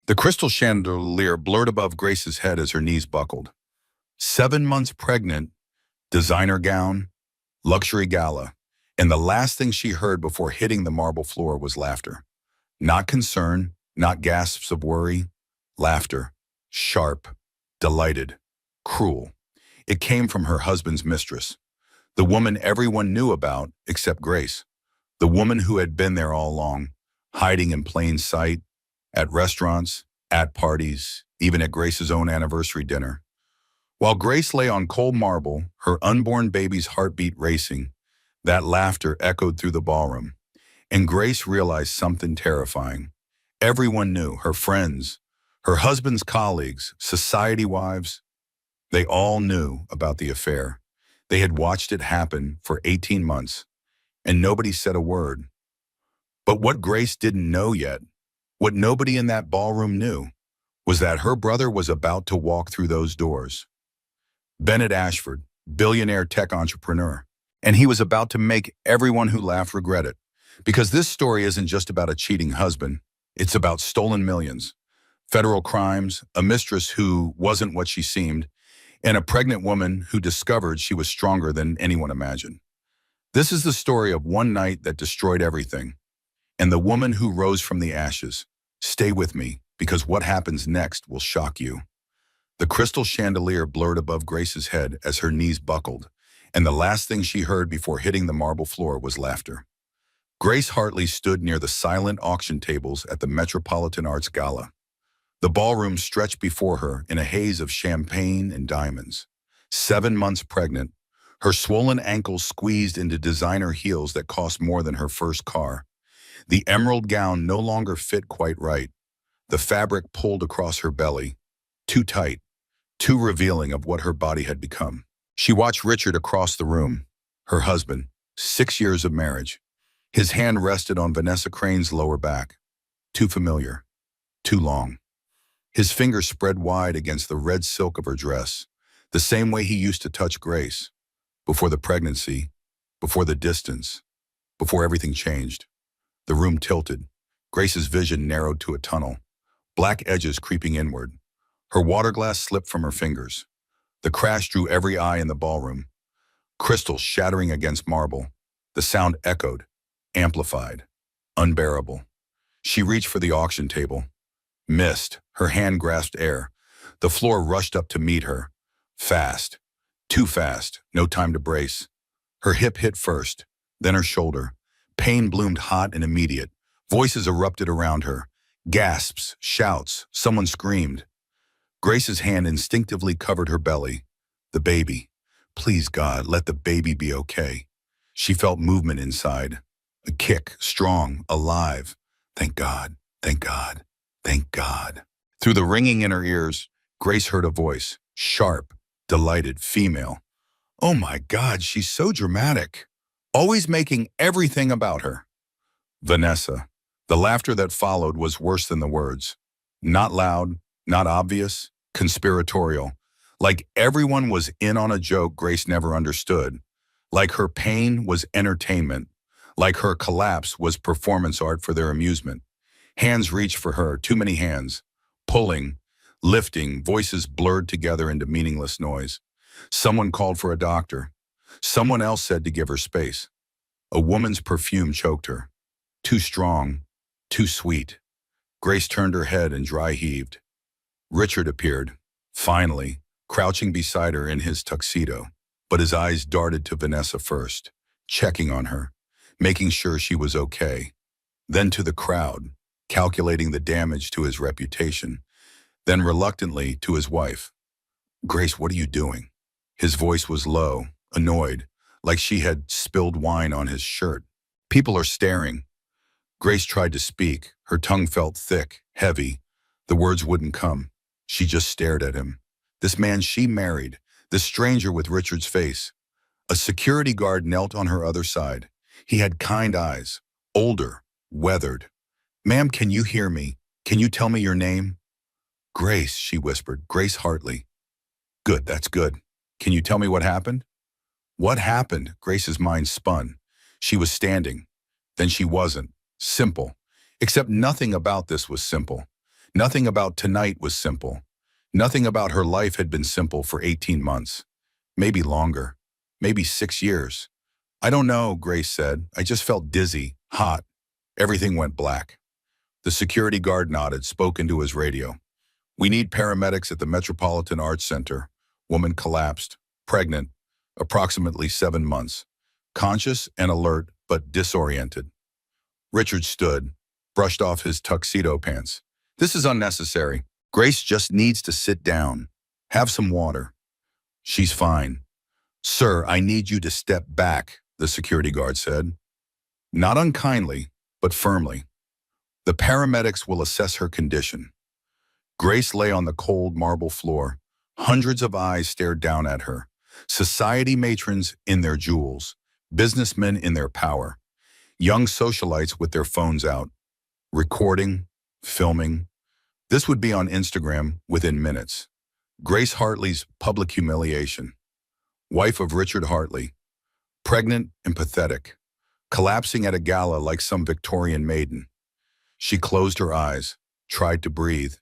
The crystal chandelier blurred above Grace's head as her knees buckled. 7 months pregnant, designer gown, luxury gala, and the last thing she heard before hitting the marble floor was laughter. Not concern, not gasps of worry, laughter. Sharp, delighted, cruel. It came from her husband's mistress, the woman everyone knew about except Grace, the woman who had been there all along, hiding in plain sight, at restaurants, at parties, even at Grace's own anniversary dinner. While Grace lay on cold marble, her unborn baby's heartbeat racing, that laughter echoed through the ballroom, and Grace realized something terrifying. Everyone knew, her friends, her husband's colleagues, society wives, they all knew about the affair. They had watched it happen for 18 months, and nobody said a word. But what Grace didn't know yet, what nobody in that ballroom knew, was that her brother was about to walk through those doors. Bennett Ashford, billionaire tech entrepreneur. And he was about to make everyone who laughed regret it. Because this story isn't just about a cheating husband. It's about stolen millions, federal crimes, a mistress who wasn't what she seemed, and a pregnant woman who discovered she was stronger than anyone imagined. This is the story of one night that destroyed everything, and the woman who rose from the ashes. Stay with me, because what happens next will shock you. The crystal chandelier blurred above Grace's head as her knees buckled, and the last thing she heard before hitting the marble floor was laughter. Grace Hartley stood near the silent auction tables at the Metropolitan Arts Gala. The ballroom stretched before her in a haze of champagne and diamonds. 7 months pregnant, her swollen ankles squeezed into designer heels that cost more than her first car. The emerald gown no longer fit quite right. The fabric pulled across her belly, too tight, too revealing of what her body had become. She watched Richard across the room, her husband, 6 years of marriage. His hand rested on Vanessa Crane's lower back. Too familiar, too long. His fingers spread wide against the red silk of her dress, the same way he used to touch Grace, before the pregnancy, before the distance, before everything changed. The room tilted. Grace's vision narrowed to a tunnel, black edges creeping inward. Her water glass slipped from her fingers. The crash drew every eye in the ballroom. Crystals shattering against marble. The sound echoed, amplified, unbearable. She reached for the auction table. Missed. Her hand grasped air. The floor rushed up to meet her. Fast. Too fast. No time to brace. Her hip hit first, then her shoulder. Pain bloomed hot and immediate. Voices erupted around her. Gasps, shouts, someone screamed. Grace's hand instinctively covered her belly. The baby. Please, God, let the baby be okay. She felt movement inside. A kick, strong, alive. Thank God, thank God, thank God. Through the ringing in her ears, Grace heard a voice, sharp, delighted, female. Oh my God, she's so dramatic. Always making everything about her. Vanessa. The laughter that followed was worse than the words. Not loud, not obvious, conspiratorial. Like everyone was in on a joke Grace never understood. Like her pain was entertainment. Like her collapse was performance art for their amusement. Hands reached for her, too many hands. Pulling, lifting, voices blurred together into meaningless noise. Someone called for a doctor. Someone else said to give her space. A woman's perfume choked her. Too strong, too sweet. Grace turned her head and dry heaved. Richard appeared, finally, crouching beside her in his tuxedo, but his eyes darted to Vanessa first, checking on her, making sure she was okay. Then to the crowd, calculating the damage to his reputation, then reluctantly to his wife. Grace, what are you doing? His voice was low, annoyed, like she had spilled wine on his shirt. People are staring. Grace tried to speak. Her tongue felt thick, heavy. The words wouldn't come. She just stared at him. This man she married, this stranger with Richard's face. A security guard knelt on her other side. He had kind eyes, older, weathered. Ma'am, can you hear me? Can you tell me your name? Grace, she whispered, Grace Hartley. Good, that's good. Can you tell me what happened? What happened? Grace's mind spun. She was standing. Then she wasn't. Simple. Except nothing about this was simple. Nothing about tonight was simple. Nothing about her life had been simple for 18 months. Maybe longer. Maybe 6 years. I don't know, Grace said. I just felt dizzy, hot. Everything went black. The security guard nodded, spoke into his radio. We need paramedics at the Metropolitan Arts Center. Woman collapsed, pregnant, approximately 7 months. Conscious and alert, but disoriented. Richard stood, brushed off his tuxedo pants. This is unnecessary. Grace just needs to sit down. Have some water. She's fine. Sir, I need you to step back, the security guard said. Not unkindly, but firmly. The paramedics will assess her condition. Grace lay on the cold marble floor. Hundreds of eyes stared down at her. Society matrons in their jewels, businessmen in their power, young socialites with their phones out, recording, filming. This would be on Instagram within minutes. Grace Hartley's public humiliation. Wife of Richard Hartley. Pregnant and pathetic. Collapsing at a gala like some Victorian maiden. She closed her eyes, tried to breathe.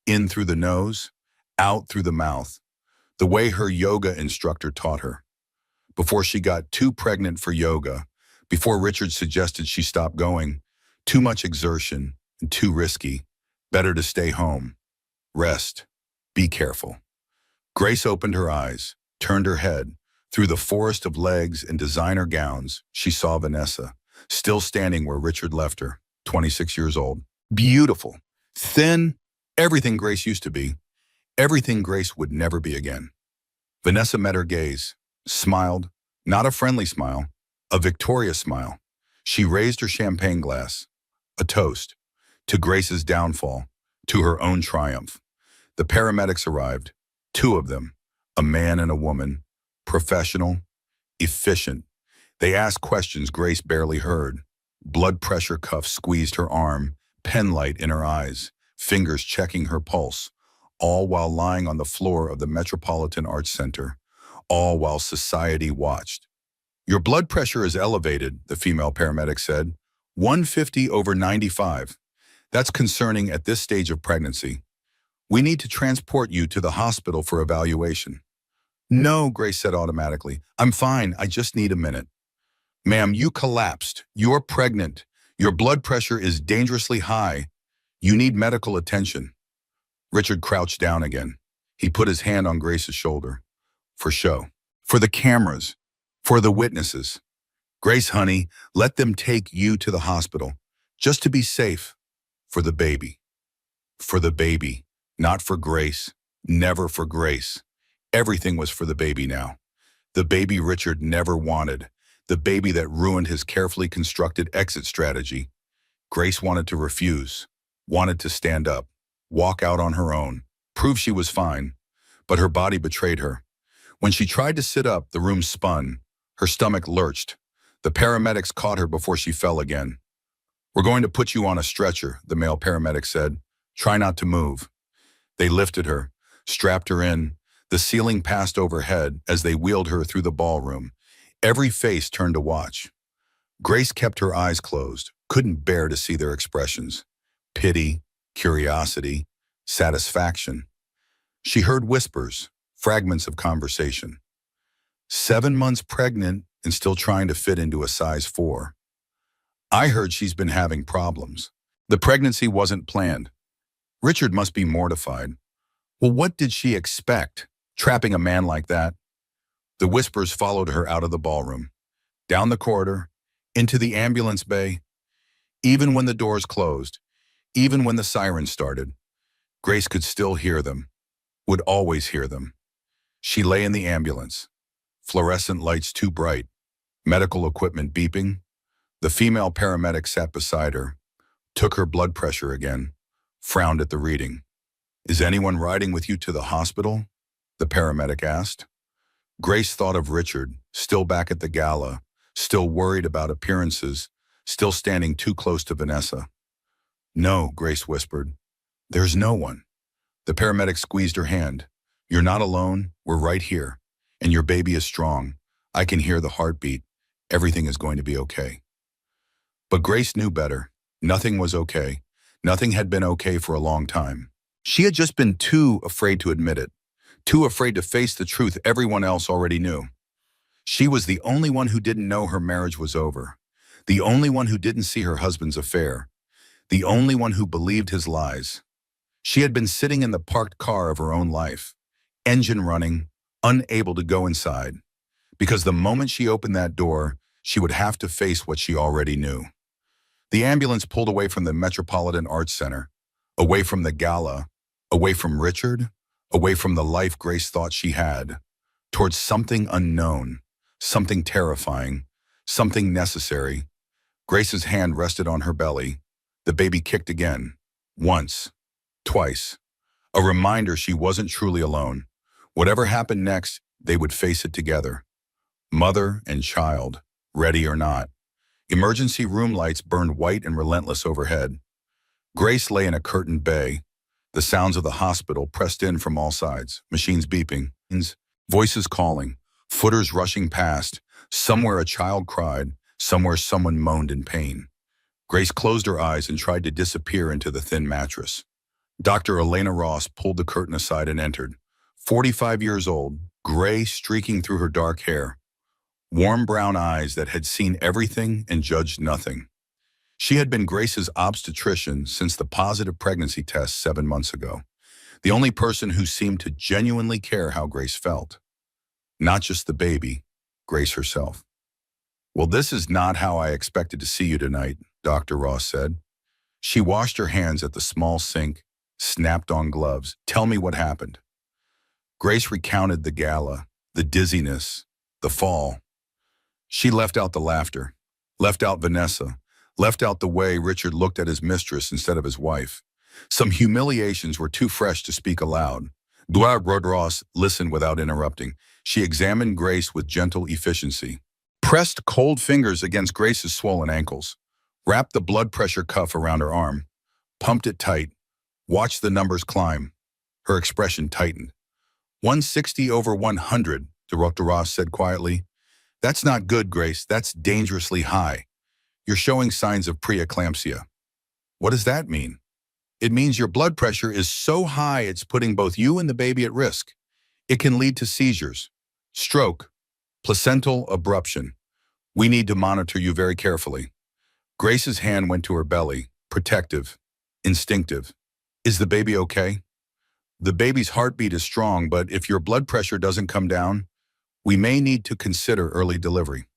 In through the nose, out through the mouth. The way her yoga instructor taught her. Before she got too pregnant for yoga, before Richard suggested she stop going, too much exertion and too risky. Better to stay home. Rest. Be careful. Grace opened her eyes, turned her head. Through the forest of legs and designer gowns, she saw Vanessa, still standing where Richard left her, 26 years old. Beautiful. Thin. Everything Grace used to be. Everything Grace would never be again. Vanessa met her gaze, smiled, not a friendly smile, a victorious smile. She raised her champagne glass, a toast, to Grace's downfall, to her own triumph. The paramedics arrived, 2 of them, a man and a woman, professional, efficient. They asked questions Grace barely heard. Blood pressure cuffs squeezed her arm, pen light in her eyes, fingers checking her pulse, all while lying on the floor of the Metropolitan Arts Center, all while society watched. Your blood pressure is elevated, the female paramedic said. 150/95. That's concerning at this stage of pregnancy. We need to transport you to the hospital for evaluation. No, Grace said automatically. I'm fine, I just need a minute. Ma'am, you collapsed. You're pregnant. Your blood pressure is dangerously high. You need medical attention. Richard crouched down again. He put his hand on Grace's shoulder. For show. For the cameras. For the witnesses. Grace, honey, let them take you to the hospital. Just to be safe. For the baby. For the baby. Not for Grace. Never for Grace. Everything was for the baby now. The baby Richard never wanted. The baby that ruined his carefully constructed exit strategy. Grace wanted to refuse. Wanted to stand up. Walk out on her own. Prove she was fine. But her body betrayed her. When she tried to sit up, the room spun. Her stomach lurched. The paramedics caught her before she fell again. We're going to put you on a stretcher, the male paramedic said. Try not to move. They lifted her, strapped her in. The ceiling passed overhead as they wheeled her through the ballroom. Every face turned to watch. Grace kept her eyes closed, couldn't bear to see their expressions. Pity, curiosity, satisfaction. She heard whispers, fragments of conversation. 7 months pregnant and still trying to fit into a size 4. I heard she's been having problems. The pregnancy wasn't planned. Richard must be mortified. Well, what did she expect, trapping a man like that? The whispers followed her out of the ballroom, down the corridor, into the ambulance bay. Even when the doors closed, even when the sirens started, Grace could still hear them, would always hear them. She lay in the ambulance, fluorescent lights too bright, medical equipment beeping. The female paramedic sat beside her, took her blood pressure again, frowned at the reading. Is anyone riding with you to the hospital? The paramedic asked. Grace thought of Richard, still back at the gala, still worried about appearances, still standing too close to Vanessa. No, Grace whispered. There's no one. The paramedic squeezed her hand. You're not alone. We're right here. And your baby is strong. I can hear the heartbeat. Everything is going to be okay. But Grace knew better. Nothing was okay. Nothing had been okay for a long time. She had just been too afraid to admit it, too afraid to face the truth everyone else already knew. She was the only one who didn't know her marriage was over, the only one who didn't see her husband's affair, the only one who believed his lies. She had been sitting in the parked car of her own life, engine running, unable to go inside, because the moment she opened that door, she would have to face what she already knew. The ambulance pulled away from the Metropolitan Arts Center, away from the Gala, away from Richard, away from the life Grace thought she had, towards something unknown, something terrifying, something necessary. Grace's hand rested on her belly. The baby kicked again, once, twice. A reminder she wasn't truly alone. Whatever happened next, they would face it together. Mother and child, ready or not. Emergency room lights burned white and relentless overhead. Grace lay in a curtained bay. The sounds of the hospital pressed in from all sides, machines beeping, voices calling, footers rushing past. Somewhere a child cried, somewhere someone moaned in pain. Grace closed her eyes and tried to disappear into the thin mattress. Dr. Elena Ross pulled the curtain aside and entered. 45 years old, gray streaking through her dark hair. Warm brown eyes that had seen everything and judged nothing. She had been Grace's obstetrician since the positive pregnancy test 7 months ago. The only person who seemed to genuinely care how Grace felt. Not just the baby, Grace herself. "Well, this is not how I expected to see you tonight," Dr. Ross said. She washed her hands at the small sink, snapped on gloves. "Tell me what happened." Grace recounted the gala, the dizziness, the fall. She left out the laughter, left out Vanessa, left out the way Richard looked at his mistress instead of his wife. Some humiliations were too fresh to speak aloud. Dr. Ross listened without interrupting. She examined Grace with gentle efficiency, pressed cold fingers against Grace's swollen ankles, wrapped the blood pressure cuff around her arm, pumped it tight, watched the numbers climb. Her expression tightened. 160/100, Dr. Ross said quietly. "That's not good, Grace. That's dangerously high. You're showing signs of preeclampsia." "What does that mean?" "It means your blood pressure is so high it's putting both you and the baby at risk. It can lead to seizures, stroke, placental abruption. We need to monitor you very carefully." Grace's hand went to her belly, protective, instinctive. "Is the baby okay?" "The baby's heartbeat is strong, but if your blood pressure doesn't come down, we may need to consider early delivery."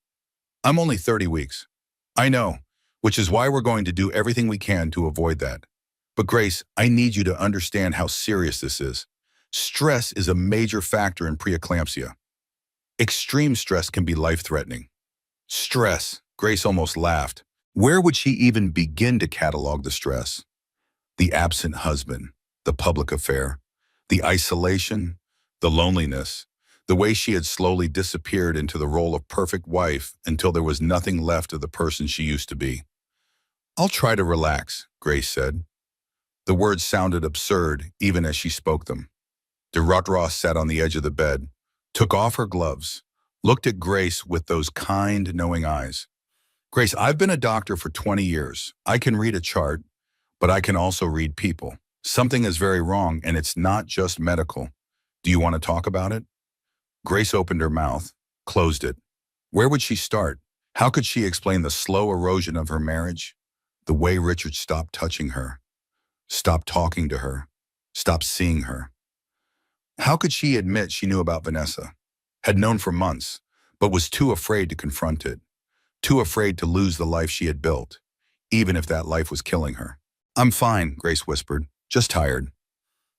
"I'm only 30 weeks. "I know, which is why we're going to do everything we can to avoid that. But Grace, I need you to understand how serious this is. Stress is a major factor in preeclampsia. Extreme stress can be life-threatening." "Stress," Grace almost laughed. Where would she even begin to catalog the stress? The absent husband, the public affair, the isolation, the loneliness, the way she had slowly disappeared into the role of perfect wife until there was nothing left of the person she used to be. "I'll try to relax," Grace said. The words sounded absurd even as she spoke them. Dr. Ross sat on the edge of the bed, took off her gloves, looked at Grace with those kind, knowing eyes. "Grace, I've been a doctor for 20 years. I can read a chart, but I can also read people. Something is very wrong, and it's not just medical. Do you want to talk about it?" Grace opened her mouth, closed it. Where would she start? How could she explain the slow erosion of her marriage? The way Richard stopped touching her, stopped talking to her, stopped seeing her. How could she admit she knew about Vanessa, had known for months, but was too afraid to confront it, too afraid to lose the life she had built, even if that life was killing her? "I'm fine," Grace whispered, "just tired."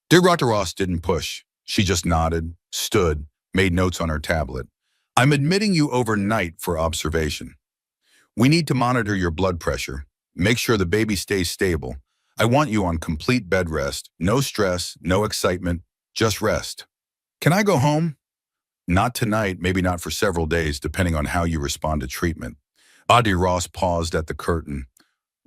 Dr. Ross didn't push. She just nodded, stood, made notes on her tablet. "I'm admitting you overnight for observation. We need to monitor your blood pressure, make sure the baby stays stable. I want you on complete bed rest, no stress, no excitement, just rest." "Can I go home?" "Not tonight, maybe not for several days, depending on how you respond to treatment." Dr. Ross paused at the curtain.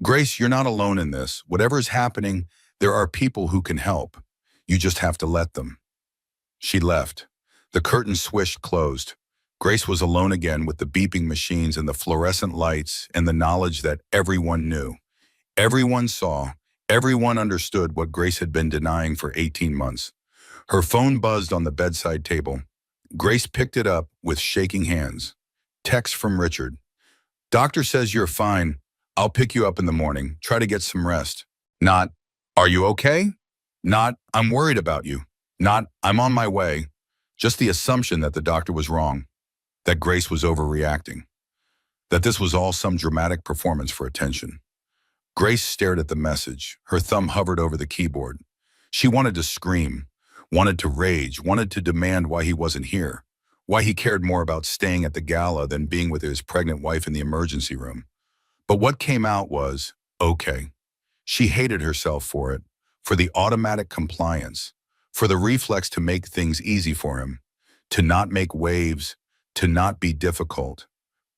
"Grace, you're not alone in this. Whatever is happening, there are people who can help. You just have to let them." She left. The curtain swished closed. Grace was alone again with the beeping machines and the fluorescent lights and the knowledge that everyone knew. Everyone saw, Everyone understood what Grace had been denying for 18 months. Her phone buzzed on the bedside table. Grace picked it up with shaking hands. Text from Richard. Doctor says you're fine. I'll pick you up in the morning. Try to get some rest. Not, are you okay? Not, I'm worried about you. Not, I'm on my way. Just the assumption that the doctor was wrong, that Grace was overreacting, that this was all some dramatic performance for attention. Grace stared at the message. Her thumb hovered over the keyboard. She wanted to scream, wanted to rage, wanted to demand why he wasn't here, why he cared more about staying at the gala than being with his pregnant wife in the emergency room. But what came out was, okay. She hated herself for it, for the automatic compliance, for the reflex to make things easy for him, to not make waves, to not be difficult.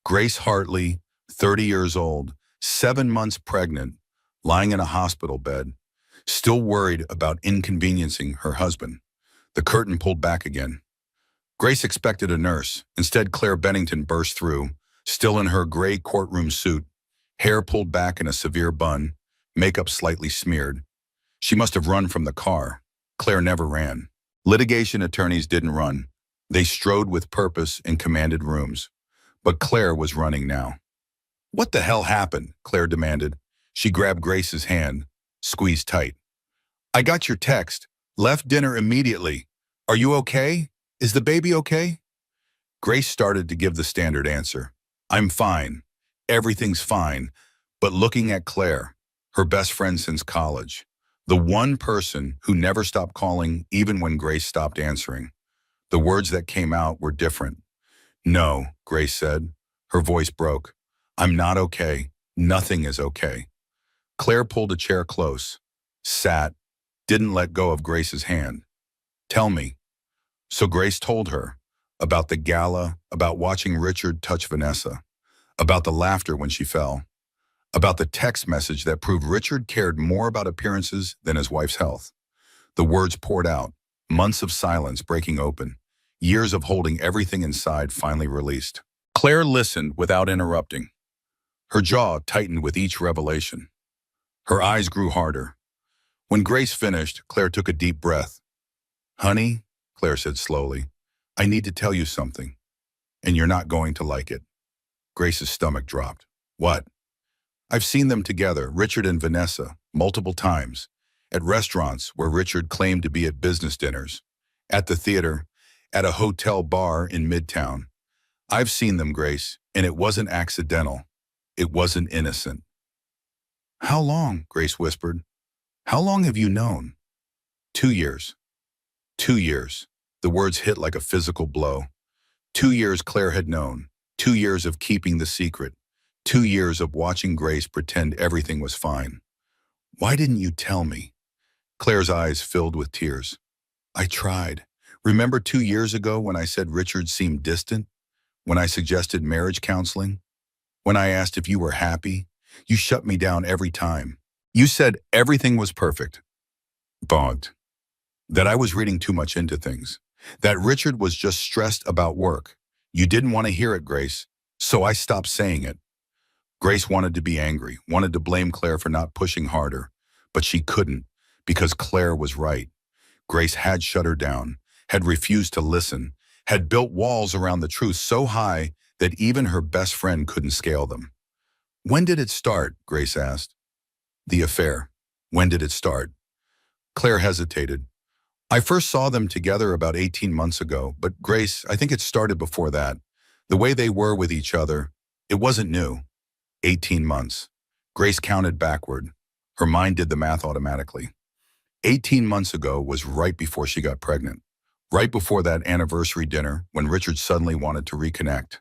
Grace Hartley, 30 years old, 7 months pregnant, lying in a hospital bed, still worried about inconveniencing her husband. The curtain pulled back again. Grace expected a nurse. Instead, Claire Bennington burst through, still in her gray courtroom suit, hair pulled back in a severe bun, makeup slightly smeared. She must have run from the car. Claire never ran. Litigation attorneys didn't run. They strode with purpose in commanded rooms. But Claire was running now. What the hell happened? Claire demanded. She grabbed Grace's hand, squeezed tight. I got your text. Left dinner immediately. Are you okay? Is the baby okay? Grace started to give the standard answer. I'm fine. Everything's fine. But looking at Claire, her best friend since college, the one person who never stopped calling even when Grace stopped answering, the words that came out were different. No, Grace said. Her voice broke. I'm not okay. Nothing is okay. Claire pulled a chair close, sat, didn't let go of Grace's hand. Tell me. So Grace told her about the gala, about watching Richard touch Vanessa, about the laughter when she fell, about the text message that proved Richard cared more about appearances than his wife's health. The words poured out, months of silence breaking open, years of holding everything inside finally released. Claire listened without interrupting. Her jaw tightened with each revelation. Her eyes grew harder. When Grace finished, Claire took a deep breath. Honey, Claire said slowly, I need to tell you something, and you're not going to like it. Grace's stomach dropped. What? I've seen them together, Richard and Vanessa, multiple times, at restaurants where Richard claimed to be at business dinners, at the theater, at a hotel bar in Midtown. I've seen them, Grace, and it wasn't accidental. It wasn't innocent. How long? Grace whispered. How long have you known? 2 years. 2 years. The words hit like a physical blow. 2 years Claire had known. 2 years of keeping the secret. 2 years of watching Grace pretend everything was fine. Why didn't you tell me? Claire's eyes filled with tears. I tried. Remember 2 years ago when I said Richard seemed distant? When I suggested marriage counseling? When I asked if you were happy? You shut me down every time. You said everything was perfect. Bogged. That I was reading too much into things. That Richard was just stressed about work. You didn't want to hear it, Grace, so I stopped saying it. Grace wanted to be angry, wanted to blame Claire for not pushing harder, but she couldn't because Claire was right. Grace had shut her down, had refused to listen, had built walls around the truth so high that even her best friend couldn't scale them. When did it start? Grace asked. The affair. When did it start? Claire hesitated. I first saw them together about 18 months ago, but Grace, I think it started before that. The way they were with each other, it wasn't new. 18 months. Grace counted backward. Her mind did the math automatically. 18 months ago was right before she got pregnant. Right before that anniversary dinner when Richard suddenly wanted to reconnect.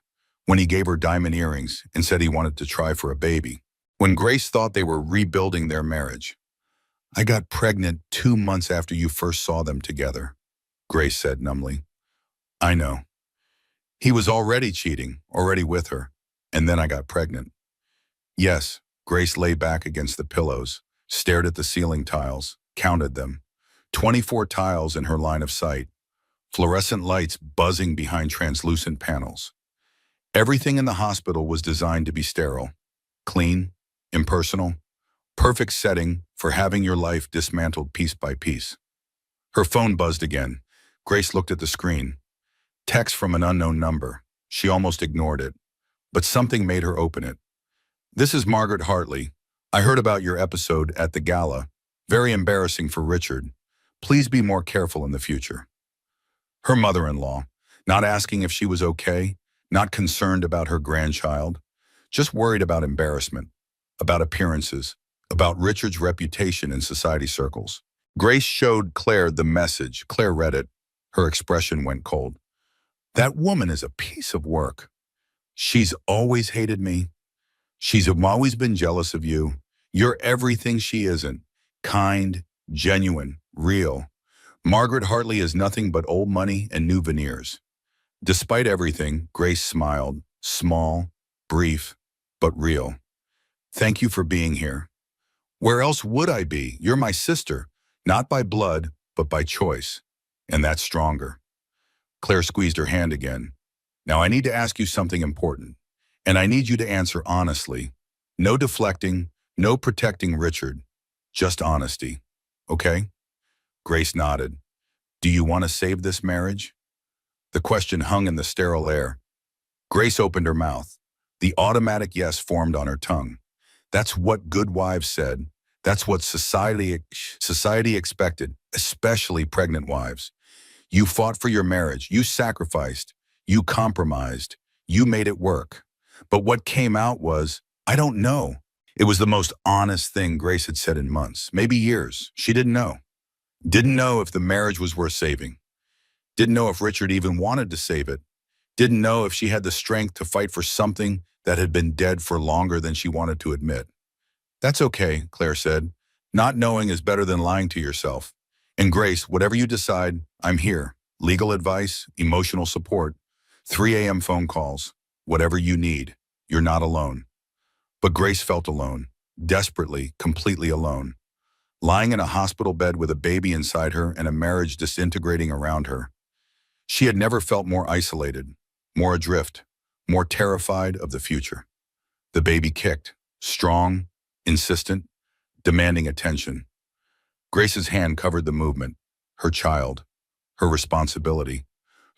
When he gave her diamond earrings and said he wanted to try for a baby. When Grace thought they were rebuilding their marriage. I got pregnant 2 months after you first saw them together, Grace said numbly. I know. He was already cheating, already with her, and then I got pregnant. Yes, Grace lay back against the pillows, stared at the ceiling tiles, counted them. 24 tiles in her line of sight, fluorescent lights buzzing behind translucent panels. Everything in the hospital was designed to be sterile, clean, impersonal, Perfect setting for having your life dismantled piece by piece. Her phone buzzed again. Grace looked at the screen. Text from an unknown number. She almost ignored it, but something made her open it. This is Margaret Hartley. I heard about your episode at the Gala. Very embarrassing for Richard. Please be more careful in the future. Her mother-in-law, not asking if she was okay, not concerned about her grandchild, just worried about embarrassment, about appearances, about Richard's reputation in society circles. Grace showed Claire the message. Claire read it. Her expression went cold. That woman is a piece of work. She's always hated me. She's always been jealous of you. You're everything she isn't. Kind, genuine, real. Margaret Hartley is nothing but old money and new veneers. Despite everything, Grace smiled. Small, brief, but real. Thank you for being here. Where else would I be? You're my sister, not by blood, but by choice. And that's stronger. Claire squeezed her hand again. Now I need to ask you something important, and I need you to answer honestly. No deflecting, no protecting Richard, just honesty. Okay? Grace nodded. Do you want to save this marriage? The question hung in the sterile air. Grace opened her mouth. The automatic yes formed on her tongue. That's what good wives said. That's what society expected, especially pregnant wives. You fought for your marriage. You sacrificed. You compromised. You made it work. But what came out was, I don't know. It was the most honest thing Grace had said in months, maybe years. She didn't know. Didn't know if the marriage was worth saving. Didn't know if Richard even wanted to save it. Didn't know if she had the strength to fight for something that had been dead for longer than she wanted to admit. That's okay, Claire said. Not knowing is better than lying to yourself. And Grace, whatever you decide, I'm here. Legal advice, emotional support, 3 a.m. phone calls, whatever you need. You're not alone. But Grace felt alone, desperately, completely alone. Lying in a hospital bed with a baby inside her and a marriage disintegrating around her. She had never felt more isolated, more adrift, more terrified of the future. The baby kicked, strong, insistent, demanding attention. Grace's hand covered the movement, her child, her responsibility,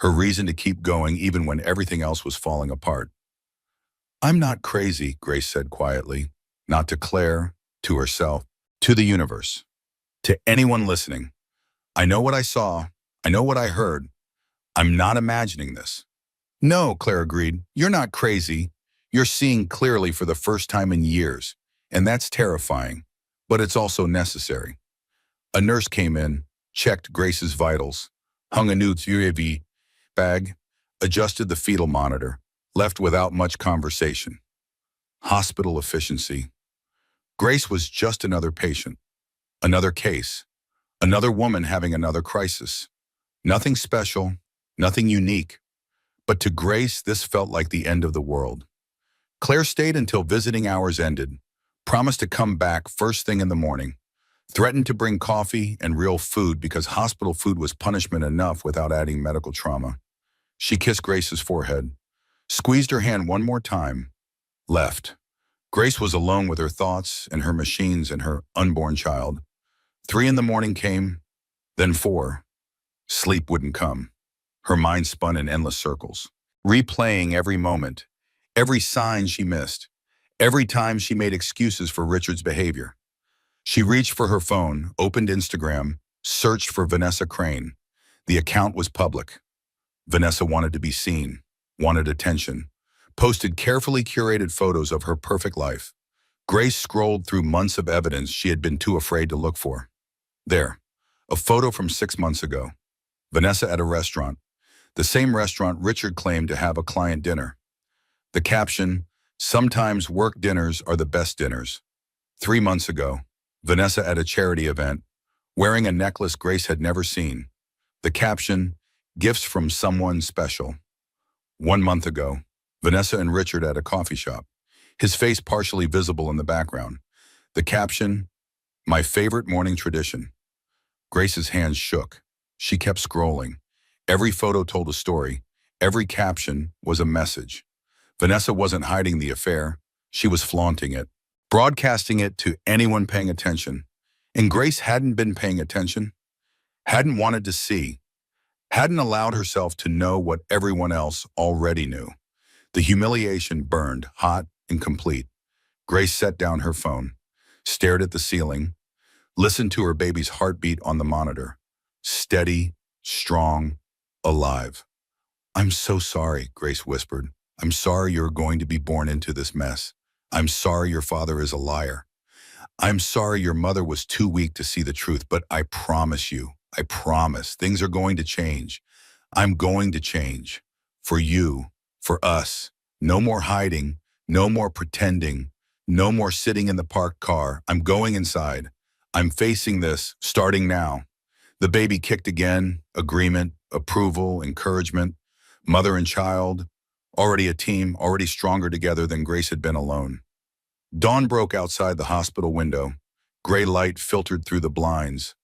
her reason to keep going even when everything else was falling apart. I'm not crazy, Grace said quietly, not to Claire, to herself, to the universe, to anyone listening. I know what I saw. I know what I heard. I'm not imagining this. No, Claire agreed. You're not crazy. You're seeing clearly for the first time in years, and that's terrifying, but it's also necessary. A nurse came in, checked Grace's vitals, hung a new UAV bag, adjusted the fetal monitor, left without much conversation. Hospital efficiency. Grace was just another patient, another case, another woman having another crisis. Nothing special, nothing unique. But to Grace, this felt like the end of the world. Claire stayed until visiting hours ended, promised to come back first thing in the morning, threatened to bring coffee and real food because hospital food was punishment enough without adding medical trauma. She kissed Grace's forehead, squeezed her hand one more time, left. Grace was alone with her thoughts and her machines and her unborn child. 3 in the morning came, then 4. Sleep wouldn't come. Her mind spun in endless circles, replaying every moment, every sign she missed, every time she made excuses for Richard's behavior. She reached for her phone, opened Instagram, searched for Vanessa Crane. The account was public. Vanessa wanted to be seen, wanted attention, posted carefully curated photos of her perfect life. Grace scrolled through months of evidence she had been too afraid to look for. There, a photo from 6 months ago. Vanessa at a restaurant, the same restaurant Richard claimed to have a client dinner. The caption, sometimes work dinners are the best dinners. 3 months ago, Vanessa at a charity event, wearing a necklace Grace had never seen. The caption, gifts from someone special. 1 month ago, Vanessa and Richard at a coffee shop, his face partially visible in the background. The caption, my favorite morning tradition. Grace's hands shook. She kept scrolling. Every photo told a story. Every caption was a message. Vanessa wasn't hiding the affair. She was flaunting it. broadcasting it to anyone paying attention. And Grace hadn't been paying attention, hadn't wanted to see, hadn't allowed herself to know what everyone else already knew. The humiliation burned, hot and complete. Grace set down her phone, stared at the ceiling, listened to her baby's heartbeat on the monitor. Steady, strong, alive. "I'm so sorry," Grace whispered. "I'm sorry you're going to be born into this mess. I'm sorry your father is a liar. I'm sorry your mother was too weak to see the truth, but I promise you, I promise, things are going to change. I'm going to change. For you, for us. No more hiding, no more pretending, no more sitting in the parked car. I'm going inside. I'm facing this, starting now." The baby kicked again, agreement, approval, encouragement, mother and child, already a team, already stronger together than Grace had been alone. Dawn broke outside the hospital window. Gray light filtered through the blinds.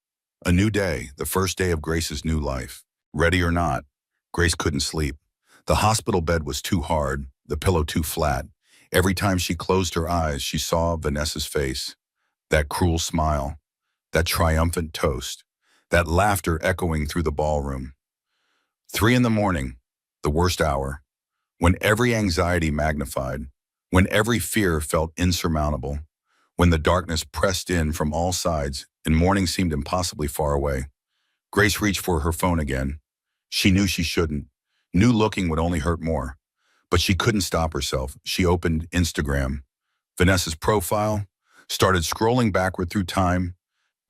A new day, the first day of Grace's new life. Ready or not, Grace couldn't sleep. The hospital bed was too hard, the pillow too flat. Every time she closed her eyes, she saw Vanessa's face. That cruel smile, that triumphant toast, that laughter echoing through the ballroom. 3 in the morning, the worst hour, when every anxiety magnified, when every fear felt insurmountable, when the darkness pressed in from all sides and morning seemed impossibly far away. Grace reached for her phone again. She knew she shouldn't, knew looking would only hurt more, but she couldn't stop herself. She opened Instagram, Vanessa's profile, started scrolling backward through time,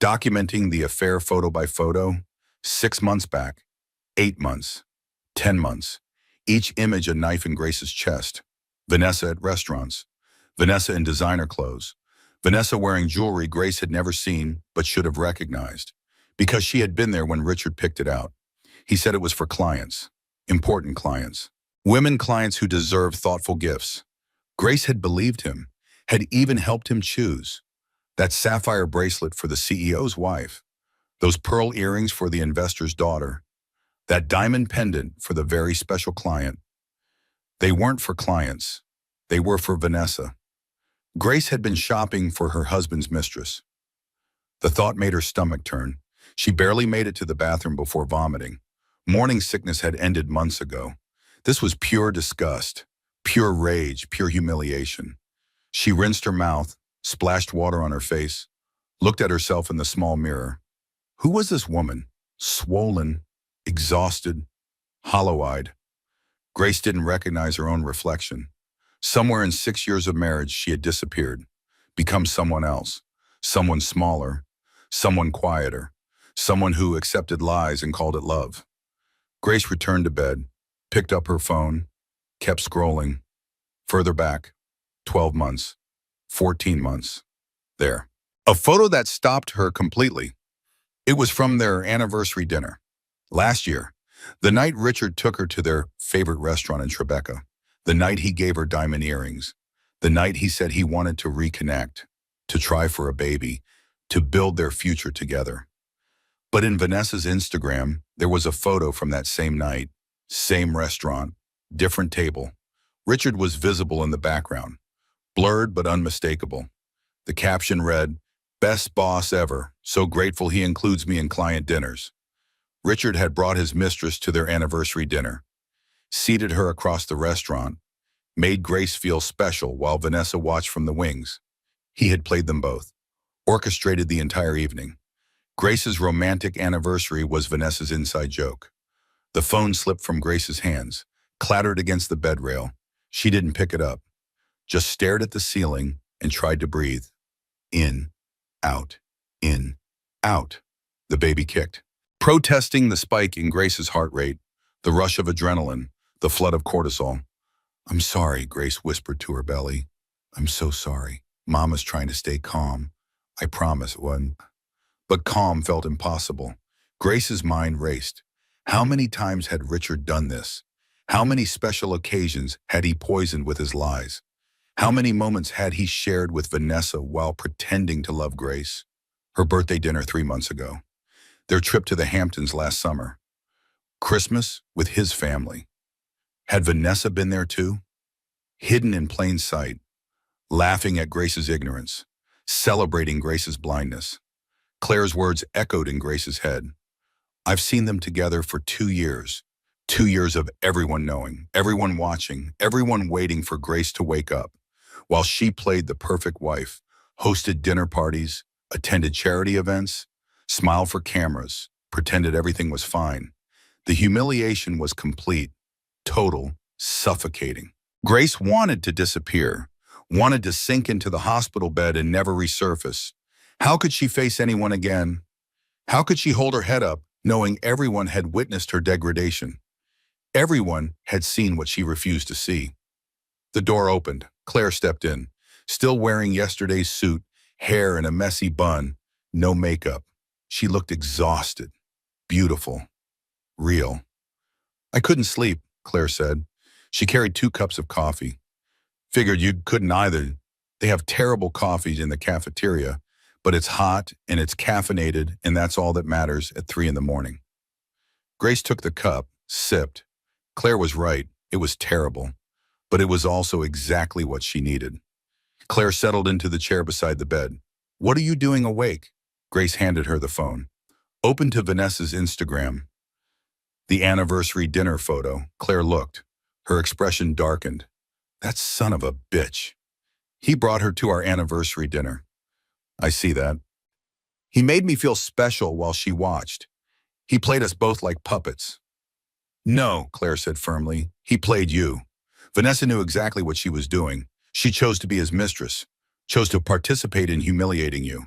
documenting the affair photo by photo. 6 months back, 8 months, 10 months. Each image a knife in Grace's chest. Vanessa at restaurants. Vanessa in designer clothes. Vanessa wearing jewelry Grace had never seen but should have recognized, because she had been there when Richard picked it out. He said it was for clients, important clients, women clients who deserved thoughtful gifts. Grace had believed him, had even helped him choose. That sapphire bracelet for the CEO's wife, those pearl earrings for the investor's daughter, that diamond pendant for the very special client. They weren't for clients. They were for Vanessa. Grace had been shopping for her husband's mistress. The thought made her stomach turn. She barely made it to the bathroom before vomiting. Morning sickness had ended months ago. This was pure disgust, pure rage, pure humiliation. She rinsed her mouth, splashed water on her face, looked at herself in the small mirror. Who was this woman? Swollen, exhausted, hollow-eyed. Grace didn't recognize her own reflection. Somewhere in 6 years of marriage, she had disappeared, become someone else, someone smaller, someone quieter, someone who accepted lies and called it love. Grace returned to bed, picked up her phone, kept scrolling. Further back, 12 months, 14 months. There. A photo that stopped her completely. It was from their anniversary dinner. Last year, the night Richard took her to their favorite restaurant in Tribeca. The night he gave her diamond earrings. The night he said he wanted to reconnect, to try for a baby, to build their future together. But in Vanessa's Instagram, there was a photo from that same night, same restaurant, different table. Richard was visible in the background, blurred but unmistakable. The caption read, "Best boss ever, so grateful he includes me in client dinners." Richard had brought his mistress to their anniversary dinner, seated her across the restaurant, made Grace feel special while Vanessa watched from the wings. He had played them both, orchestrated the entire evening. Grace's romantic anniversary was Vanessa's inside joke. The phone slipped from Grace's hands, clattered against the bed rail. She didn't pick it up, just stared at the ceiling and tried to breathe. In, out, in, out. The baby kicked, protesting the spike in Grace's heart rate, the rush of adrenaline, the flood of cortisol. "I'm sorry," Grace whispered to her belly. "I'm so sorry. Mama's trying to stay calm. I promise one." But calm felt impossible. Grace's mind raced. How many times had Richard done this? How many special occasions had he poisoned with his lies? How many moments had he shared with Vanessa while pretending to love Grace? Her birthday dinner 3 months ago. Their trip to the Hamptons last summer. Christmas with his family. Had Vanessa been there too? Hidden in plain sight. laughing at Grace's ignorance, celebrating Grace's blindness. Claire's words echoed in Grace's head. I've seen them together for 2 years. 2 years of everyone knowing, everyone watching, everyone waiting for Grace to wake up, while she played the perfect wife, hosted dinner parties, attended charity events, smiled for cameras, pretended everything was fine. The humiliation was complete, total, suffocating. Grace wanted to disappear, wanted to sink into the hospital bed and never resurface. How could she face anyone again? How could she hold her head up, knowing everyone had witnessed her degradation? Everyone had seen what she refused to see. The door opened. Claire stepped in, still wearing yesterday's suit, hair in a messy bun, no makeup. She looked exhausted, beautiful, real. I couldn't sleep, Claire said. She carried 2 cups of coffee. Figured you couldn't either. They have terrible coffees in the cafeteria, but it's hot and it's caffeinated, and that's all that matters at 3 in the morning. Grace took the cup, sipped. Claire was right. It was terrible, but it was also exactly what she needed. Claire settled into the chair beside the bed. What are you doing awake? Grace handed her the phone. Open to Vanessa's Instagram. The anniversary dinner photo. Claire looked. Her expression darkened. That son of a bitch. He brought her to our anniversary dinner. I see that. He made me feel special while she watched. He played us both like puppets. No, Claire said firmly. He played you. Vanessa knew exactly what she was doing. She chose to be his mistress, chose to participate in humiliating you.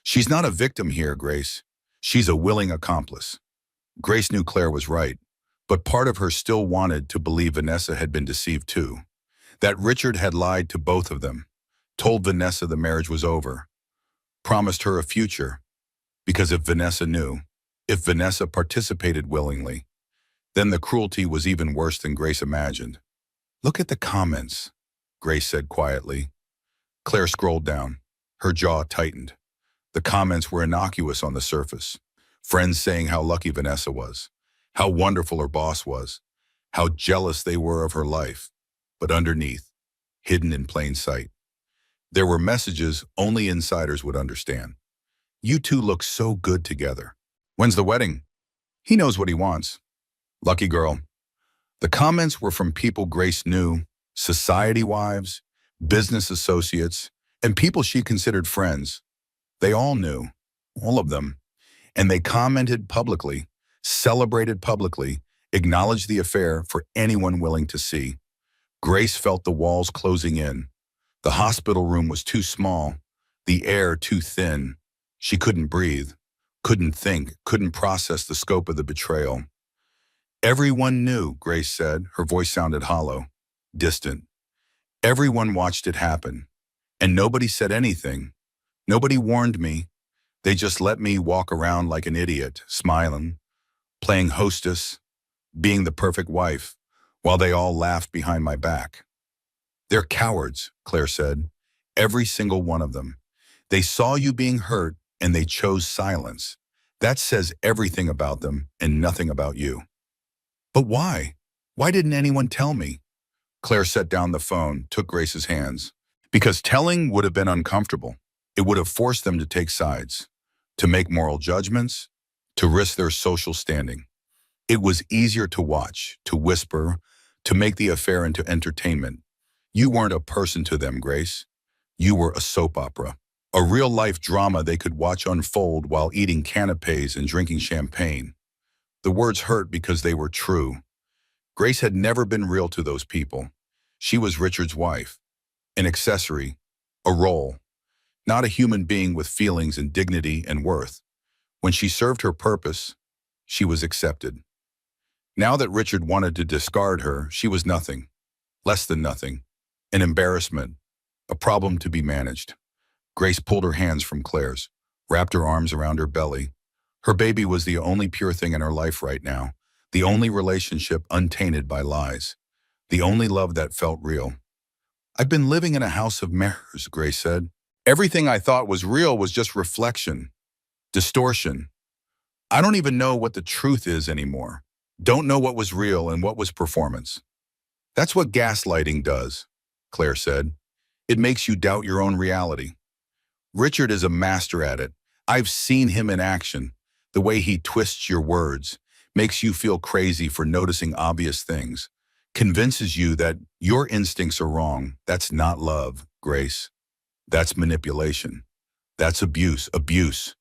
She's not a victim here, Grace. She's a willing accomplice. Grace knew Claire was right, but part of her still wanted to believe Vanessa had been deceived too. That Richard had lied to both of them, told Vanessa the marriage was over, promised her a future, because if Vanessa knew, if Vanessa participated willingly, then the cruelty was even worse than Grace imagined. Look at the comments, Grace said quietly. Claire scrolled down. Her jaw tightened. The comments were innocuous on the surface. Friends saying how lucky Vanessa was, how wonderful her boss was, how jealous they were of her life. But underneath, hidden in plain sight, there were messages only insiders would understand. You two look so good together. When's the wedding? He knows what he wants. Lucky girl. The comments were from people Grace knew, society wives, business associates, and people she considered friends. They all knew, all of them, and they commented publicly, celebrated publicly, acknowledged the affair for anyone willing to see. Grace felt the walls closing in. The hospital room was too small, the air too thin. She couldn't breathe, couldn't think, couldn't process the scope of the betrayal. Everyone knew, Grace said. Her voice sounded hollow, distant. Everyone watched it happen, and nobody said anything. Nobody warned me. They just let me walk around like an idiot, smiling, playing hostess, being the perfect wife, while they all laughed behind my back. They're cowards, Claire said. Every single one of them. They saw you being hurt, and they chose silence. That says everything about them and nothing about you. But why? Why didn't anyone tell me? Claire set down the phone, took Grace's hands. Because telling would have been uncomfortable. It would have forced them to take sides, to make moral judgments, to risk their social standing. It was easier to watch, to whisper, to make the affair into entertainment. You weren't a person to them, Grace. You were a soap opera, a real-life drama they could watch unfold while eating canapes and drinking champagne. The words hurt because they were true. Grace had never been real to those people. She was Richard's wife, an accessory, a role, not a human being with feelings and dignity and worth. When she served her purpose, she was accepted. Now that Richard wanted to discard her, she was nothing, less than nothing, an embarrassment, a problem to be managed. Grace pulled her hands from Claire's, wrapped her arms around her belly. Her baby was the only pure thing in her life right now, the only relationship untainted by lies, the only love that felt real. I've been living in a house of mirrors, Grace said. Everything I thought was real was just reflection, distortion. I don't even know what the truth is anymore. Don't know what was real and what was performance. That's what gaslighting does, Claire said. It makes you doubt your own reality. Richard is a master at it. I've seen him in action. The way he twists your words, makes you feel crazy for noticing obvious things, convinces you that your instincts are wrong. That's not love, Grace. That's manipulation. That's abuse. Abuse.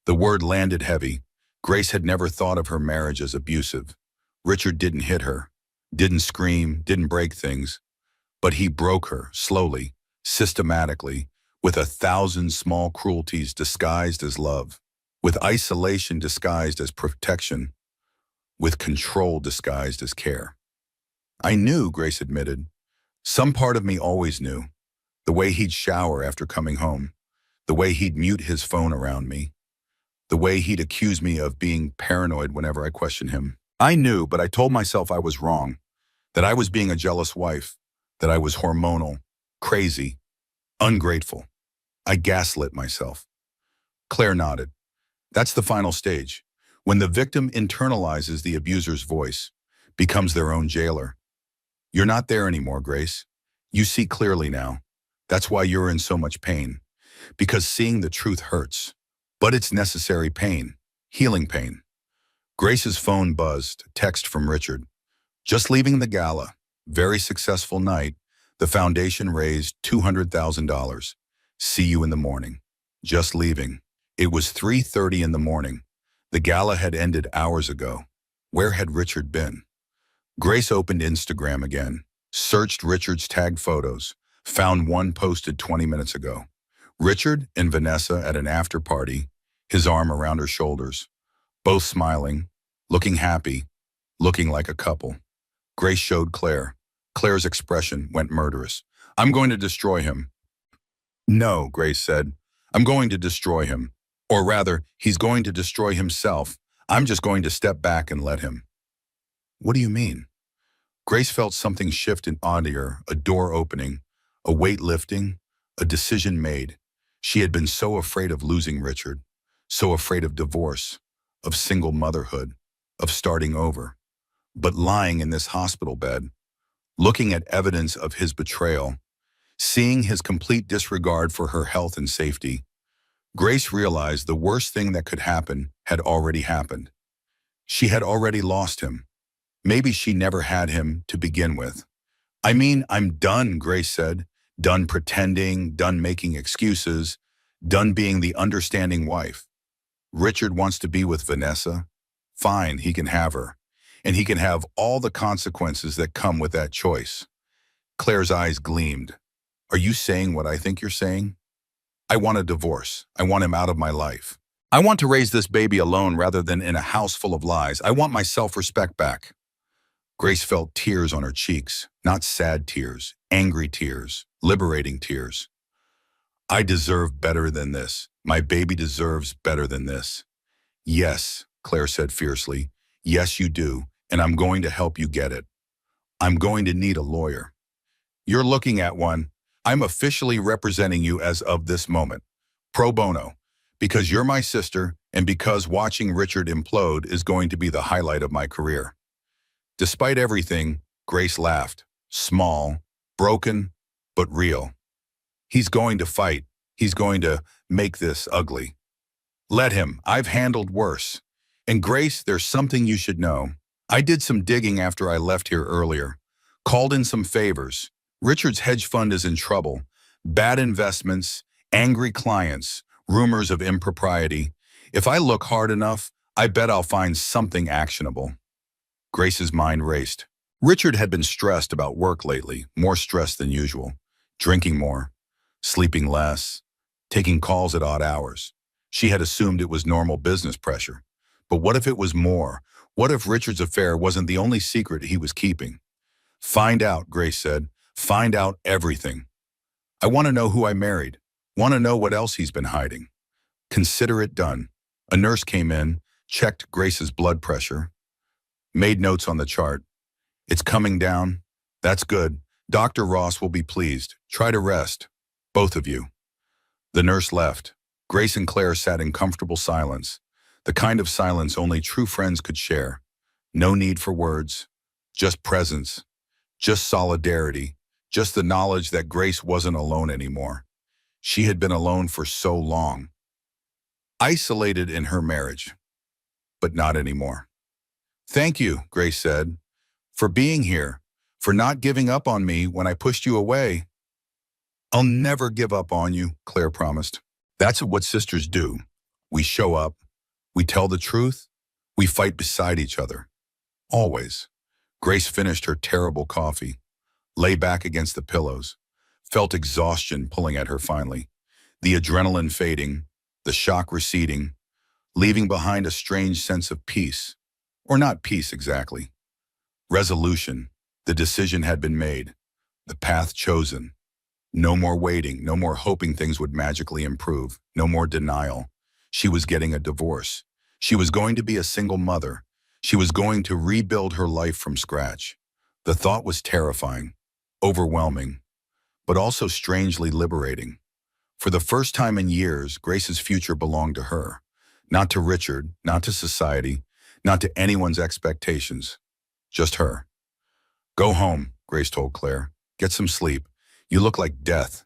The word landed heavy. Grace had never thought of her marriage as abusive. Richard didn't hit her, didn't scream, didn't break things, but he broke her slowly, systematically, with 1,000 small cruelties disguised as love, with isolation disguised as protection, with control disguised as care. I knew, Grace admitted. Some part of me always knew. The way he'd shower after coming home, the way he'd mute his phone around me, the way he'd accuse me of being paranoid whenever I questioned him. I knew, but I told myself I was wrong, that I was being a jealous wife, that I was hormonal, crazy, ungrateful. I gaslit myself. Claire nodded. That's the final stage, when the victim internalizes the abuser's voice, becomes their own jailer. You're not there anymore, Grace. You see clearly now. That's why you're in so much pain, because seeing the truth hurts. But it's necessary pain, healing pain. Grace's phone buzzed, text from Richard. Just leaving the gala. Very successful night. The foundation raised $200,000. See you in the morning. Just leaving. It was 3:30 in the morning. The gala had ended hours ago. Where had Richard been? Grace opened Instagram again, searched Richard's tagged photos, found one posted 20 minutes ago. Richard and Vanessa at an after party, his arm around her shoulders, both smiling, looking happy, looking like a couple. Grace showed Claire. Claire's expression went murderous. I'm going to destroy him. No, Grace said. I'm going to destroy him. Or rather, he's going to destroy himself. I'm just going to step back and let him. What do you mean? Grace felt something shift in audio, a door opening, a weight lifting, a decision made. She had been so afraid of losing Richard, so afraid of divorce, of single motherhood, of starting over. But lying in this hospital bed, looking at evidence of his betrayal, seeing his complete disregard for her health and safety, Grace realized the worst thing that could happen had already happened. She had already lost him. Maybe she never had him to begin with. I mean, I'm done, Grace said. Done pretending, done making excuses, done being the understanding wife. Richard wants to be with Vanessa. Fine, he can have her. And he can have all the consequences that come with that choice. Claire's eyes gleamed. Are you saying what I think you're saying? I want a divorce. I want him out of my life. I want to raise this baby alone rather than in a house full of lies. I want my self-respect back. Grace felt tears on her cheeks, not sad tears, angry tears, liberating tears. I deserve better than this. My baby deserves better than this. Yes, Claire said fiercely. Yes, you do, and I'm going to help you get it. I'm going to need a lawyer. You're looking at one. I'm officially representing you as of this moment. Pro bono. Because you're my sister, and because watching Richard implode is going to be the highlight of my career. Despite everything, Grace laughed. Small, broken, but real. He's going to fight. He's going to make this ugly. Let him. I've handled worse. And Grace, there's something you should know. I did some digging after I left here earlier. Called in some favors. Richard's hedge fund is in trouble. Bad investments, angry clients, rumors of impropriety. If I look hard enough, I bet I'll find something actionable. Grace's mind raced. Richard had been stressed about work lately, more stressed than usual. Drinking more, sleeping less, taking calls at odd hours. She had assumed it was normal business pressure. But what if it was more? What if Richard's affair wasn't the only secret he was keeping? Find out, Grace said. Find out everything. I want to know who I married. Want to know what else he's been hiding. Consider it done. A nurse came in, checked Grace's blood pressure, made notes on the chart. It's coming down. That's good. Dr. Ross will be pleased. Try to rest. Both of you. The nurse left. Grace and Claire sat in comfortable silence, the kind of silence only true friends could share. No need for words, just presence, just solidarity, just the knowledge that Grace wasn't alone anymore. She had been alone for so long, isolated in her marriage, but not anymore. "Thank you," Grace said, "for being here, for not giving up on me when I pushed you away." "I'll never give up on you," Claire promised. That's what sisters do. We show up, we tell the truth, we fight beside each other. Always. Grace finished her terrible coffee, lay back against the pillows, felt exhaustion pulling at her finally, the adrenaline fading, the shock receding, leaving behind a strange sense of peace. Or not peace exactly. Resolution. The decision had been made, the path chosen. No more waiting, no more hoping things would magically improve, no more denial. She was getting a divorce. She was going to be a single mother. She was going to rebuild her life from scratch. The thought was terrifying, overwhelming, but also strangely liberating. For the first time in years, Grace's future belonged to her. Not to Richard, not to society, not to anyone's expectations. Just her. "Go home," Grace told Claire. "Get some sleep. You look like death."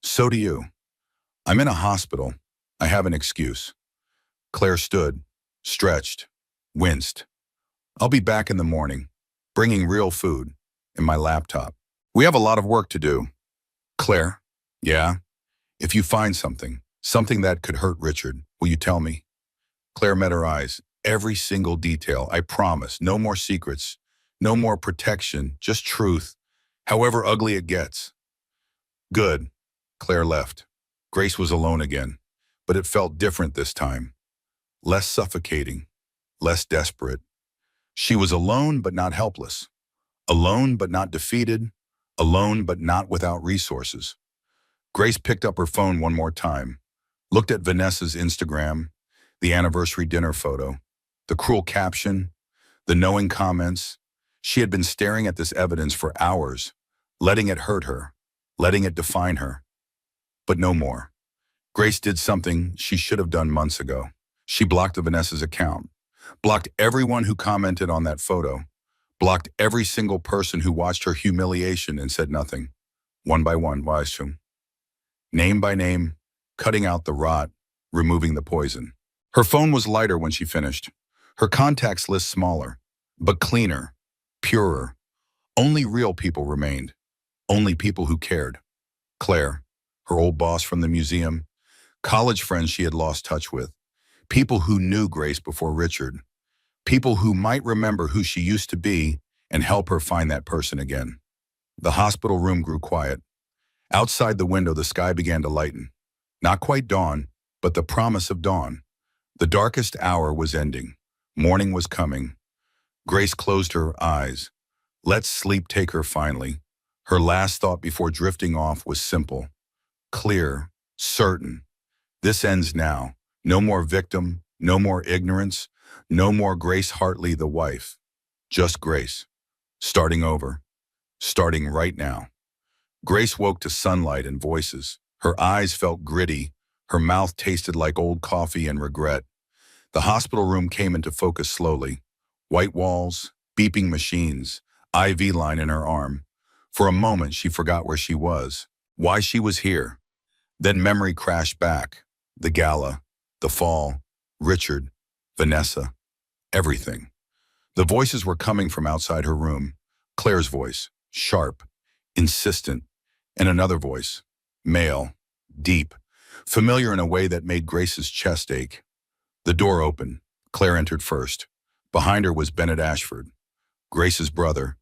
"So do you." "I'm in a hospital. I have an excuse." Claire stood, stretched, winced. "I'll be back in the morning, bringing real food, and my laptop. We have a lot of work to do." "Claire?" "Yeah? If you find something that could hurt Richard, will you tell me?" Claire met her eyes. "Every single detail, I promise. No more secrets, no more protection, just truth, however ugly it gets." "Good." Claire left. Grace was alone again, but it felt different this time. Less suffocating, less desperate. She was alone but not helpless. Alone but not defeated. Alone but not without resources. Grace picked up her phone one more time, looked at Vanessa's Instagram, the anniversary dinner photo, the cruel caption, the knowing comments. She had been staring at this evidence for hours, letting it hurt her, letting it define her. But no more. Grace did something she should have done months ago. She blocked Vanessa's account, blocked everyone who commented on that photo, blocked every single person who watched her humiliation and said nothing. One by one, name by name, cutting out the rot, removing the poison. Her phone was lighter when she finished. Her contacts list smaller, but cleaner, purer. Only real people remained. Only people who cared. Claire, her old boss from the museum, college friends she had lost touch with, people who knew Grace before Richard, people who might remember who she used to be and help her find that person again. The hospital room grew quiet. Outside the window, the sky began to lighten. Not quite dawn, but the promise of dawn. The darkest hour was ending. Morning was coming. Grace closed her eyes. Let sleep take her finally. Her last thought before drifting off was simple, clear, certain. This ends now. No more victim, no more ignorance, no more Grace Hartley the wife. Just Grace. Starting over. Starting right now. Grace woke to sunlight and voices. Her eyes felt gritty. Her mouth tasted like old coffee and regret. The hospital room came into focus slowly. White walls, beeping machines, IV line in her arm. For a moment, she forgot where she was, why she was here. Then memory crashed back. The gala, the fall, Richard, Vanessa, everything. The voices were coming from outside her room. Claire's voice, sharp, insistent, and another voice, male, deep, familiar in a way that made Grace's chest ache. The door opened. Claire entered first. Behind her was Bennett Ashford, Grace's brother,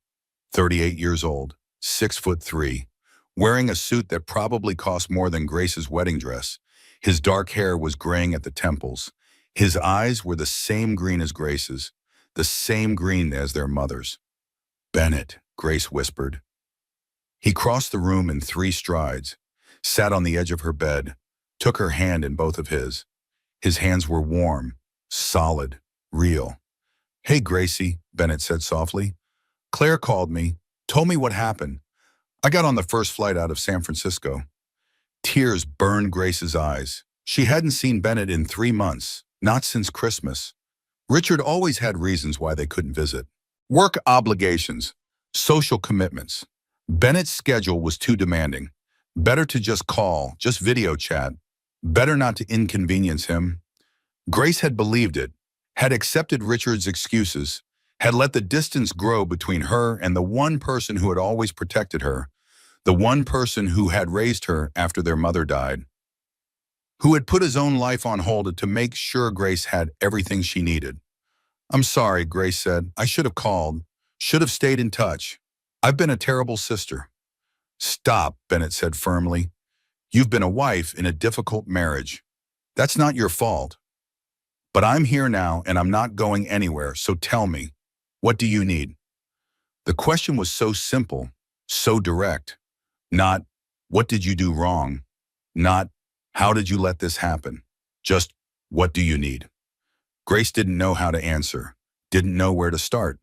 38 years old, 6'3", wearing a suit that probably cost more than Grace's wedding dress. His dark hair was graying at the temples. His eyes were the same green as Grace's, the same green as their mother's. "Bennett," Grace whispered. He crossed the room in 3 strides, sat on the edge of her bed, took her hand in both of his. His hands were warm, solid, real. "Hey, Gracie," Bennett said softly. "Claire called me, told me what happened. I got on the first flight out of San Francisco." Tears burned Grace's eyes. She hadn't seen Bennett in 3 months, not since Christmas. Richard always had reasons why they couldn't visit. Work obligations, social commitments. Bennett's schedule was too demanding. Better to just call, just video chat. Better not to inconvenience him. Grace had believed it, had accepted Richard's excuses, had let the distance grow between her and the one person who had always protected her, the one person who had raised her after their mother died, who had put his own life on hold to make sure Grace had everything she needed. "I'm sorry," Grace said. "I should have called, should have stayed in touch. I've been a terrible sister." "Stop," Bennett said firmly. "You've been a wife in a difficult marriage. That's not your fault. But I'm here now and I'm not going anywhere, so tell me, what do you need?" The question was so simple, so direct. Not, "What did you do wrong?" Not, "How did you let this happen?" Just, "What do you need?" Grace didn't know how to answer, didn't know where to start.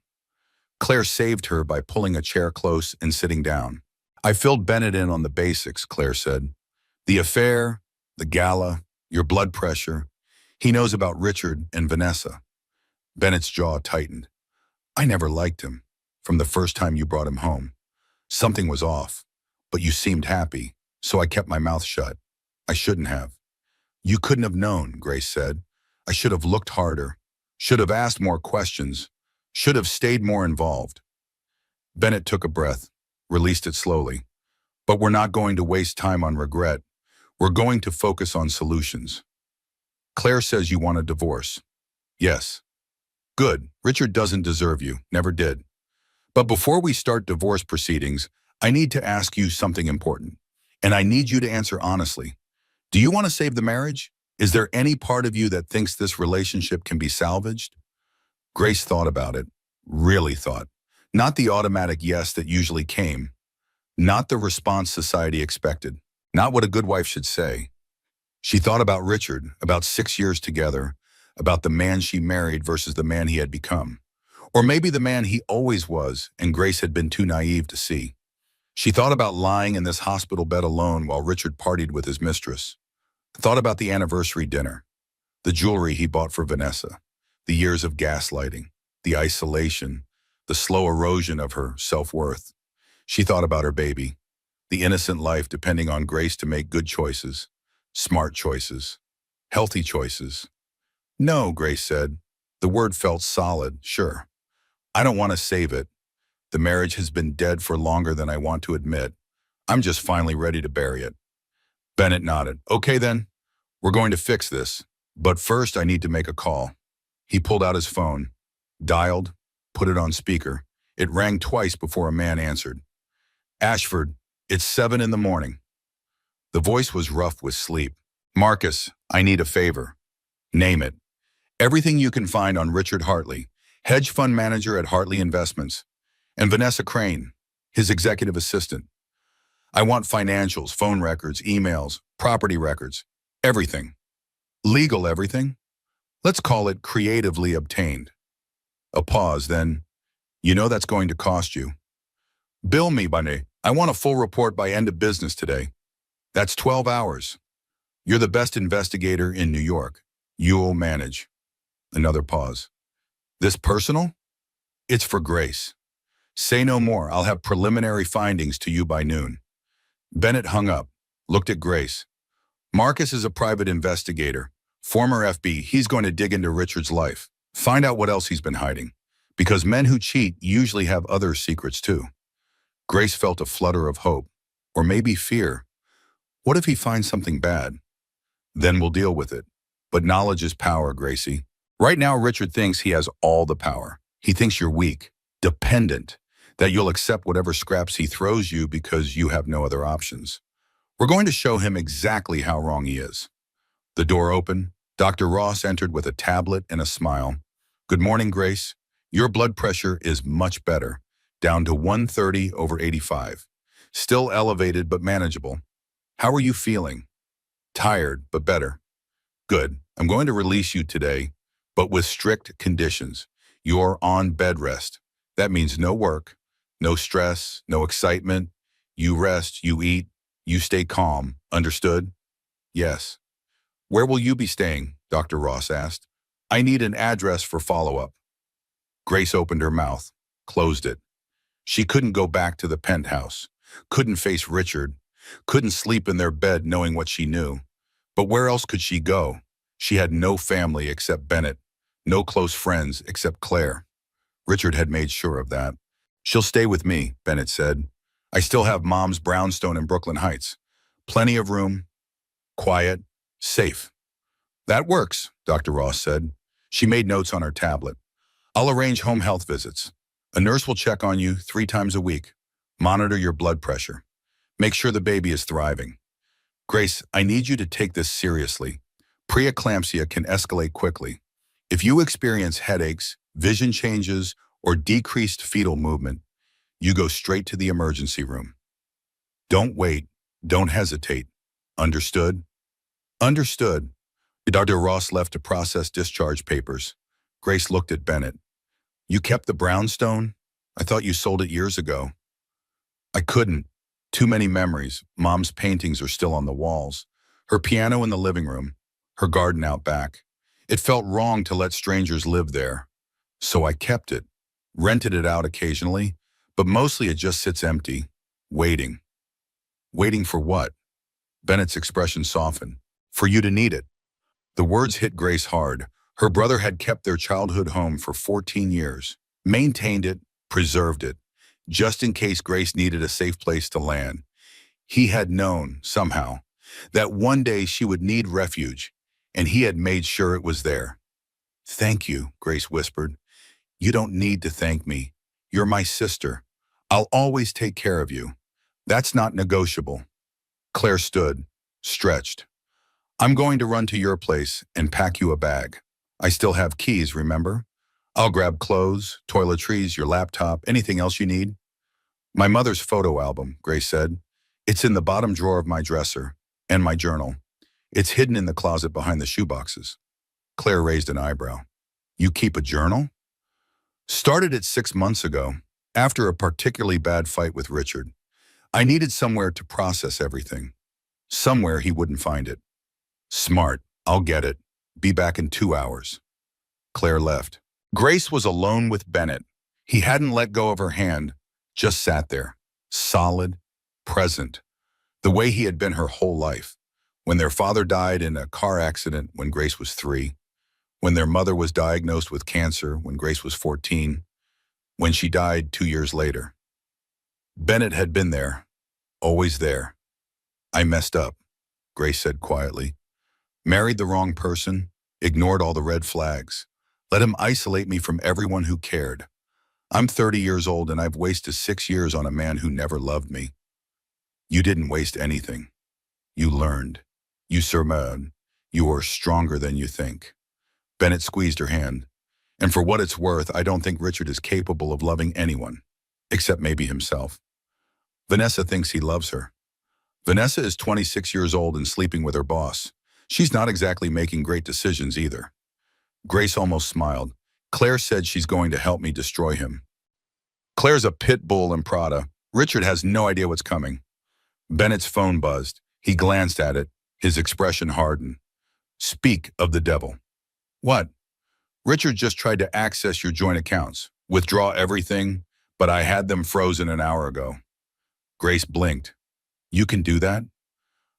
Claire saved her by pulling a chair close and sitting down. "I filled Bennett in on the basics," Claire said. "The affair, the gala, your blood pressure. He knows about Richard and Vanessa." Bennett's jaw tightened. "I never liked him. From the first time you brought him home. Something was off. But you seemed happy, so I kept my mouth shut. I shouldn't have." "You couldn't have known," Grace said. "I should have looked harder, should have asked more questions, should have stayed more involved." Bennett took a breath, released it slowly. "But we're not going to waste time on regret. We're going to focus on solutions." "Claire says you want a divorce." "Yes." "Good. Richard doesn't deserve you, never did. But before we start divorce proceedings, I need to ask you something important. And I need you to answer honestly. Do you want to save the marriage? Is there any part of you that thinks this relationship can be salvaged?" Grace thought about it, really thought. Not the automatic yes that usually came. Not the response society expected. Not what a good wife should say. She thought about Richard, about 6 years together, about the man she married versus the man he had become. Or maybe the man he always was and Grace had been too naive to see. She thought about lying in this hospital bed alone while Richard partied with his mistress. Thought about the anniversary dinner, the jewelry he bought for Vanessa, the years of gaslighting, the isolation, the slow erosion of her self-worth. She thought about her baby, the innocent life depending on Grace to make good choices, smart choices, healthy choices. "No," Grace said. The word felt solid, sure. "I don't want to save it. The marriage has been dead for longer than I want to admit. I'm just finally ready to bury it." Bennett nodded. "Okay then, we're going to fix this. But first I need to make a call." He pulled out his phone, dialed, put it on speaker. It rang twice before a man answered. "Ashford, it's 7 in the morning." The voice was rough with sleep. "Marcus, I need a favor." "Name it." "Everything you can find on Richard Hartley, hedge fund manager at Hartley Investments, and Vanessa Crane, his executive assistant. I want financials, phone records, emails, property records, everything. Legal everything. Let's call it creatively obtained." A pause, then, "You know that's going to cost you." "Bill me, Bunny. I want a full report by end of business today." "That's 12 hours. You're the best investigator in New York. You'll manage." Another pause. "This personal?" "It's for Grace. Say no more. I'll have preliminary findings to you by noon." Bennett hung up, looked at Grace. "Marcus is a private investigator, former FB. He's going to dig into Richard's life, find out what else he's been hiding. Because men who cheat usually have other secrets too." Grace felt a flutter of hope, or maybe fear. What if he finds something bad? Then we'll deal with it. But knowledge is power, Gracie. Right now, Richard thinks he has all the power. He thinks you're weak, dependent, that you'll accept whatever scraps he throws you because you have no other options. We're going to show him exactly how wrong he is. The door opened. Dr. Ross entered with a tablet and a smile. "Good morning, Grace. Your blood pressure is much better, down to 130/85. Still elevated but manageable. How are you feeling?" "Tired, but better." "Good. I'm going to release you today, but with strict conditions. You're on bed rest. That means no work, no stress, no excitement. You rest, you eat, you stay calm. Understood?" "Yes." "Where will you be staying?" Dr. Ross asked. "I need an address for follow-up." Grace opened her mouth, closed it. She couldn't go back to the penthouse. couldn't face Richard, couldn't sleep in their bed knowing what she knew. But where else could she go? She had no family except Bennett, no close friends except Claire. Richard had made sure of that. "She'll stay with me," Bennett said. "I still have Mom's brownstone in Brooklyn Heights. Plenty of room, quiet, safe." "That works," Dr. Ross said. She made notes on her tablet. "I'll arrange home health visits. A nurse will check on you 3 times a week. Monitor your blood pressure. Make sure the baby is thriving. Grace, I need you to take this seriously. Preeclampsia can escalate quickly. If you experience headaches, vision changes, or decreased fetal movement, you go straight to the emergency room. Don't wait. Don't hesitate. Understood?" "Understood." Dr. Ross left to process discharge papers. Grace looked at Bennett. "You kept the brownstone? I thought you sold it years ago." "I couldn't. Too many memories. Mom's paintings are still on the walls. Her piano in the living room. Her garden out back. It felt wrong to let strangers live there. So I kept it. Rented it out occasionally, but mostly it just sits empty, waiting." "Waiting for what?" Bennett's expression softened. "For you to need it." The words hit Grace hard. Her brother had kept their childhood home for 14 years, maintained it, preserved it, just in case Grace needed a safe place to land. He had known, somehow, that one day she would need refuge, and he had made sure it was there. "Thank you," Grace whispered. "You don't need to thank me. You're my sister. I'll always take care of you. That's not negotiable." Claire stood, stretched. "I'm going to run to your place and pack you a bag. I still have keys, remember? I'll grab clothes, toiletries, your laptop, anything else you need." "My mother's photo album," Grace said. "It's in the bottom drawer of my dresser, and my journal. It's hidden in the closet behind the shoeboxes." Claire raised an eyebrow. "You keep a journal?" "Started it 6 months ago, after a particularly bad fight with Richard. I needed somewhere to process everything. Somewhere he wouldn't find it." "Smart. I'll get it. Be back in 2 hours." Claire left. Grace was alone with Bennett. He hadn't let go of her hand, just sat there, solid, present, the way he had been her whole life. When their father died in a car accident when Grace was 3, when their mother was diagnosed with cancer when Grace was 14, when she died 2 years later. Bennett had been there, always there. "I messed up," Grace said quietly. "Married the wrong person, ignored all the red flags, let him isolate me from everyone who cared. I'm 30 years old and I've wasted 6 years on a man who never loved me." "You didn't waste anything. You learned. You survived. You are stronger than you think." Bennett squeezed her hand. "And for what it's worth, I don't think Richard is capable of loving anyone, except maybe himself. Vanessa thinks he loves her. Vanessa is 26 years old and sleeping with her boss. She's not exactly making great decisions either." Grace almost smiled. "Claire said she's going to help me destroy him." "Claire's a pit bull in Prada. Richard has no idea what's coming." Bennett's phone buzzed. He glanced at it. His expression hardened. "Speak of the devil." "What?" "Richard just tried to access your joint accounts, withdraw everything, but I had them frozen an hour ago." Grace blinked. "You can do that?"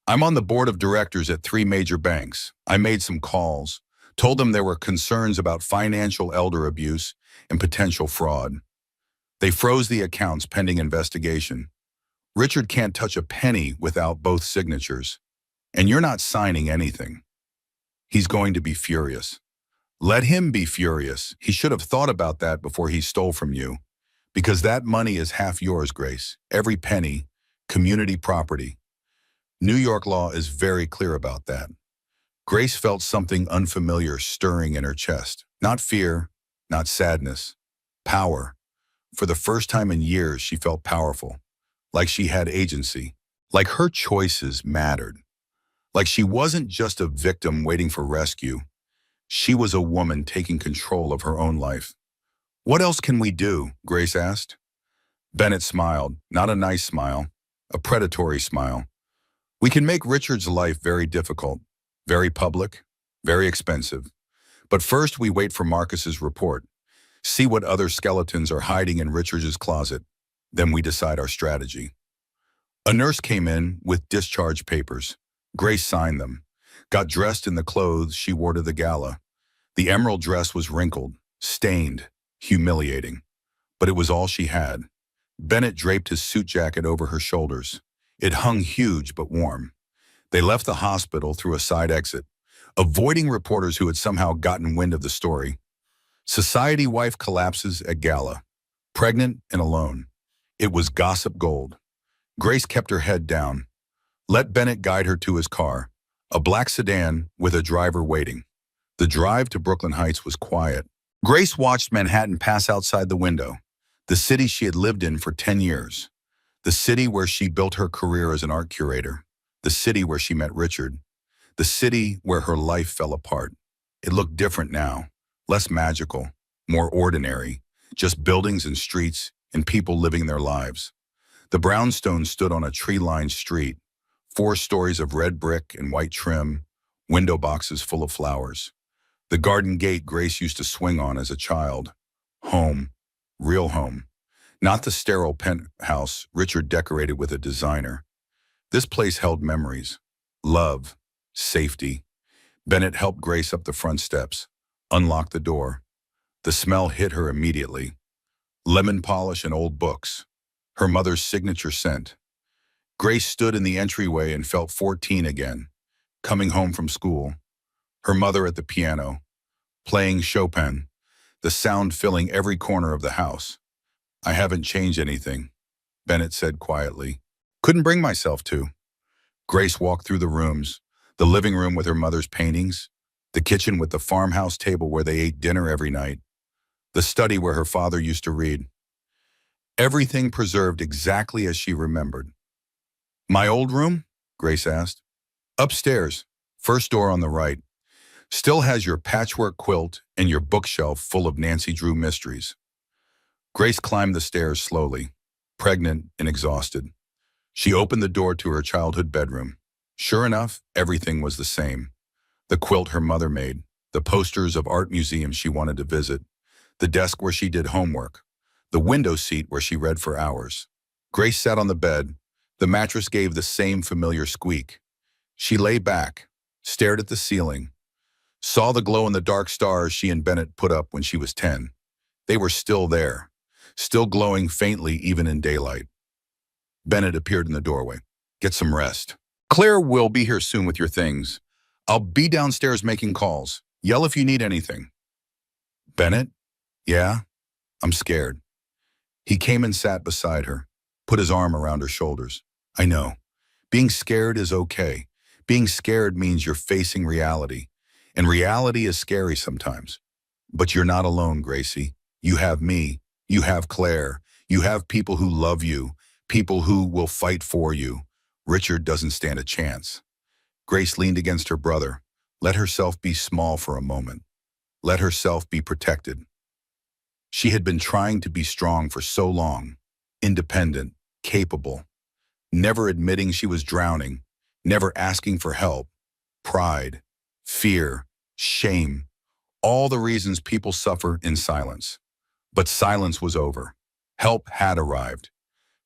"I'm on the board of directors at 3 major banks. I made some calls, told them there were concerns about financial elder abuse and potential fraud. They froze the accounts pending investigation. Richard can't touch a penny without both signatures. And you're not signing anything. He's going to be furious. Let him be furious. He should have thought about that before he stole from you. Because that money is half yours, Grace. Every penny, community property. New York law is very clear about that." Grace felt something unfamiliar stirring in her chest. Not fear, not sadness. Power. For the first time in years, she felt powerful. Like she had agency. Like her choices mattered. Like she wasn't just a victim waiting for rescue. She was a woman taking control of her own life. "What else can we do?" Grace asked. Bennett smiled, not a nice smile, a predatory smile. "We can make Richard's life very difficult, very public, very expensive. But first we wait for Marcus's report, see what other skeletons are hiding in Richard's closet. Then we decide our strategy." A nurse came in with discharge papers. Grace signed them, got dressed in the clothes she wore to the gala. The emerald dress was wrinkled, stained, humiliating, but it was all she had. Bennett draped his suit jacket over her shoulders. It hung huge but warm. They left the hospital through a side exit, avoiding reporters who had somehow gotten wind of the story. Society wife collapses at Gala, pregnant and alone. It was gossip gold. Grace kept her head down. Let Bennett guide her to his car, a black sedan with a driver waiting. The drive to Brooklyn Heights was quiet. Grace watched Manhattan pass outside the window, the city she had lived in for 10 years, the city where she built her career as an art curator, the city where she met Richard, the city where her life fell apart. It looked different now, less magical, more ordinary, just buildings and streets and people living their lives. The brownstone stood on a tree-lined street, 4 stories of red brick and white trim, window boxes full of flowers. The garden gate Grace used to swing on as a child. Home, real home. Not the sterile penthouse Richard decorated with a designer. This place held memories, love, safety. Bennett helped Grace up the front steps, unlocked the door. The smell hit her immediately. Lemon polish and old books. Her mother's signature scent. Grace stood in the entryway and felt 14 again, coming home from school. Her mother at the piano, playing Chopin, the sound filling every corner of the house. "I haven't changed anything," Bennett said quietly. "Couldn't bring myself to." Grace walked through the rooms, the living room with her mother's paintings, the kitchen with the farmhouse table where they ate dinner every night, the study where her father used to read. Everything preserved exactly as she remembered. "My old room?" Grace asked. "Upstairs, first door on the right. Still has your patchwork quilt and your bookshelf full of Nancy Drew mysteries." Grace climbed the stairs slowly, pregnant and exhausted. She opened the door to her childhood bedroom. Sure enough, everything was the same. The quilt her mother made, the posters of art museums she wanted to visit, the desk where she did homework, the window seat where she read for hours. Grace sat on the bed. The mattress gave the same familiar squeak. She lay back, stared at the ceiling, saw the glow-in-the-dark stars she and Bennett put up when she was 10. They were still there, still glowing faintly even in daylight. Bennett appeared in the doorway. "Get some rest. Claire will be here soon with your things. I'll be downstairs making calls. Yell if you need anything." "Bennett?" "Yeah, I'm scared." He came and sat beside her, put his arm around her shoulders. "I know. Being scared is okay. Being scared means you're facing reality. And reality is scary sometimes. But you're not alone, Gracie. You have me. You have Claire. You have people who love you, people who will fight for you. Richard doesn't stand a chance." Grace leaned against her brother, let herself be small for a moment. Let herself be protected. She had been trying to be strong for so long, independent, capable, never admitting she was drowning, never asking for help. Pride, fear, shame, all the reasons people suffer in silence. But silence was over. Help had arrived.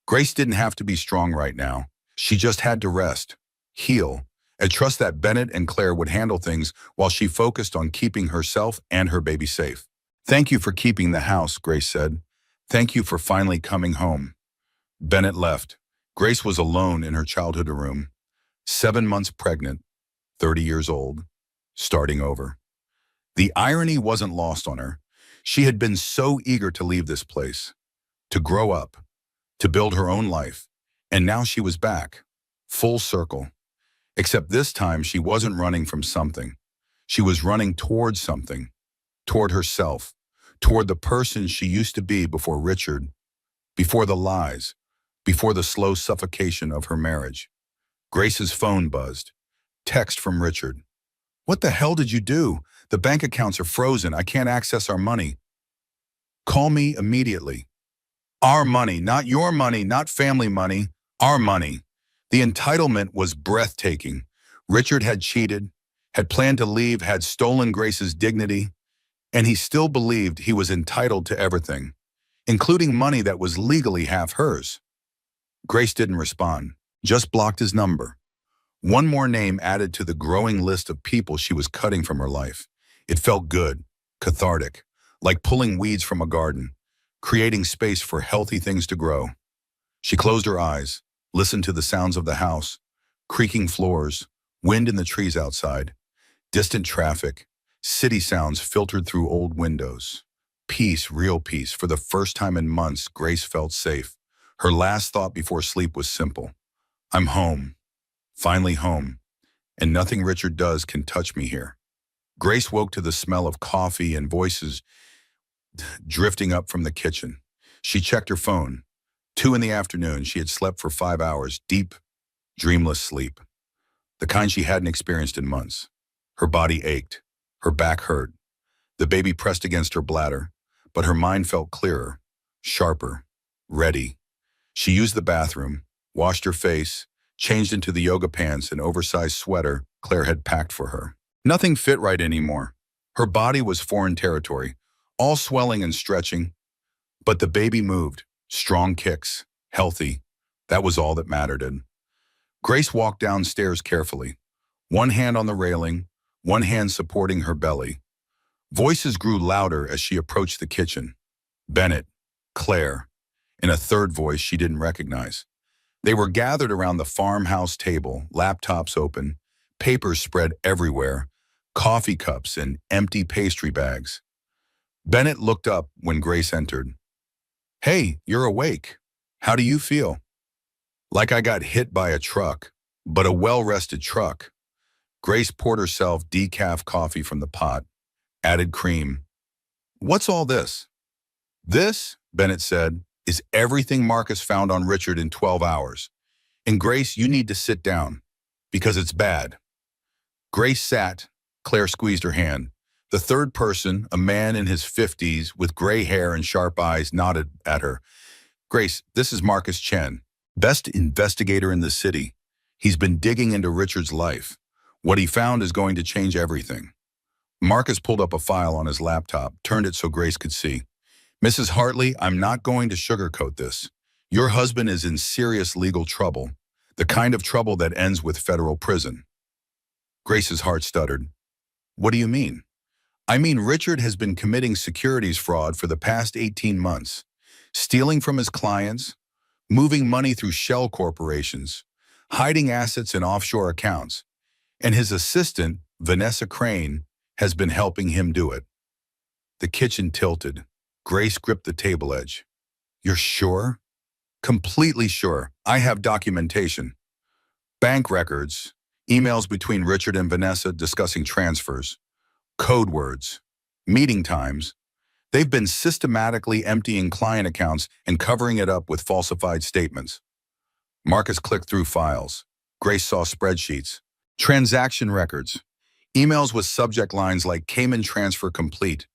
Grace didn't have to be strong right now. She just had to rest, heal, and trust that Bennett and Claire would handle things while she focused on keeping herself and her baby safe. "Thank you for keeping the house," Grace said. "Thank you for finally coming home." Bennett left. Grace was alone in her childhood room, 7 months pregnant, 30 years old, starting over. The irony wasn't lost on her. She had been so eager to leave this place, to grow up, to build her own life, and now she was back, full circle. Except this time she wasn't running from something. She was running toward something, toward herself, toward the person she used to be before Richard, before the lies, before the slow suffocation of her marriage. Grace's phone buzzed. Text from Richard. "What the hell did you do? The bank accounts are frozen. I can't access our money. Call me immediately." Our money, not your money, not family money, our money. The entitlement was breathtaking. Richard had cheated, had planned to leave, had stolen Grace's dignity, and he still believed he was entitled to everything, including money that was legally half hers. Grace didn't respond. Just blocked his number. One more name added to the growing list of people she was cutting from her life. It felt good, cathartic, like pulling weeds from a garden, creating space for healthy things to grow. She closed her eyes, listened to the sounds of the house, creaking floors, wind in the trees outside, distant traffic, city sounds filtered through old windows. Peace, real peace. For the first time in months, Grace felt safe. Her last thought before sleep was simple. I'm home, finally home, and nothing Richard does can touch me here. Grace woke to the smell of coffee and voices drifting up from the kitchen. She checked her phone. 2 in the afternoon, she had slept for 5 hours, deep, dreamless sleep. The kind she hadn't experienced in months. Her body ached. Her back hurt. The baby pressed against her bladder, but her mind felt clearer, sharper, ready. She used the bathroom, washed her face, changed into the yoga pants and oversized sweater Claire had packed for her. Nothing fit right anymore. Her body was foreign territory, all swelling and stretching. But the baby moved, strong kicks, healthy. That was all that mattered. And Grace walked downstairs carefully, one hand on the railing, one hand supporting her belly. Voices grew louder as she approached the kitchen. Bennett, Claire, and a third voice she didn't recognize. They were gathered around the farmhouse table, laptops open, papers spread everywhere, coffee cups and empty pastry bags. Bennett looked up when Grace entered. Hey, you're awake. How do you feel? Like I got hit by a truck, but a well-rested truck. Grace poured herself decaf coffee from the pot, added cream. What's all this? This, Bennett said, is everything Marcus found on Richard in 12 hours. And Grace, you need to sit down, because it's bad. Grace sat. Claire squeezed her hand. The third person, a man in his 50s with gray hair and sharp eyes, nodded at her. Grace, this is Marcus Chen, best investigator in the city. He's been digging into Richard's life. What he found is going to change everything. Marcus pulled up a file on his laptop, turned it so Grace could see. Mrs. Hartley, I'm not going to sugarcoat this. Your husband is in serious legal trouble, the kind of trouble that ends with federal prison. Grace's heart stuttered. What do you mean? I mean Richard has been committing securities fraud for the past 18 months, stealing from his clients, moving money through shell corporations, hiding assets in offshore accounts, and his assistant, Vanessa Crane, has been helping him do it. The kitchen tilted. Grace gripped the table edge. You're sure? Completely sure. I have documentation. Bank records, emails between Richard and Vanessa discussing transfers, code words, meeting times. They've been systematically emptying client accounts and covering it up with falsified statements. Marcus clicked through files. Grace saw spreadsheets, transaction records, emails with subject lines like Cayman transfer complete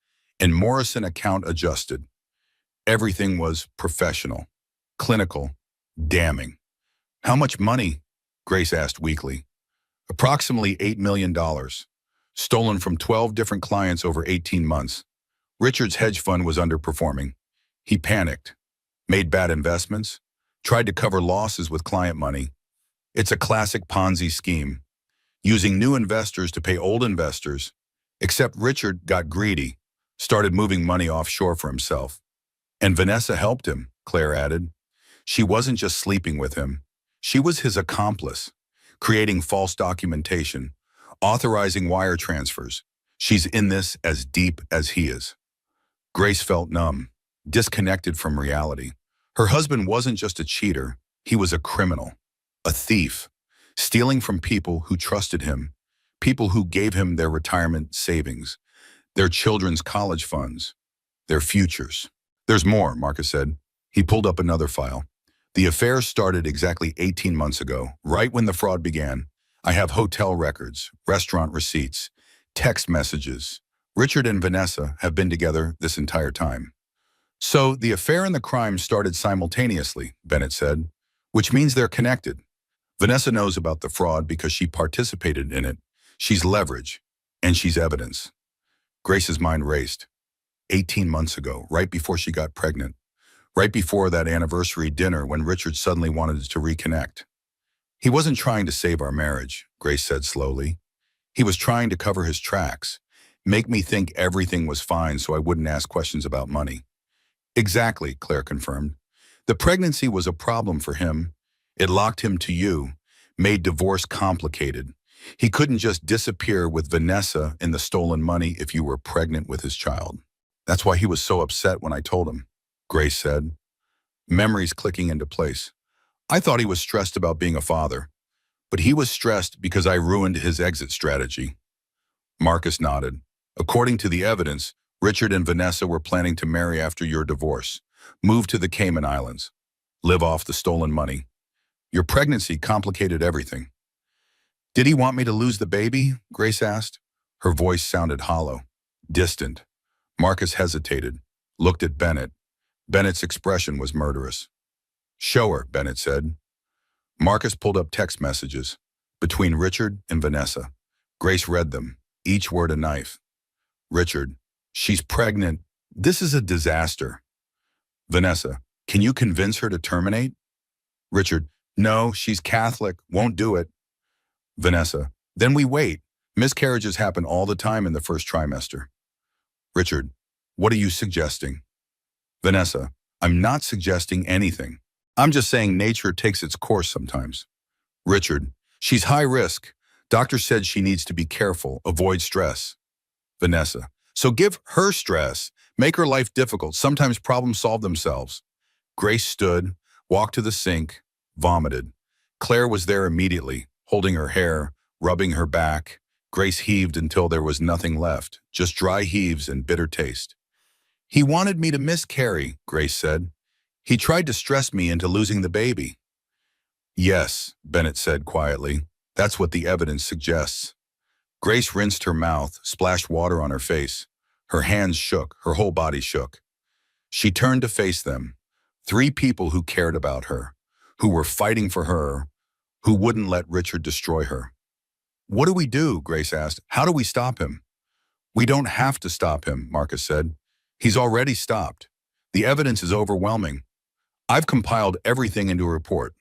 and Morrison account adjusted. Everything was professional, clinical, damning. How much money? Grace asked weakly. Approximately $8 million, stolen from 12 different clients over 18 months. Richard's hedge fund was underperforming. He panicked, made bad investments, tried to cover losses with client money. It's a classic Ponzi scheme, using new investors to pay old investors, except Richard got greedy, started moving money offshore for himself. And Vanessa helped him, Claire added. She wasn't just sleeping with him. She was his accomplice, creating false documentation, authorizing wire transfers. She's in this as deep as he is. Grace felt numb, disconnected from reality. Her husband wasn't just a cheater, he was a criminal, a thief, stealing from people who trusted him, people who gave him their retirement savings, their children's college funds, their futures. There's more, Marcus said. He pulled up another file. The affair started exactly 18 months ago, right when the fraud began. I have hotel records, restaurant receipts, text messages. Richard and Vanessa have been together this entire time. So the affair and the crime started simultaneously, Bennett said, which means they're connected. Vanessa knows about the fraud because she participated in it. She's leverage, and she's evidence. Grace's mind raced. 18 months ago, right before she got pregnant, right before that anniversary dinner when Richard suddenly wanted to reconnect. He wasn't trying to save our marriage, Grace said slowly. He was trying to cover his tracks, make me think everything was fine so I wouldn't ask questions about money. Exactly, Claire confirmed. The pregnancy was a problem for him. It locked him to you, made divorce complicated. He couldn't just disappear with Vanessa and the stolen money if you were pregnant with his child. That's why he was so upset when I told him, Grace said, memories clicking into place. I thought he was stressed about being a father, but he was stressed because I ruined his exit strategy. Marcus nodded. According to the evidence, Richard and Vanessa were planning to marry after your divorce, move to the Cayman Islands, live off the stolen money. Your pregnancy complicated everything. Did he want me to lose the baby? Grace asked. Her voice sounded hollow, distant. Marcus hesitated, looked at Bennett. Bennett's expression was murderous. Show her, Bennett said. Marcus pulled up text messages between Richard and Vanessa. Grace read them, each word a knife. Richard, she's pregnant. This is a disaster. Vanessa, can you convince her to terminate? Richard, no, she's Catholic, won't do it. Vanessa, then we wait. Miscarriages happen all the time in the first trimester. Richard, what are you suggesting? Vanessa, I'm not suggesting anything. I'm just saying nature takes its course sometimes. Richard, she's high risk. Doctor said she needs to be careful, avoid stress. Vanessa, so give her stress, make her life difficult. Sometimes problems solve themselves. Grace stood, walked to the sink, vomited. Claire was there immediately, holding her hair, rubbing her back. Grace heaved until there was nothing left, just dry heaves and bitter taste. He wanted me to miscarry, Grace said. He tried to stress me into losing the baby. Yes, Bennett said quietly. That's what the evidence suggests. Grace rinsed her mouth, splashed water on her face. Her hands shook, her whole body shook. She turned to face them. 3 people who cared about her, who were fighting for her, who wouldn't let Richard destroy her. What do we do? Grace asked. How do we stop him? We don't have to stop him, Marcus said. He's already stopped. The evidence is overwhelming. I've compiled everything into a report.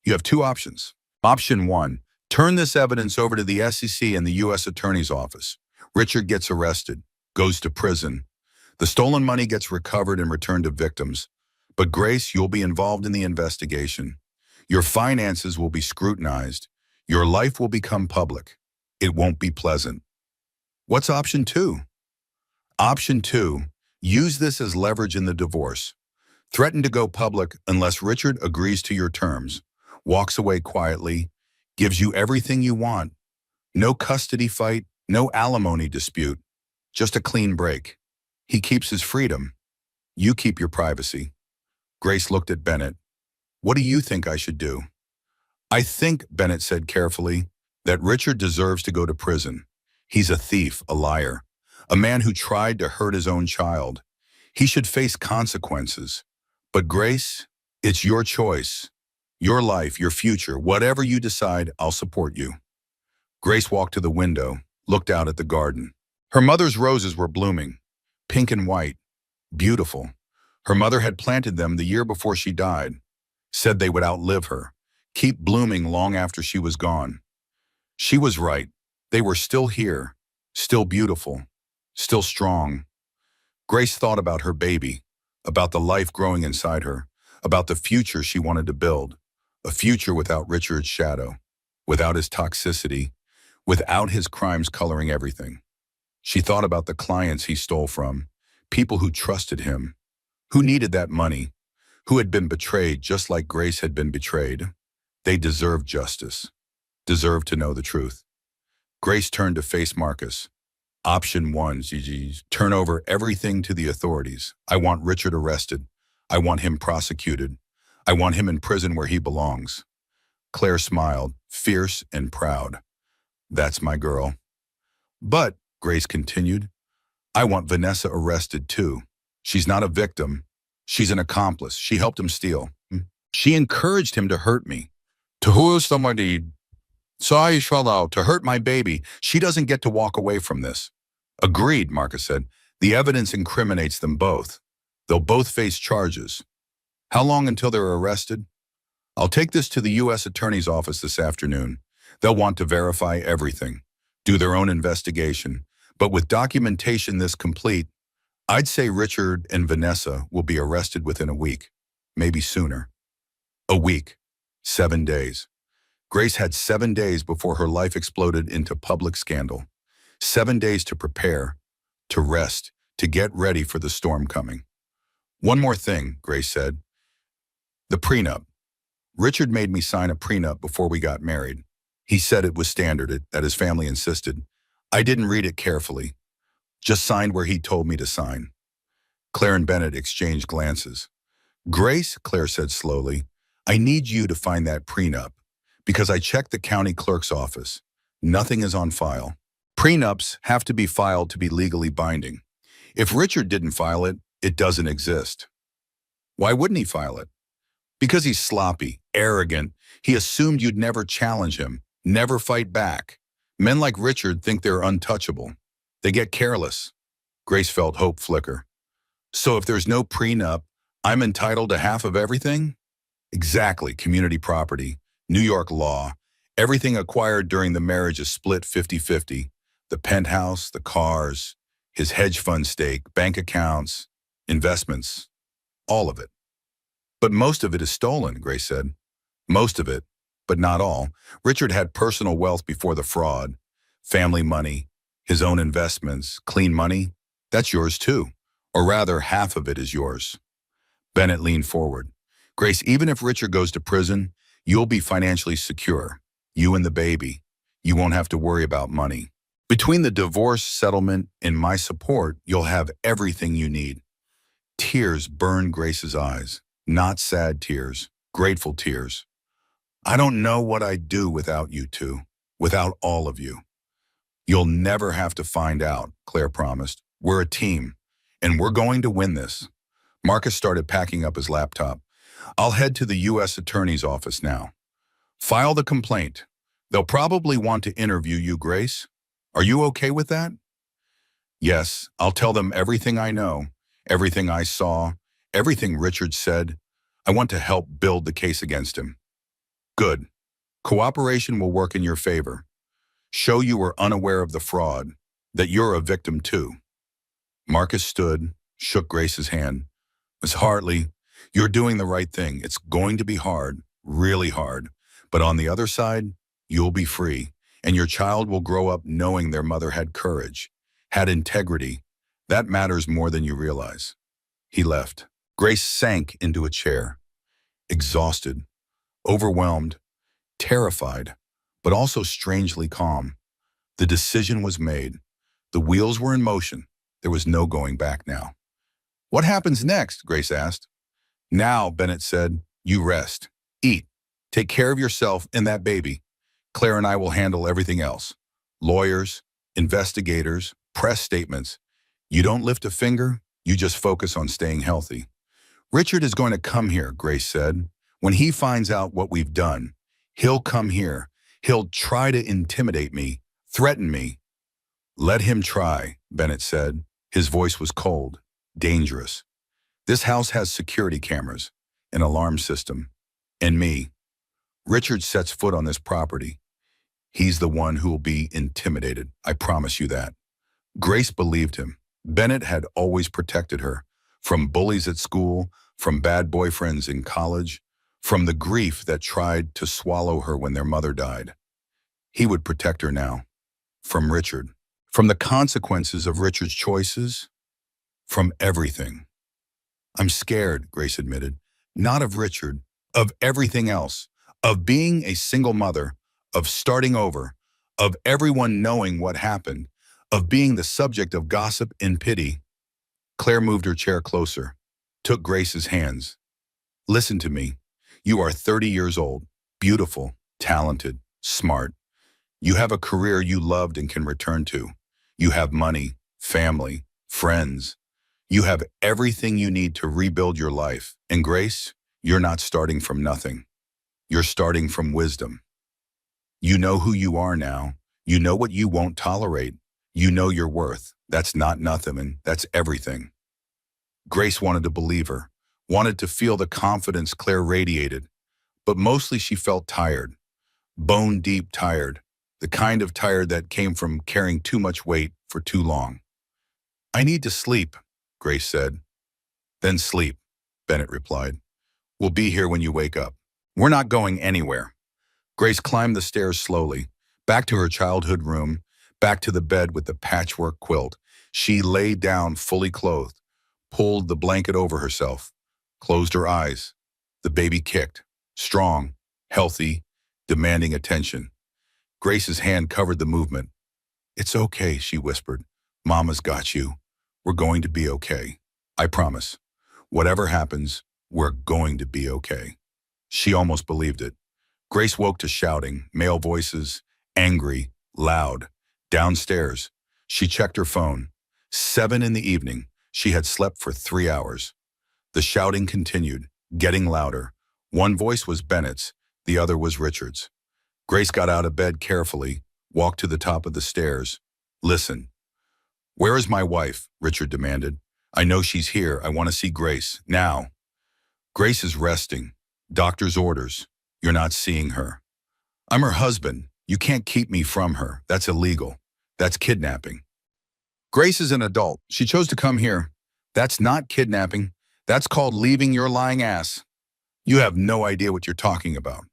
You have 2 options. Option 1, turn this evidence over to the SEC and the U.S. Attorney's Office. Richard gets arrested, goes to prison. The stolen money gets recovered and returned to victims. But Grace, you'll be involved in the investigation. Your finances will be scrutinized. Your life will become public. It won't be pleasant. What's option 2? Option 2, use this as leverage in the divorce. Threaten to go public unless Richard agrees to your terms, walks away quietly, gives you everything you want. No custody fight, no alimony dispute, just a clean break. He keeps his freedom. You keep your privacy. Grace looked at Bennett. What do you think I should do? I think, Bennett said carefully, that Richard deserves to go to prison. He's a thief, a liar, a man who tried to hurt his own child. He should face consequences. But Grace, it's your choice. Your life, your future, whatever you decide, I'll support you. Grace walked to the window, looked out at the garden. Her mother's roses were blooming, pink and white, beautiful. Her mother had planted them the year before she died, said they would outlive her, keep blooming long after she was gone. She was right. They were still here, still beautiful, still strong. Grace thought about her baby, about the life growing inside her, about the future she wanted to build, a future without Richard's shadow, without his toxicity, without his crimes coloring everything. She thought about the clients he stole from, people who trusted him, who needed that money, who had been betrayed just like Grace had been betrayed. They deserved justice, deserved to know the truth. Grace turned to face Marcus. Option 1, GG's, turn over everything to the authorities. I want Richard arrested. I want him prosecuted. I want him in prison where he belongs. Claire smiled, fierce and proud. That's my girl. But, Grace continued, I want Vanessa arrested too. She's not a victim. She's an accomplice. She helped him steal. She encouraged him to hurt me. To who somebody to hurt my baby. She doesn't get to walk away from this. Agreed, Marcus said. The evidence incriminates them both. They'll both face charges. How long until they're arrested? I'll take this to the U.S. Attorney's Office this afternoon. They'll want to verify everything, do their own investigation. But with documentation this complete, I'd say Richard and Vanessa will be arrested within a week, maybe sooner. A week. 7 days. Grace had 7 days before her life exploded into public scandal. 7 days to prepare, to rest, to get ready for the storm coming. One more thing, Grace said. The prenup. Richard made me sign a prenup before we got married. He said it was standard, that his family insisted. I didn't read it carefully. Just signed where he told me to sign. Claire and Bennett exchanged glances. Grace, Claire said slowly, I need you to find that prenup, because I checked the county clerk's office. Nothing is on file. Prenups have to be filed to be legally binding. If Richard didn't file it, it doesn't exist. Why wouldn't he file it? Because he's sloppy, arrogant. He assumed you'd never challenge him, never fight back. Men like Richard think they're untouchable. They get careless. Grace felt hope flicker. So if there's no prenup, I'm entitled to half of everything? Exactly, community property, New York law. Everything acquired during the marriage is split 50-50. The penthouse, the cars, his hedge fund stake, bank accounts, investments, all of it. But most of it is stolen, Grace said. Most of it, but not all. Richard had personal wealth before the fraud, family money, his own investments, clean money. That's yours too. Or rather, half of it is yours. Bennett leaned forward. Grace, even if Richard goes to prison, you'll be financially secure. You and the baby. You won't have to worry about money. Between the divorce settlement and my support, you'll have everything you need. Tears burned Grace's eyes. Not sad tears, grateful tears. I don't know what I'd do without you two, without all of you. You'll never have to find out, Claire promised. We're a team, and we're going to win this. Marcus started packing up his laptop. I'll head to the U.S. Attorney's Office now. File the complaint. They'll probably want to interview you, Grace. Are you okay with that? Yes, I'll tell them everything I know, everything I saw, everything Richard said. I want to help build the case against him. Good. Cooperation will work in your favor. Show you were unaware of the fraud, that you're a victim too. Marcus stood, shook Grace's hand. Miss Hartley, you're doing the right thing. It's going to be hard, really hard. But on the other side, you'll be free, and your child will grow up knowing their mother had courage, had integrity. That matters more than you realize. He left. Grace sank into a chair, exhausted, overwhelmed, terrified, but also strangely calm. The decision was made. The wheels were in motion. There was no going back now. What happens next? Grace asked. Now, Bennett said, you rest, eat, take care of yourself and that baby. Claire and I will handle everything else. Lawyers, investigators, press statements. You don't lift a finger, you just focus on staying healthy. Richard is going to come here, Grace said. When he finds out what we've done, he'll come here. He'll try to intimidate me, threaten me. Let him try, Bennett said. His voice was cold, dangerous. This house has security cameras, an alarm system, and me. Richard sets foot on this property. He's the one who will be intimidated, I promise you that. Grace believed him. Bennett had always protected her, from bullies at school, from bad boyfriends in college, from the grief that tried to swallow her when their mother died. He would protect her now, from Richard, from the consequences of Richard's choices, from everything. I'm scared, Grace admitted, not of Richard, of everything else, of being a single mother, of starting over, of everyone knowing what happened, of being the subject of gossip and pity. Claire moved her chair closer, took Grace's hands. Listen to me. You are 30 years old, beautiful, talented, smart. You have a career you loved and can return to. You have money, family, friends. You have everything you need to rebuild your life. And Grace, you're not starting from nothing. You're starting from wisdom. You know who you are now. You know what you won't tolerate. You know your worth. That's not nothing, and that's everything. Grace wanted to believe her, wanted to feel the confidence Claire radiated, but mostly she felt tired, bone-deep tired, the kind of tired that came from carrying too much weight for too long. "I need to sleep," Grace said. "Then sleep," Bennett replied. "We'll be here when you wake up." "We're not going anywhere." Grace climbed the stairs slowly, back to her childhood room, back to the bed with the patchwork quilt. She lay down fully clothed, pulled the blanket over herself, closed her eyes. The baby kicked, strong, healthy, demanding attention. Grace's hand covered the movement. "It's okay," she whispered. "Mama's got you. We're going to be okay. I promise. Whatever happens, we're going to be okay." She almost believed it. Grace woke to shouting, male voices, angry, loud. Downstairs, she checked her phone. 7 in the evening. She had slept for 3 hours. The shouting continued, getting louder. One voice was Bennett's, the other was Richard's. Grace got out of bed carefully, walked to the top of the stairs. "Listen." "Where is my wife?" Richard demanded. "I know she's here. I want to see Grace, now." "Grace is resting. Doctor's orders. You're not seeing her." "I'm her husband. You can't keep me from her. That's illegal. That's kidnapping." "Grace is an adult. She chose to come here. That's not kidnapping. That's called leaving your lying ass." "You have no idea what you're talking about.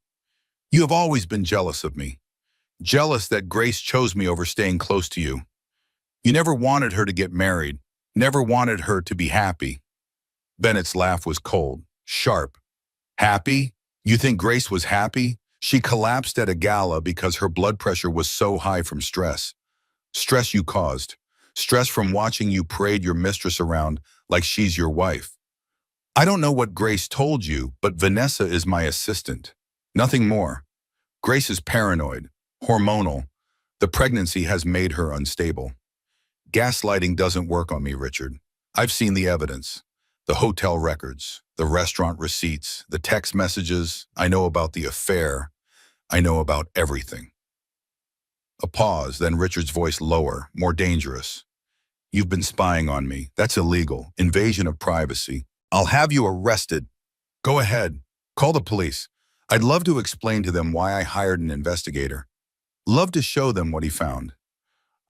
You have always been jealous of me. Jealous that Grace chose me over staying close to you. You never wanted her to get married. Never wanted her to be happy." Bennett's laugh was cold, sharp. "Happy? You think Grace was happy? She collapsed at a gala because her blood pressure was so high from stress. Stress you caused. Stress from watching you parade your mistress around like she's your wife. I don't know what Grace told you, but Vanessa is my assistant. Nothing more. Grace is paranoid, hormonal. The pregnancy has made her unstable. Gaslighting doesn't work on me, Richard. I've seen the evidence. The hotel records, the restaurant receipts, the text messages. I know about the affair. I know about everything." A pause, then Richard's voice lower, more dangerous. "You've been spying on me. That's illegal. Invasion of privacy. I'll have you arrested." "Go ahead. Call the police. I'd love to explain to them why I hired an investigator. Love to show them what he found."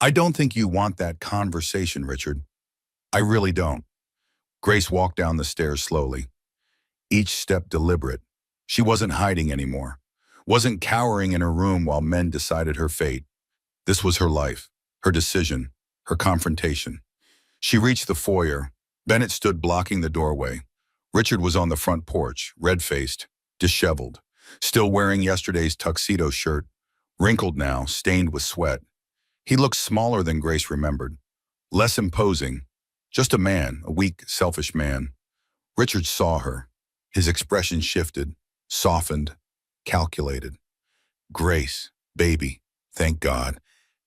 "I don't think you want that conversation, Richard. I really don't." Grace walked down the stairs slowly, each step deliberate. She wasn't hiding anymore, wasn't cowering in her room while men decided her fate. This was her life, her decision, her confrontation. She reached the foyer. Bennett stood blocking the doorway. Richard was on the front porch, red-faced, disheveled, still wearing yesterday's tuxedo shirt, wrinkled now, stained with sweat. He looked smaller than Grace remembered, less imposing, just a man, a weak, selfish man. Richard saw her. His expression shifted, softened, calculated. "Grace, baby, thank God.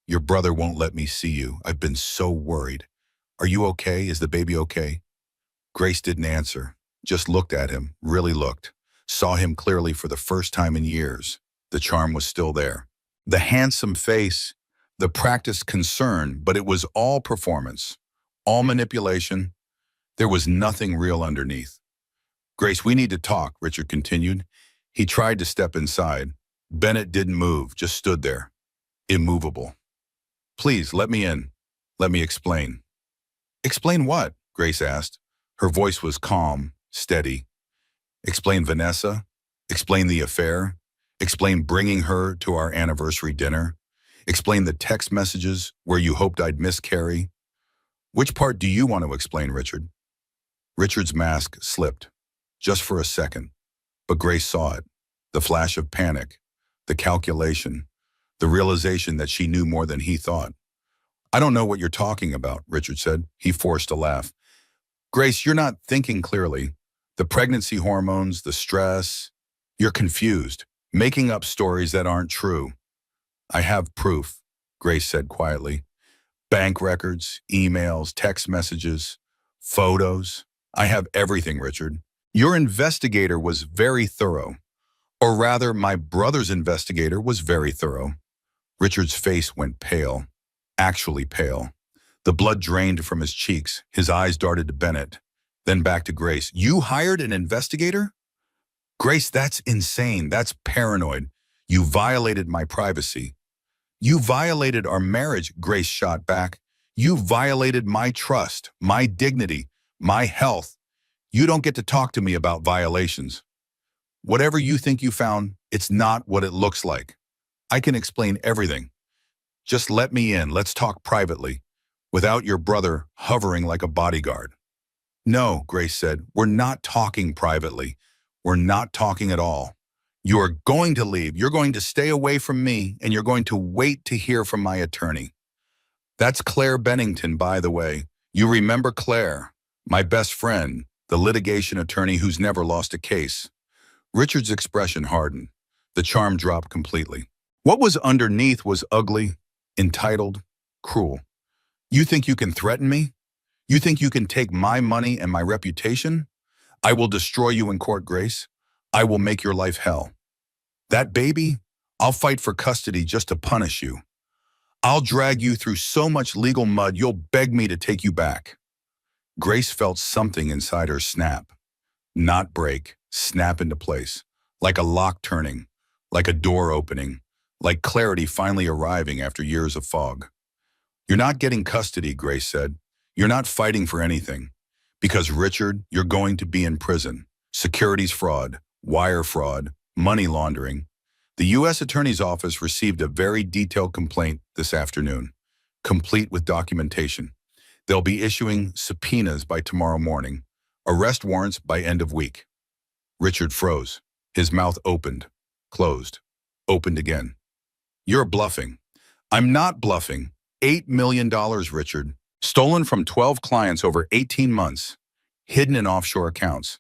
Your brother won't let me see you. I've been so worried. Are you okay? Is the baby okay?" Grace didn't answer, just looked at him, really looked. Saw him clearly for the first time in years. The charm was still there. The handsome face, the practiced concern, but it was all performance, all manipulation. There was nothing real underneath. "Grace, we need to talk," Richard continued. He tried to step inside. Bennett didn't move, just stood there, immovable. "Please, let me in. Let me explain." "Explain what?" Grace asked. Her voice was calm, steady. "Explain Vanessa. Explain the affair. Explain bringing her to our anniversary dinner. Explain the text messages where you hoped I'd miscarry. Which part do you want to explain, Richard?" Richard's mask slipped, just for a second, but Grace saw it. The flash of panic, the calculation, the realization that she knew more than he thought. "I don't know what you're talking about," Richard said. He forced a laugh. "Grace, you're not thinking clearly. The pregnancy hormones, the stress. You're confused, making up stories that aren't true." "I have proof," Grace said quietly. "Bank records, emails, text messages, photos. I have everything, Richard. Your investigator was very thorough. Or rather, my brother's investigator was very thorough." Richard's face went pale, actually pale. The blood drained from his cheeks. His eyes darted to Bennett, then back to Grace. "You hired an investigator?" Grace, that's insane. That's paranoid. You violated my privacy. You violated our marriage, Grace shot back. You violated my trust, my dignity, my health. You don't get to talk to me about violations. Whatever you think you found, it's not what it looks like. I can explain everything. Just let me in. Let's talk privately, without your brother hovering like a bodyguard. No, Grace said, we're not talking privately. We're not talking at all. You are going to leave. You're going to stay away from me, and you're going to wait to hear from my attorney. That's Claire Bennington, by the way. You remember Claire, my best friend, the litigation attorney who's never lost a case. Richard's expression hardened. The charm dropped completely. What was underneath was ugly, entitled, cruel. You think you can threaten me? You think you can take my money and my reputation? I will destroy you in court, Grace. I will make your life hell. That baby, I'll fight for custody just to punish you. I'll drag you through so much legal mud you'll beg me to take you back. Grace felt something inside her snap. Not break, snap into place. Like a lock turning, like a door opening, like clarity finally arriving after years of fog. You're not getting custody, Grace said. You're not fighting for anything. Because, Richard, you're going to be in prison. Securities fraud, wire fraud, money laundering. The U.S. Attorney's Office received a very detailed complaint this afternoon, complete with documentation. They'll be issuing subpoenas by tomorrow morning, arrest warrants by end of week. Richard froze. His mouth opened, closed, opened again. You're bluffing. I'm not bluffing. $8 million, Richard. Stolen from 12 clients over 18 months. Hidden in offshore accounts.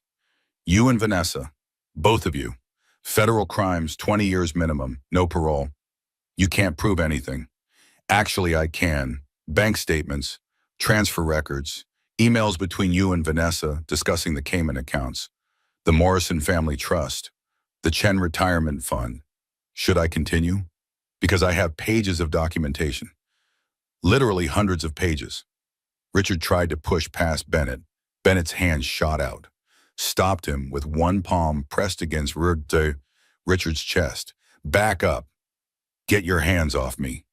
You and Vanessa, both of you. Federal crimes, 20 years minimum, no parole. You can't prove anything. Actually, I can. Bank statements, transfer records, emails between you and Vanessa discussing the Cayman accounts, the Morrison Family Trust, the Chen Retirement Fund. Should I continue? Because I have pages of documentation. Literally hundreds of pages. Richard tried to push past Bennett. Bennett's hand shot out, stopped him with one palm pressed against Richard's chest. Back up. Get your hands off me.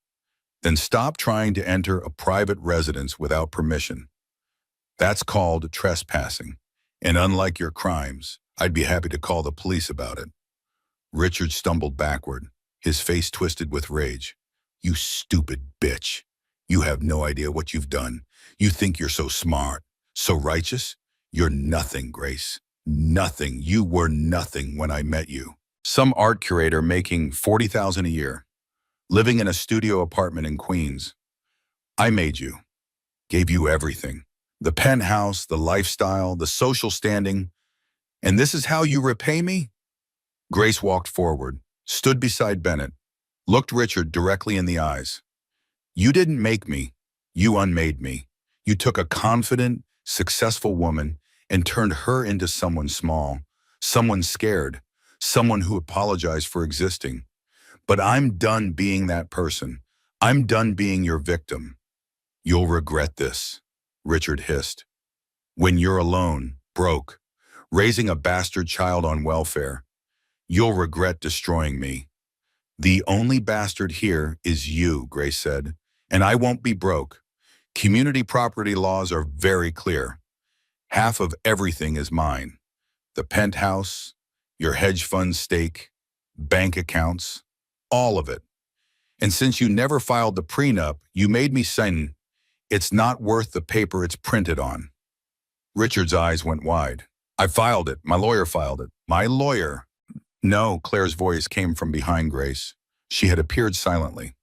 Then stop trying to enter a private residence without permission. That's called trespassing. And unlike your crimes, I'd be happy to call the police about it. Richard stumbled backward, his face twisted with rage. You stupid bitch. You have no idea what you've done. You think you're so smart, so righteous? You're nothing, Grace. Nothing. You were nothing when I met you. Some art curator making $40,000 a year, living in a studio apartment in Queens. I made you, gave you everything. The penthouse, the lifestyle, the social standing. And this is how you repay me? Grace walked forward, stood beside Bennett, looked Richard directly in the eyes. You didn't make me. You unmade me. You took a confident, successful woman and turned her into someone small, someone scared, someone who apologized for existing. But I'm done being that person. I'm done being your victim. You'll regret this, Richard hissed. When you're alone, broke, raising a bastard child on welfare, you'll regret destroying me. The only bastard here is you, Grace said, and I won't be broke. Community property laws are very clear. Half of everything is mine. The penthouse, your hedge fund stake, bank accounts, all of it. And since you never filed the prenup, you made me sign. It's not worth the paper it's printed on. Richard's eyes went wide. I filed it. My lawyer filed it. My lawyer. No, Claire's voice came from behind Grace. She had appeared silently.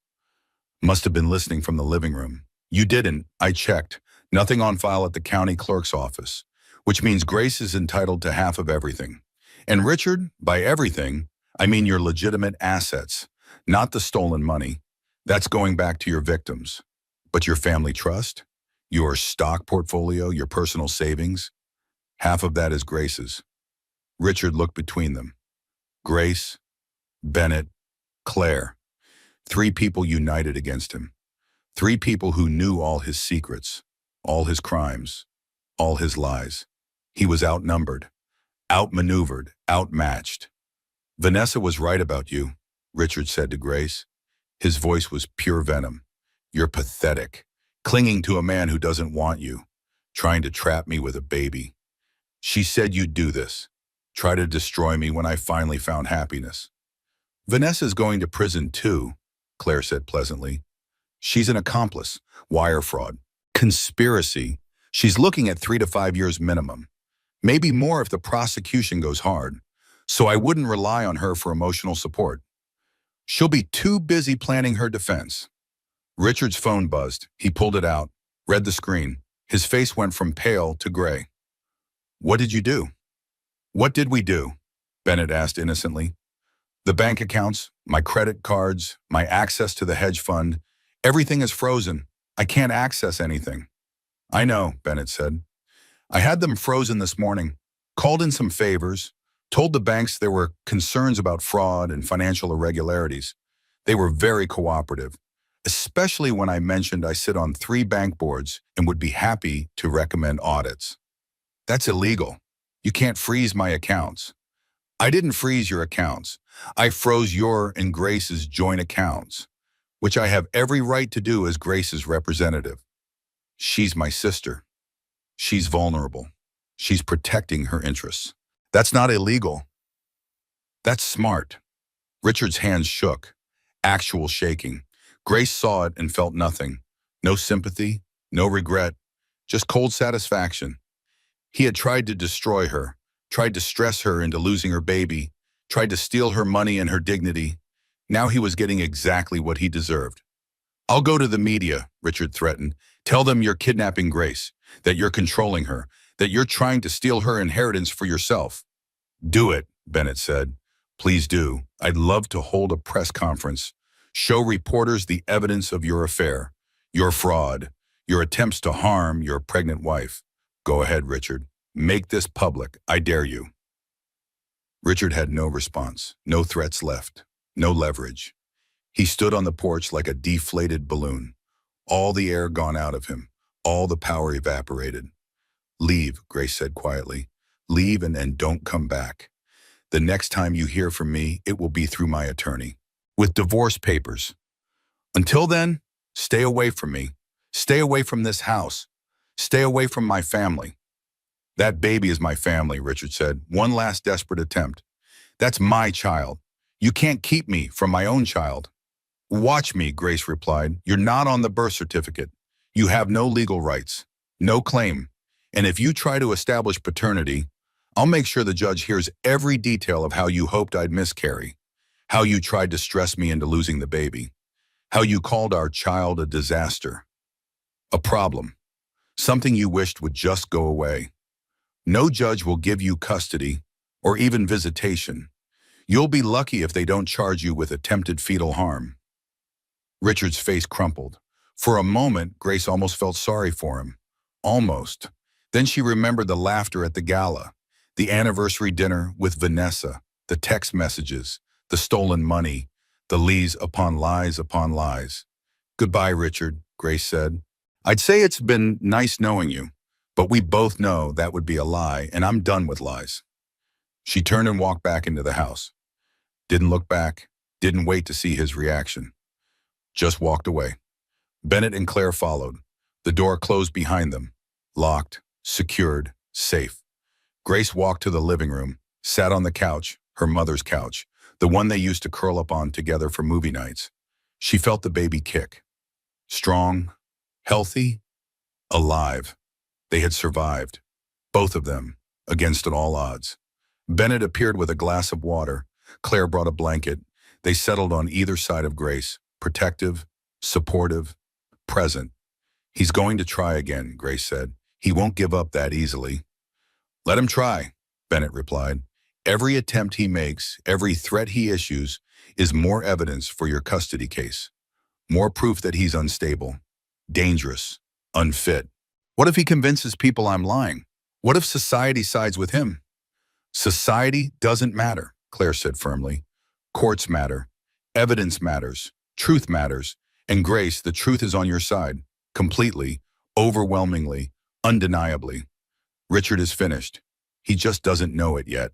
Must have been listening from the living room. You didn't. I checked. Nothing on file at the county clerk's office, which means Grace is entitled to half of everything. And Richard, by everything, I mean your legitimate assets, not the stolen money. That's going back to your victims. But your family trust, your stock portfolio, your personal savings, half of that is Grace's. Richard looked between them. Grace, Bennett, Claire. 3 people united against him. 3 people who knew all his secrets, all his crimes, all his lies. He was outnumbered, Outmaneuvered, outmatched. Vanessa was right about you, Richard said to Grace. His voice was pure venom. You're pathetic, clinging to a man who doesn't want you, trying to trap me with a baby. She said you'd do this, try to destroy me when I finally found happiness. Vanessa's going to prison too, Claire said pleasantly. She's an accomplice, wire fraud, conspiracy. She's looking at 3 to 5 years minimum. Maybe more if the prosecution goes hard. So I wouldn't rely on her for emotional support. She'll be too busy planning her defense. Richard's phone buzzed. He pulled it out, read the screen. His face went from pale to gray. What did you do? What did we do? Bennett asked innocently. The bank accounts, my credit cards, my access to the hedge fund, everything is frozen. I can't access anything. I know, Bennett said. I had them frozen this morning, called in some favors, told the banks there were concerns about fraud and financial irregularities. They were very cooperative, especially when I mentioned I sit on 3 bank boards and would be happy to recommend audits. That's illegal. You can't freeze my accounts. I didn't freeze your accounts. I froze your and Grace's joint accounts, which I have every right to do as Grace's representative. She's my sister. She's vulnerable. She's protecting her interests. That's not illegal. That's smart. Richard's hands shook, actual shaking. Grace saw it and felt nothing. No sympathy, no regret, just cold satisfaction. He had tried to destroy her, tried to stress her into losing her baby, tried to steal her money and her dignity. Now he was getting exactly what he deserved. I'll go to the media, Richard threatened. Tell them you're kidnapping Grace, that you're controlling her, that you're trying to steal her inheritance for yourself. Do it, Bennett said. Please do. I'd love to hold a press conference. Show reporters the evidence of your affair, your fraud, your attempts to harm your pregnant wife. Go ahead, Richard. Make this public. I dare you. Richard had no response, no threats left, no leverage. He stood on the porch like a deflated balloon. All the air gone out of him, all the power evaporated. Leave, Grace said quietly. Leave and don't come back. The next time you hear from me, it will be through my attorney, with divorce papers. Until then, stay away from me. Stay away from this house. Stay away from my family. That baby is my family, Richard said. One last desperate attempt. That's my child. You can't keep me from my own child. Watch me, Grace replied. You're not on the birth certificate. You have no legal rights, no claim. And if you try to establish paternity, I'll make sure the judge hears every detail of how you hoped I'd miscarry, how you tried to stress me into losing the baby, how you called our child a disaster, a problem, something you wished would just go away. No judge will give you custody or even visitation. You'll be lucky if they don't charge you with attempted fetal harm. Richard's face crumpled. For a moment, Grace almost felt sorry for him. Almost. Then she remembered the laughter at the gala, the anniversary dinner with Vanessa, the text messages, the stolen money, the lies upon lies upon lies. Goodbye, Richard, Grace said. I'd say it's been nice knowing you, but we both know that would be a lie, and I'm done with lies. She turned and walked back into the house. Didn't look back, didn't wait to see his reaction. Just walked away. Bennett and Claire followed. The door closed behind them. Locked, secured, safe. Grace walked to the living room, sat on the couch, her mother's couch, the one they used to curl up on together for movie nights. She felt the baby kick. Strong, healthy, alive. They had survived. Both of them, against all odds. Bennett appeared with a glass of water. Claire brought a blanket. They settled on either side of Grace, protective, supportive, present. He's going to try again, Grace said. He won't give up that easily. Let him try, Bennett replied. Every attempt he makes, every threat he issues, is more evidence for your custody case. More proof that he's unstable, dangerous, unfit. What if he convinces people I'm lying? What if society sides with him? Society doesn't matter, Claire said firmly. Courts matter. Evidence matters. Truth matters. And Grace, the truth is on your side. Completely, overwhelmingly, undeniably. Richard is finished. He just doesn't know it yet.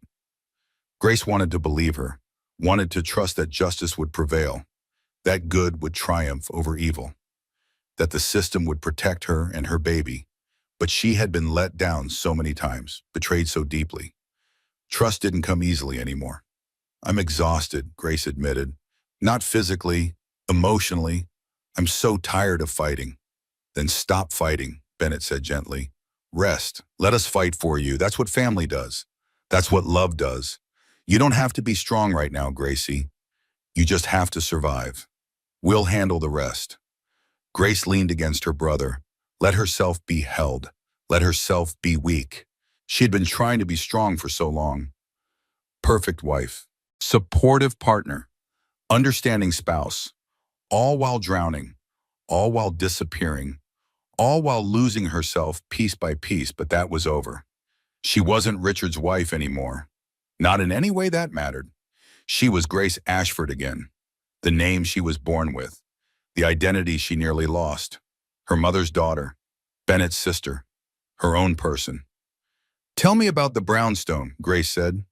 Grace wanted to believe her, wanted to trust that justice would prevail, that good would triumph over evil, that the system would protect her and her baby. But she had been let down so many times, betrayed so deeply. Trust didn't come easily anymore. I'm exhausted, Grace admitted. Not physically, emotionally. I'm so tired of fighting. Then stop fighting, Bennett said gently. Rest. Let us fight for you. That's what family does. That's what love does. You don't have to be strong right now, Gracie. You just have to survive. We'll handle the rest. Grace leaned against her brother. Let herself be held. Let herself be weak. She had been trying to be strong for so long. Perfect wife. Supportive partner. Understanding spouse. All while drowning. All while disappearing. All while losing herself piece by piece, but that was over. She wasn't Richard's wife anymore. Not in any way that mattered. She was Grace Ashford again. The name she was born with. The identity she nearly lost. Her mother's daughter. Bennett's sister. Her own person. Tell me about the brownstone, Grace said,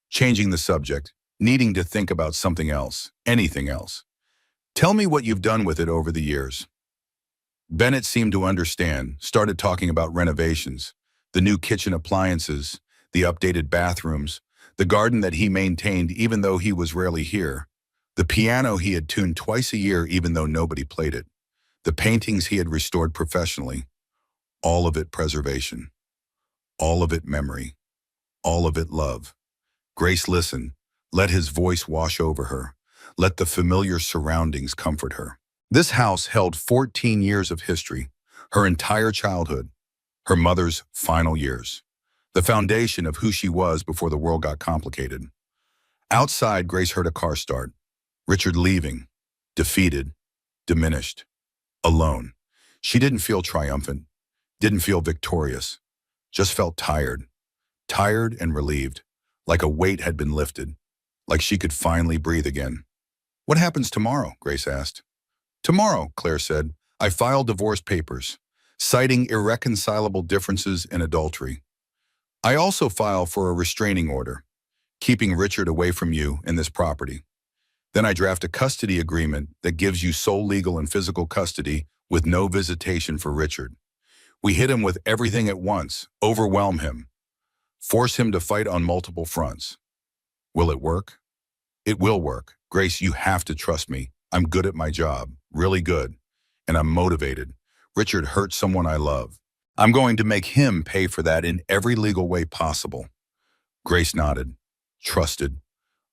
changing the subject, needing to think about something else, anything else. Tell me what you've done with it over the years. Bennett seemed to understand, started talking about renovations, the new kitchen appliances, the updated bathrooms, the garden that he maintained even though he was rarely here, the piano he had tuned twice a year even though nobody played it, the paintings he had restored professionally, all of it preservation, all of it memory, all of it love. Grace listened, let his voice wash over her, let the familiar surroundings comfort her. This house held 14 years of history, her entire childhood, her mother's final years, the foundation of who she was before the world got complicated. Outside, Grace heard a car start. Richard leaving, defeated, diminished, alone. She didn't feel triumphant, didn't feel victorious, just felt tired, tired and relieved, like a weight had been lifted, like she could finally breathe again. What happens tomorrow? Grace asked. Tomorrow, Claire said, I file divorce papers, citing irreconcilable differences in adultery. I also file for a restraining order, keeping Richard away from you and this property. Then I draft a custody agreement that gives you sole legal and physical custody with no visitation for Richard. We hit him with everything at once, overwhelm him, force him to fight on multiple fronts. Will it work? It will work. Grace, you have to trust me. I'm good at my job, really good, and I'm motivated. Richard hurt someone I love. I'm going to make him pay for that in every legal way possible. Grace nodded, trusted,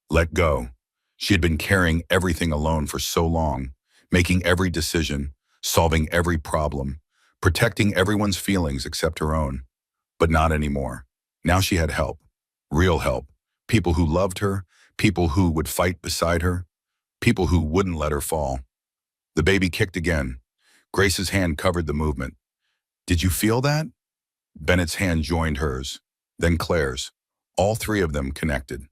let go. She had been carrying everything alone for so long, making every decision, solving every problem, protecting everyone's feelings except her own. But not anymore. Now she had help, real help, people who loved her, people who would fight beside her, people who wouldn't let her fall. The baby kicked again. Grace's hand covered the movement. Did you feel that? Bennett's hand joined hers, then Claire's. All three of them connected.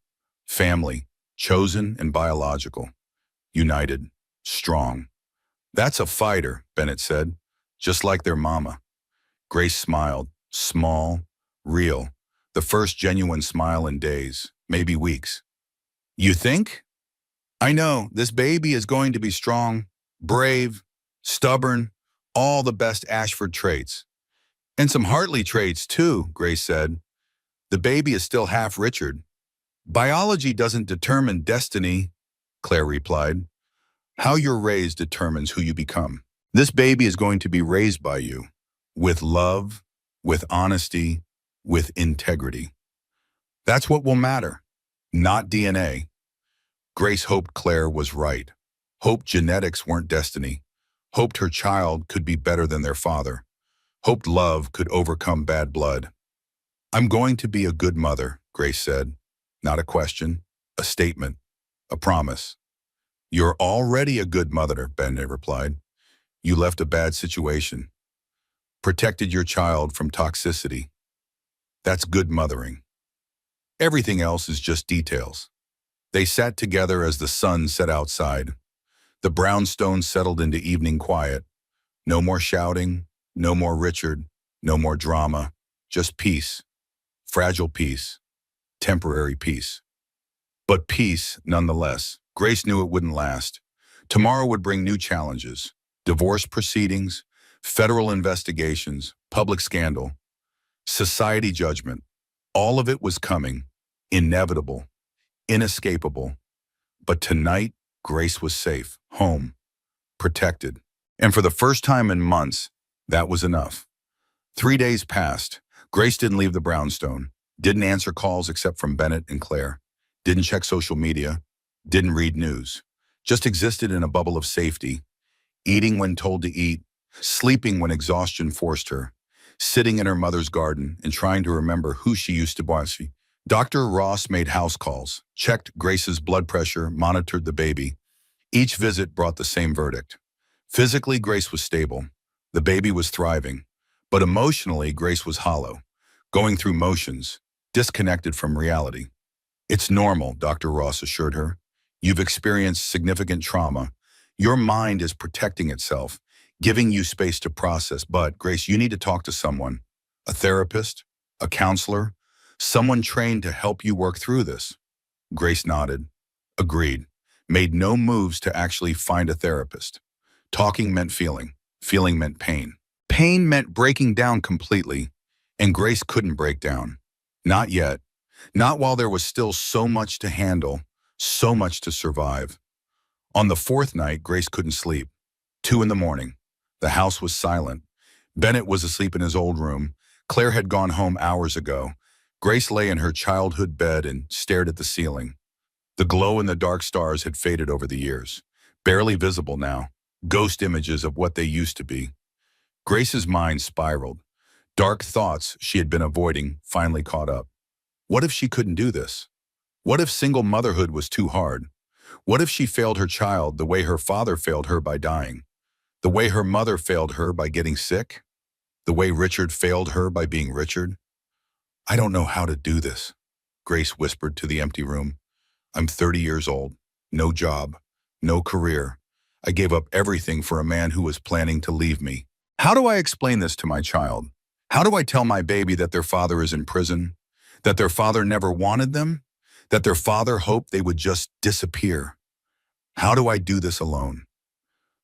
Family, chosen and biological. United, strong. That's a fighter, Bennett said, just like their mama. Grace smiled, small, real, the first genuine smile in days, maybe weeks. You think? I know, this baby is going to be strong, brave, stubborn, all the best Ashford traits. And some Hartley traits too, Grace said. The baby is still half Richard. Biology doesn't determine destiny, Claire replied. How you're raised determines who you become. This baby is going to be raised by you, with love, with honesty, with integrity. That's what will matter, not DNA. Grace hoped Claire was right, hoped genetics weren't destiny, hoped her child could be better than their father, hoped love could overcome bad blood. I'm going to be a good mother, Grace said. Not a question, a statement, a promise. You're already a good mother, Bennett replied. You left a bad situation, protected your child from toxicity. That's good mothering. Everything else is just details. They sat together as the sun set outside. The brownstone settled into evening quiet. No more shouting, no more Richard, no more drama, just peace. Fragile peace, temporary peace. But peace, nonetheless. Grace knew it wouldn't last. Tomorrow would bring new challenges. Divorce proceedings, federal investigations, public scandal, society judgment. All of it was coming. Inevitable, inescapable. But tonight, Grace was safe, home, protected. And for the first time in months, that was enough. 3 days passed. Grace didn't leave the brownstone, didn't answer calls except from Bennett and Claire, didn't check social media, didn't read news, just existed in a bubble of safety, eating when told to eat, sleeping when exhaustion forced her, sitting in her mother's garden and trying to remember who she used to be. Dr. Ross made house calls, checked Grace's blood pressure, monitored the baby. Each visit brought the same verdict. Physically, Grace was stable. The baby was thriving. But emotionally, Grace was hollow, going through motions, disconnected from reality. It's normal, Dr. Ross assured her. You've experienced significant trauma. Your mind is protecting itself, giving you space to process. But, Grace, you need to talk to someone, a therapist, a counselor, someone trained to help you work through this. Grace nodded, agreed, made no moves to actually find a therapist. Talking meant feeling. Feeling meant pain. Pain meant breaking down completely, and Grace couldn't break down. Not yet. Not while there was still so much to handle, so much to survive. On the fourth night, Grace couldn't sleep. 2 a.m. The house was silent. Bennett was asleep in his old room. Claire had gone home hours ago. Grace lay in her childhood bed and stared at the ceiling. The glow in the dark stars had faded over the years, barely visible now, ghost images of what they used to be. Grace's mind spiraled. Dark thoughts she had been avoiding finally caught up. What if she couldn't do this? What if single motherhood was too hard? What if she failed her child the way her father failed her by dying? The way her mother failed her by getting sick? The way Richard failed her by being Richard? I don't know how to do this, Grace whispered to the empty room. I'm 30 years old, no job, no career. I gave up everything for a man who was planning to leave me. How do I explain this to my child? How do I tell my baby that their father is in prison? That their father never wanted them? That their father hoped they would just disappear? How do I do this alone?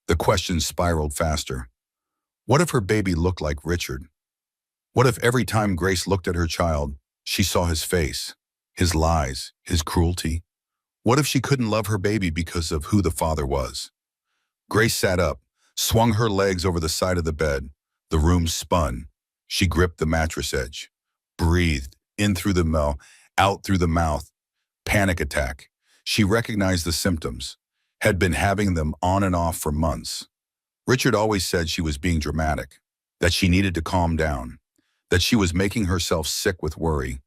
The questions spiraled faster. What if her baby looked like Richard? What if every time Grace looked at her child, she saw his face, his lies, his cruelty? What if she couldn't love her baby because of who the father was? Grace sat up, swung her legs over the side of the bed. The room spun. She gripped the mattress edge, breathed, in through the mouth, out through the mouth. Panic attack. She recognized the symptoms, had been having them on and off for months. Richard always said she was being dramatic, that she needed to calm down, that she was making herself sick with worry.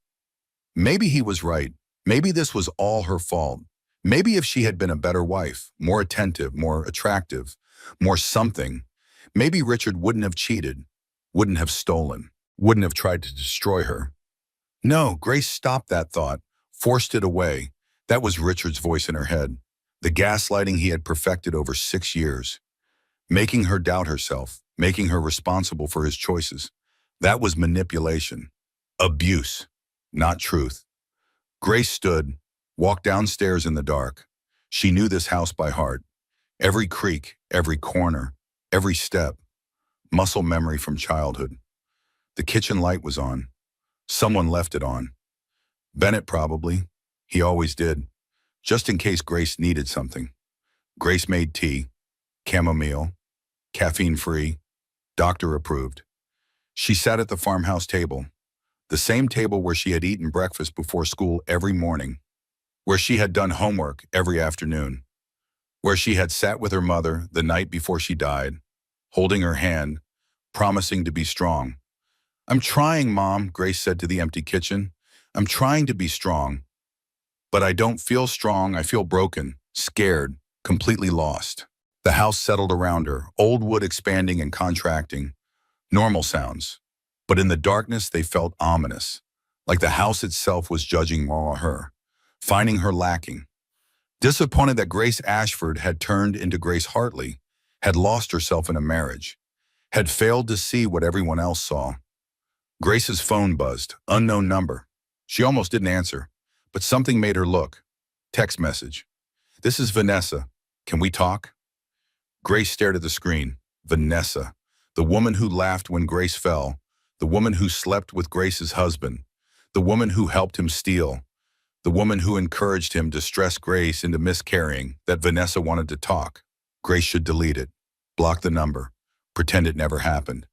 Maybe he was right. Maybe this was all her fault. Maybe if she had been a better wife, more attentive, more attractive, more something, maybe Richard wouldn't have cheated, wouldn't have stolen, wouldn't have tried to destroy her. No, Grace stopped that thought, forced it away. That was Richard's voice in her head, the gaslighting he had perfected over 6 years, making her doubt herself, making her responsible for his choices. That was manipulation, abuse, not truth. Grace stood, walked downstairs in the dark. She knew this house by heart. Every creak, every corner, every step. Muscle memory from childhood. The kitchen light was on. Someone left it on. Bennett probably. He always did. Just in case Grace needed something. Grace made tea, chamomile, caffeine-free, doctor approved. She sat at the farmhouse table, the same table where she had eaten breakfast before school every morning, where she had done homework every afternoon, where she had sat with her mother the night before she died, holding her hand, promising to be strong. I'm trying, Mom, Grace said to the empty kitchen. I'm trying to be strong. But I don't feel strong. I feel broken, scared, completely lost. The house settled around her, old wood expanding and contracting. Normal sounds. But in the darkness, they felt ominous, like the house itself was judging her, finding her lacking. Disappointed that Grace Ashford had turned into Grace Hartley, had lost herself in a marriage, had failed to see what everyone else saw. Grace's phone buzzed, unknown number. She almost didn't answer, but something made her look. Text message. This is Vanessa. Can we talk? Grace stared at the screen. Vanessa. The woman who laughed when Grace fell. The woman who slept with Grace's husband. The woman who helped him steal. The woman who encouraged him to stress Grace into miscarrying. That Vanessa wanted to talk. Grace should delete it. Block the number. Pretend it never happened.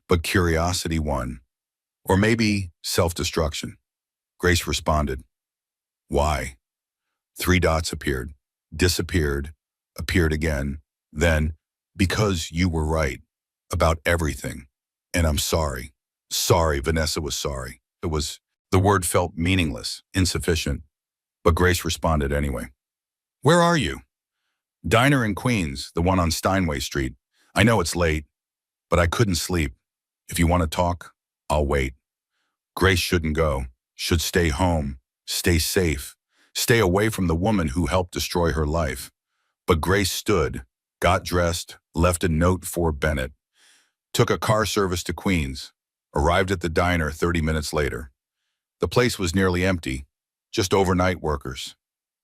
But curiosity won. Or maybe self-destruction. Grace responded. Why? 3 dots appeared, disappeared, appeared again. Then, because you were right about everything. And I'm sorry. Sorry, Vanessa was sorry. The word felt meaningless, insufficient. But Grace responded anyway. Where are you? Diner in Queens, the one on Steinway Street. I know it's late, but I couldn't sleep. If you want to talk, I'll wait. Grace shouldn't go, should stay home, stay safe, stay away from the woman who helped destroy her life. But Grace stood, got dressed, left a note for Bennett, took a car service to Queens, arrived at the diner 30 minutes later. The place was nearly empty, just overnight workers,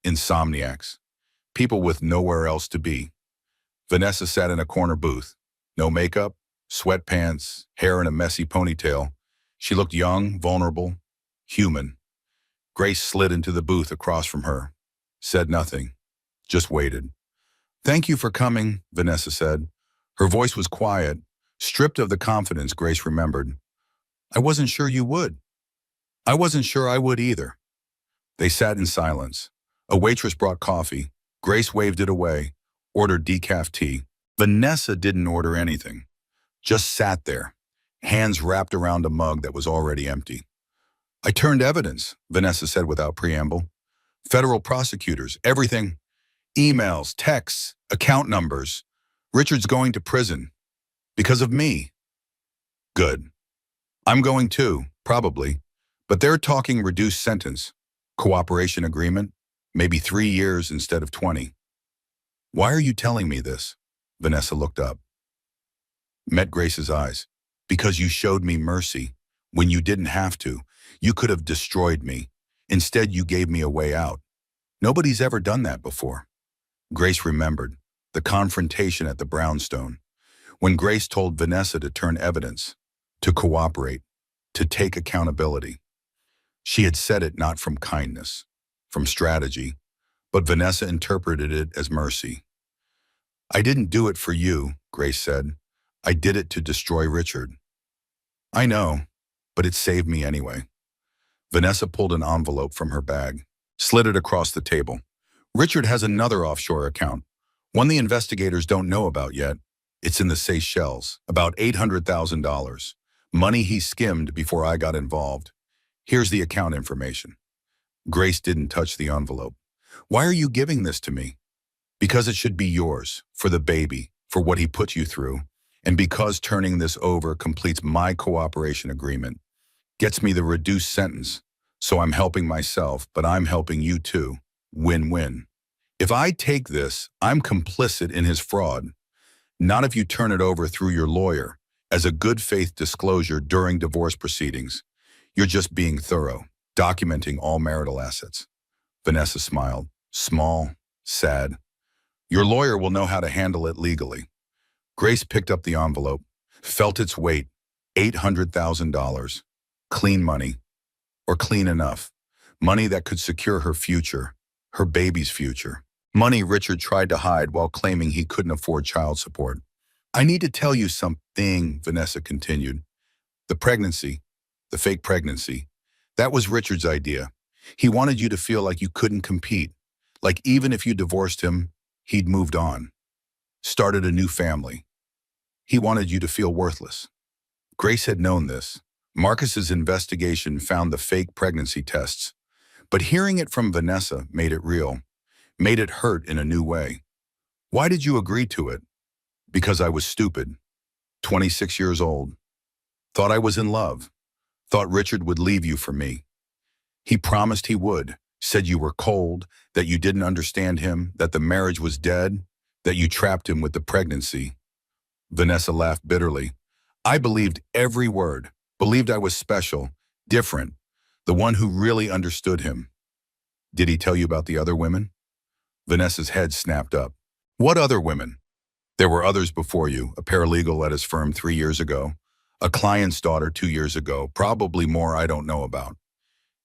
insomniacs, people with nowhere else to be. Vanessa sat in a corner booth, no makeup, sweatpants, hair in a messy ponytail. She looked young, vulnerable, human. Grace slid into the booth across from her, said nothing, just waited. Thank you for coming, Vanessa said. Her voice was quiet, stripped of the confidence Grace remembered. I wasn't sure you would. I wasn't sure I would either. They sat in silence. A waitress brought coffee. Grace waved it away, ordered decaf tea. Vanessa didn't order anything, just sat there, hands wrapped around a mug that was already empty. I turned evidence, Vanessa said without preamble. Federal prosecutors, everything. Emails, texts, account numbers. Richard's going to prison. Because of me. Good. I'm going too, probably. But they're talking reduced sentence. Cooperation agreement. Maybe 3 years instead of 20. Why are you telling me this? Vanessa looked up. Met Grace's eyes. Because you showed me mercy. When you didn't have to. You could have destroyed me. Instead, you gave me a way out. Nobody's ever done that before. Grace remembered the confrontation at the brownstone, when Grace told Vanessa to turn evidence, to cooperate, to take accountability. She had said it not from kindness, from strategy, but Vanessa interpreted it as mercy. I didn't do it for you, Grace said. I did it to destroy Richard. I know, but it saved me anyway. Vanessa pulled an envelope from her bag, slid it across the table. Richard has another offshore account, one the investigators don't know about yet. It's in the Seychelles, about $800,000. Money he skimmed before I got involved. Here's the account information. Grace didn't touch the envelope. Why are you giving this to me? Because it should be yours, for the baby, for what he put you through, and because turning this over completes my cooperation agreement. Gets me the reduced sentence, so I'm helping myself, but I'm helping you too. Win-win. If I take this, I'm complicit in his fraud. Not if you turn it over through your lawyer as a good faith disclosure during divorce proceedings. You're just being thorough, documenting all marital assets. Vanessa smiled, small, sad. Your lawyer will know how to handle it legally. Grace picked up the envelope, felt its weight, $800,000. Clean money, or clean enough. Money that could secure her future, her baby's future. Money Richard tried to hide while claiming he couldn't afford child support. I need to tell you something, Vanessa continued. The pregnancy, the fake pregnancy, that was Richard's idea. He wanted you to feel like you couldn't compete, like even if you divorced him, he'd moved on, started a new family. He wanted you to feel worthless. Grace had known this. Marcus's investigation found the fake pregnancy tests, but hearing it from Vanessa made it real, made it hurt in a new way. Why did you agree to it? Because I was stupid, 26 years old, thought I was in love, thought Richard would leave you for me. He promised he would, said you were cold, that you didn't understand him, that the marriage was dead, that you trapped him with the pregnancy. Vanessa laughed bitterly. I believed every word. Believed I was special, different. The one who really understood him. Did he tell you about the other women? Vanessa's head snapped up. What other women? There were others before you, a paralegal at his firm 3 years ago, a client's daughter 2 years ago, probably more I don't know about.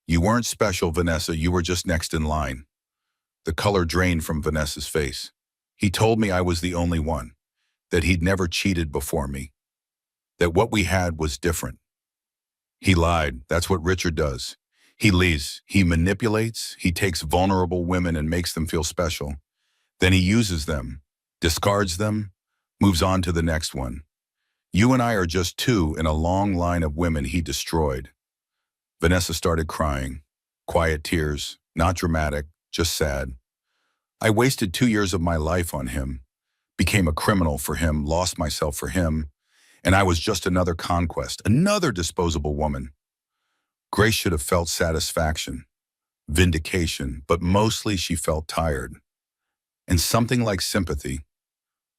You weren't special, Vanessa, you were just next in line. The color drained from Vanessa's face. He told me I was the only one, that he'd never cheated before me, that what we had was different. He lied. That's what Richard does. He leads, he manipulates, he takes vulnerable women and makes them feel special. Then he uses them, discards them, moves on to the next one. You and I are just two in a long line of women he destroyed. Vanessa started crying. Quiet tears, not dramatic, just sad. I wasted 2 years of my life on him, became a criminal for him, lost myself for him, and I was just another conquest, another disposable woman. Grace should have felt satisfaction, vindication, but mostly she felt tired. And something like sympathy.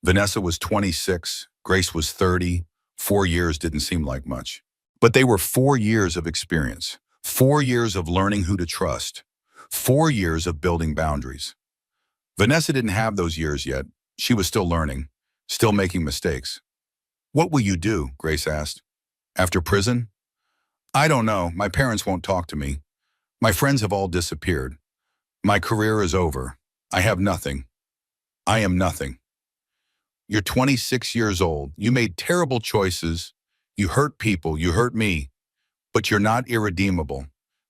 Vanessa was 26, Grace was 30. 4 years didn't seem like much. But they were 4 years of experience, 4 years of learning who to trust, 4 years of building boundaries. Vanessa didn't have those years yet. She was still learning, still making mistakes. What will you do? Grace asked. After prison? I don't know. My parents won't talk to me. My friends have all disappeared. My career is over. I have nothing. I am nothing. You're 26 years old. You made terrible choices. You hurt people. You hurt me. But you're not irredeemable.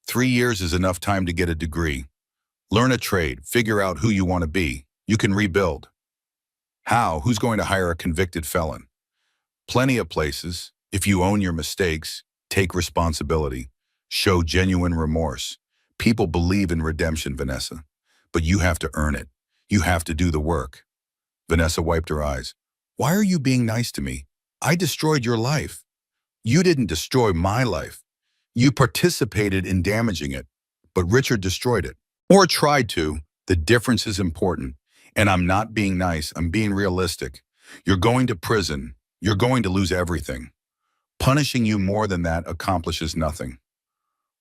3 years is enough time to get a degree. Learn a trade. Figure out who you want to be. You can rebuild. How? Who's going to hire a convicted felon? Plenty of places. If you own your mistakes, take responsibility. Show genuine remorse. People believe in redemption, Vanessa. But you have to earn it. You have to do the work. Vanessa wiped her eyes. Why are you being nice to me? I destroyed your life. You didn't destroy my life. You participated in damaging it. But Richard destroyed it. Or tried to. The difference is important. And I'm not being nice. I'm being realistic. You're going to prison. You're going to lose everything. Punishing you more than that accomplishes nothing.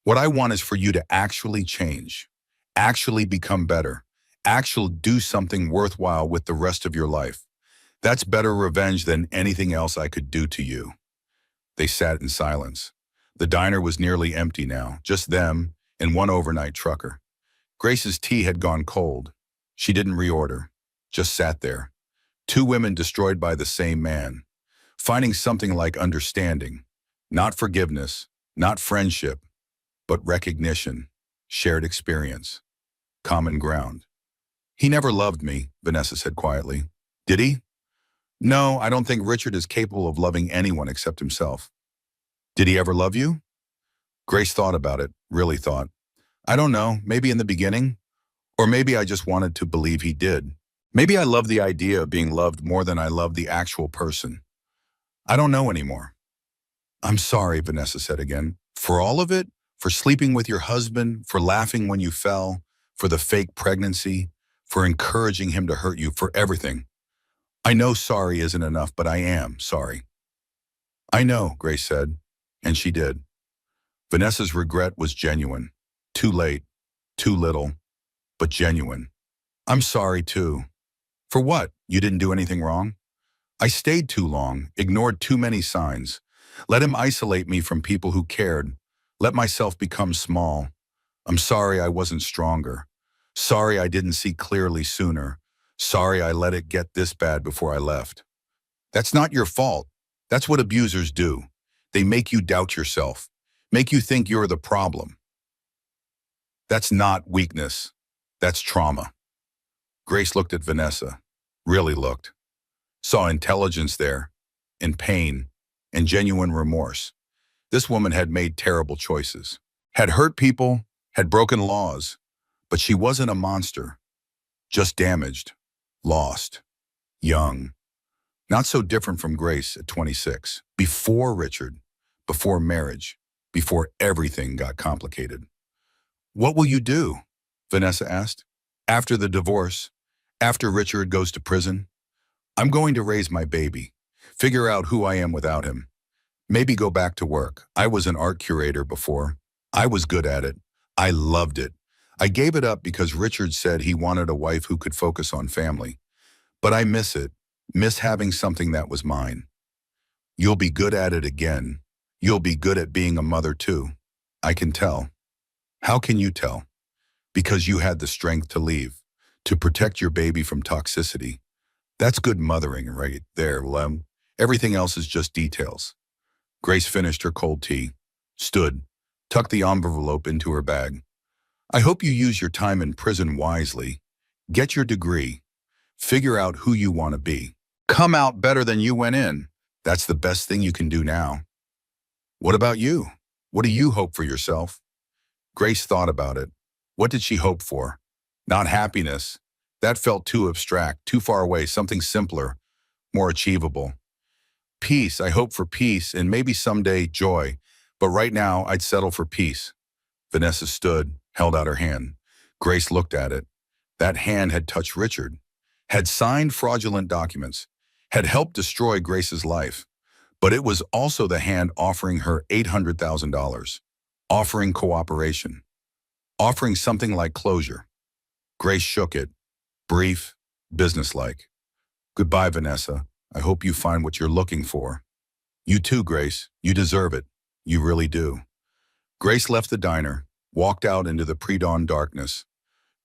What I want is for you to actually change, actually become better, actually do something worthwhile with the rest of your life. That's better revenge than anything else I could do to you. They sat in silence. The diner was nearly empty now, just them and one overnight trucker. Grace's tea had gone cold. She didn't reorder, just sat there. Two women destroyed by the same man. Finding something like understanding, not forgiveness, not friendship, but recognition, shared experience, common ground. He never loved me, Vanessa said quietly. Did he? No, I don't think Richard is capable of loving anyone except himself. Did he ever love you? Grace thought about it, really thought. I don't know, maybe in the beginning, or maybe I just wanted to believe he did. Maybe I love the idea of being loved more than I love the actual person. I don't know anymore. I'm sorry, Vanessa said again. For all of it? For sleeping with your husband, for laughing when you fell, for the fake pregnancy, for encouraging him to hurt you, for everything. I know sorry isn't enough, but I am sorry. I know, Grace said, and she did. Vanessa's regret was genuine. Too late, too little, but genuine. I'm sorry too. For what? You didn't do anything wrong? I stayed too long, ignored too many signs, let him isolate me from people who cared, let myself become small. I'm sorry I wasn't stronger. Sorry I didn't see clearly sooner. Sorry I let it get this bad before I left. That's not your fault. That's what abusers do. They make you doubt yourself, make you think you're the problem. That's not weakness. That's trauma. Grace looked at Vanessa, really looked. Saw intelligence there, and pain, and genuine remorse. This woman had made terrible choices, had hurt people, had broken laws, but she wasn't a monster, just damaged, lost, young. Not so different from Grace at 26, before Richard, before marriage, before everything got complicated. What will you do? Vanessa asked. After the divorce, after Richard goes to prison, I'm going to raise my baby, figure out who I am without him. Maybe go back to work. I was an art curator before. I was good at it. I loved it. I gave it up because Richard said he wanted a wife who could focus on family. But I miss it. Miss having something that was mine. You'll be good at it again. You'll be good at being a mother too. I can tell. How can you tell? Because you had the strength to leave, to protect your baby from toxicity. That's good mothering right there, Lem. Everything else is just details. Grace finished her cold tea, stood, tucked the envelope into her bag. I hope you use your time in prison wisely. Get your degree. Figure out who you want to be. Come out better than you went in. That's the best thing you can do now. What about you? What do you hope for yourself? Grace thought about it. What did she hope for? Not happiness. That felt too abstract, too far away, something simpler, more achievable. Peace, I hope for peace, and maybe someday joy. But right now, I'd settle for peace. Vanessa stood, held out her hand. Grace looked at it. That hand had touched Richard, had signed fraudulent documents, had helped destroy Grace's life. But it was also the hand offering her $800,000, offering cooperation, offering something like closure. Grace shook it, brief, businesslike. Goodbye, Vanessa. I hope you find what you're looking for. You too, Grace. You deserve it. You really do. Grace left the diner, walked out into the pre-dawn darkness.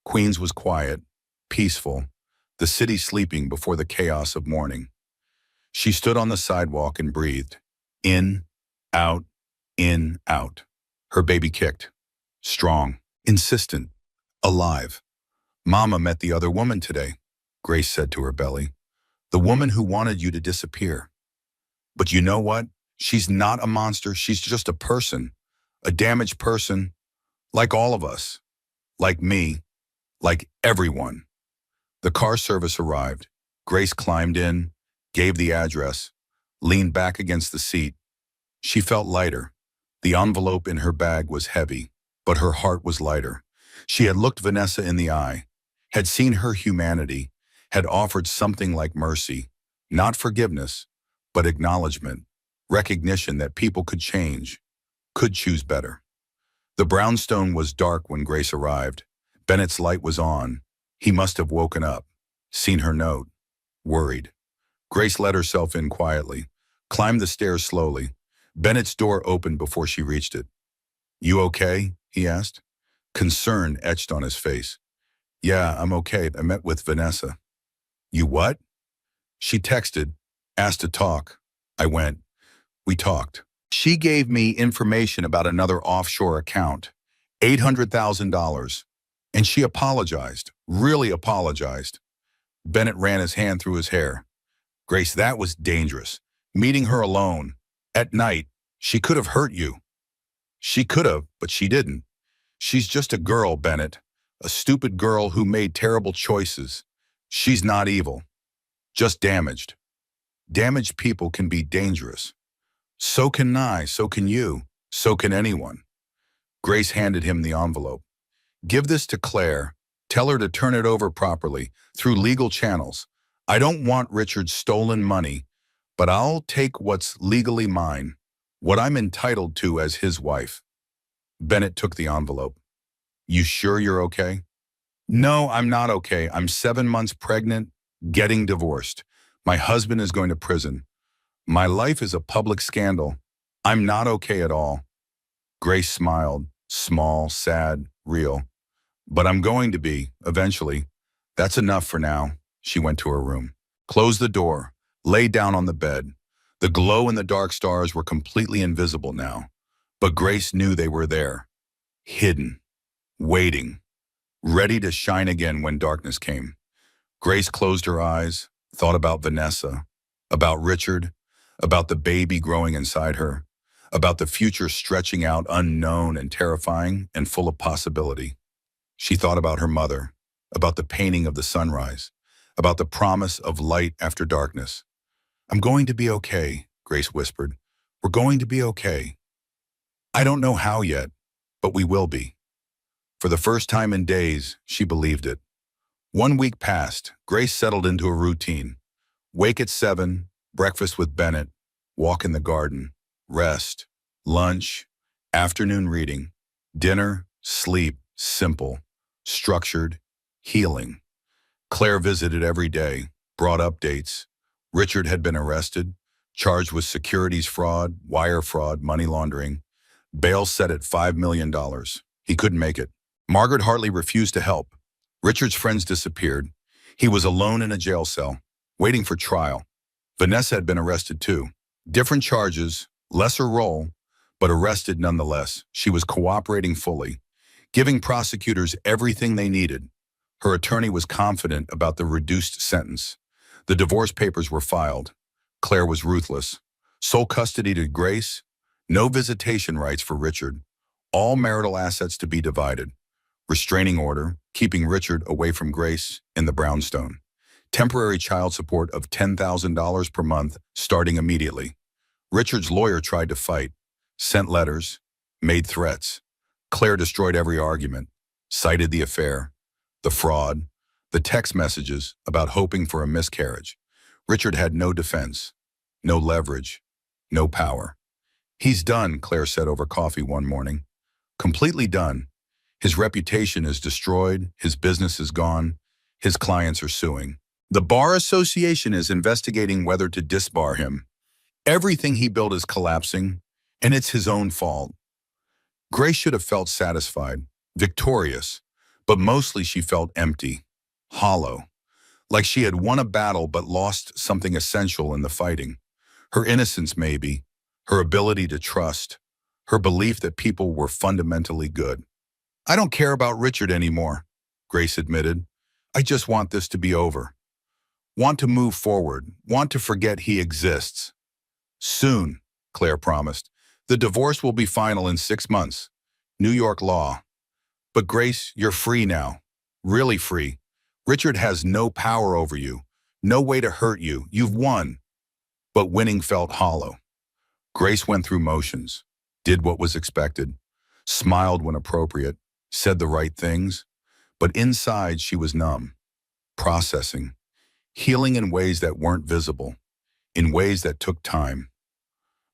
Queens was quiet, peaceful, the city sleeping before the chaos of morning. She stood on the sidewalk and breathed. In, out, in, out. Her baby kicked. Strong, insistent, alive. Mama met the other woman today, Grace said to her belly. The woman who wanted you to disappear. But you know what? She's not a monster. She's just a person, a damaged person, like all of us, like me, like everyone. The car service arrived. Grace climbed in, gave the address, leaned back against the seat. She felt lighter. The envelope in her bag was heavy, but her heart was lighter. She had looked Vanessa in the eye, had seen her humanity, had offered something like mercy, not forgiveness, but acknowledgement, recognition that people could change, could choose better. The brownstone was dark when Grace arrived. Bennett's light was on. He must have woken up, seen her note, worried. Grace let herself in quietly, climbed the stairs slowly. Bennett's door opened before she reached it. You okay? He asked. Concern etched on his face. Yeah, I'm okay. I met with Vanessa. You what? She texted, asked to talk. I went. We talked. She gave me information about another offshore account, $800,000. And she apologized, really apologized. Bennett ran his hand through his hair. Grace, that was dangerous. Meeting her alone, at night, she could have hurt you. She could have, but she didn't. She's just a girl, Bennett. A stupid girl who made terrible choices. She's not evil, just damaged. Damaged people can be dangerous. So can I, so can you, so can anyone. Grace handed him the envelope. Give this to Claire. Tell her to turn it over properly, through legal channels. I don't want Richard's stolen money, but I'll take what's legally mine, what I'm entitled to as his wife. Bennett took the envelope. You sure you're okay? No, I'm not okay. I'm 7 months pregnant, getting divorced. My husband is going to prison. My life is a public scandal. I'm not okay at all. Grace smiled, small, sad, real. But I'm going to be, eventually. That's enough for now. She went to her room, closed the door, lay down on the bed. The glow in the dark stars were completely invisible now, but Grace knew they were there, hidden, waiting, ready to shine again when darkness came. Grace closed her eyes, thought about Vanessa, about Richard, about the baby growing inside her, about the future stretching out unknown and terrifying and full of possibility. She thought about her mother, about the painting of the sunrise, about the promise of light after darkness. I'm going to be okay, Grace whispered. We're going to be okay. I don't know how yet, but we will be. For the first time in days, she believed it. 1 week passed. Grace settled into a routine. Wake at 7, breakfast with Bennett, walk in the garden, rest, lunch, afternoon reading. Dinner, sleep, simple, structured, healing. Claire visited every day, brought updates. Richard had been arrested, charged with securities fraud, wire fraud, money laundering. Bail set at $5 million. He couldn't make it. Margaret Hartley refused to help. Richard's friends disappeared. He was alone in a jail cell, waiting for trial. Vanessa had been arrested too. Different charges, lesser role, but arrested nonetheless. She was cooperating fully, giving prosecutors everything they needed. Her attorney was confident about the reduced sentence. The divorce papers were filed. Claire was ruthless. Sole custody to Grace, no visitation rights for Richard. All marital assets to be divided. Restraining order, keeping Richard away from Grace in the brownstone. Temporary child support of $10,000 per month starting immediately. Richard's lawyer tried to fight, sent letters, made threats. Claire destroyed every argument, cited the affair, the fraud, the text messages about hoping for a miscarriage. Richard had no defense, no leverage, no power. "He's done," Claire said over coffee one morning. "Completely done. His reputation is destroyed, his business is gone, his clients are suing. The Bar Association is investigating whether to disbar him. Everything he built is collapsing, and it's his own fault." Grace should have felt satisfied, victorious, but mostly she felt empty, hollow, like she had won a battle but lost something essential in the fighting. Her innocence maybe, her ability to trust, her belief that people were fundamentally good. "I don't care about Richard anymore," Grace admitted. "I just want this to be over. Want to move forward, want to forget he exists." "Soon," Claire promised. "The divorce will be final in 6 months. New York law. But Grace, you're free now. Really free. Richard has no power over you, no way to hurt you. You've won." But winning felt hollow. Grace went through motions, did what was expected, smiled when appropriate, said the right things, but inside she was numb, processing, healing in ways that weren't visible, in ways that took time.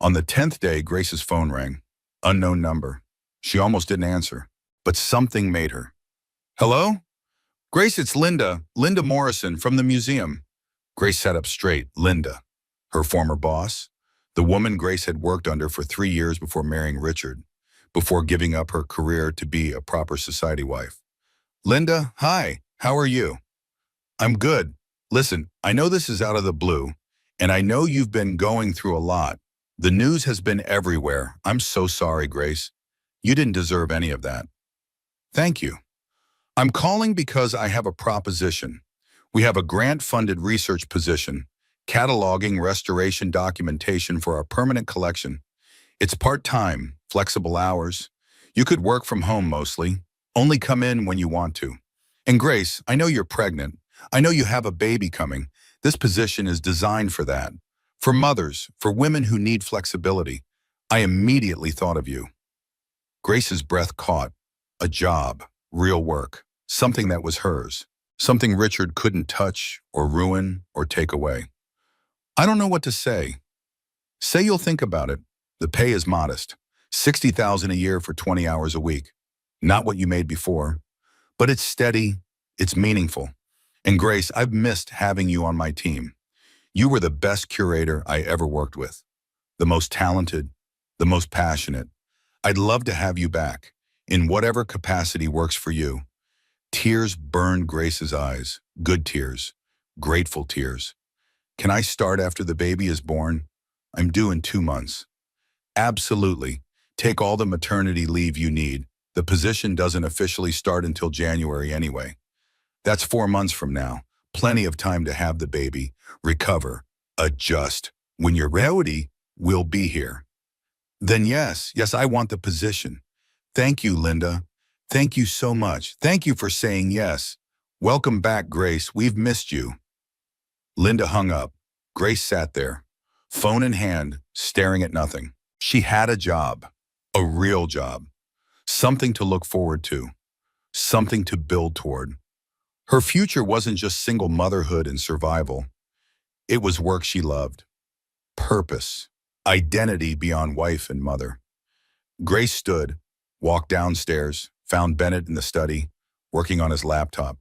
On the 10th day, Grace's phone rang. Unknown number. She almost didn't answer, but something made her. "Hello? Grace, it's Linda Morrison from the museum." Grace sat up straight. Linda, her former boss, the woman Grace had worked under for 3 years before marrying Richard, before giving up her career to be a proper society wife. "Linda, hi, how are you?" "I'm good. Listen, I know this is out of the blue, and I know you've been going through a lot. The news has been everywhere. I'm so sorry, Grace. You didn't deserve any of that." "Thank you. I'm calling because I have a proposition. We have a grant-funded research position, cataloging restoration documentation for our permanent collection. It's part-time, flexible hours. You could work from home mostly, only come in when you want to. And Grace, I know you're pregnant. I know you have a baby coming. This position is designed for that. For mothers, for women who need flexibility. I immediately thought of you." Grace's breath caught. A job, real work, something that was hers, something Richard couldn't touch or ruin or take away. "I don't know what to say." "Say you'll think about it. The pay is modest. $60,000 a year for 20 hours a week. Not what you made before. But it's steady, it's meaningful. And Grace, I've missed having you on my team. You were the best curator I ever worked with. The most talented, the most passionate. I'd love to have you back, in whatever capacity works for you." Tears burned Grace's eyes, good tears, grateful tears. "Can I start after the baby is born? I'm due in 2 months." "Absolutely. Take all the maternity leave you need. The position doesn't officially start until January anyway. That's 4 months from now. Plenty of time to have the baby, recover, adjust. When you're ready, we'll be here." "Then yes, I want the position. Thank you, Linda. Thank you so much. Thank you for saying yes. Welcome back, Grace. We've missed you." Linda hung up. Grace sat there, phone in hand, staring at nothing. She had a job, a real job, something to look forward to, something to build toward. Her future wasn't just single motherhood and survival. It was work she loved, purpose, identity beyond wife and mother. Grace stood, walked downstairs, found Bennett in the study, working on his laptop.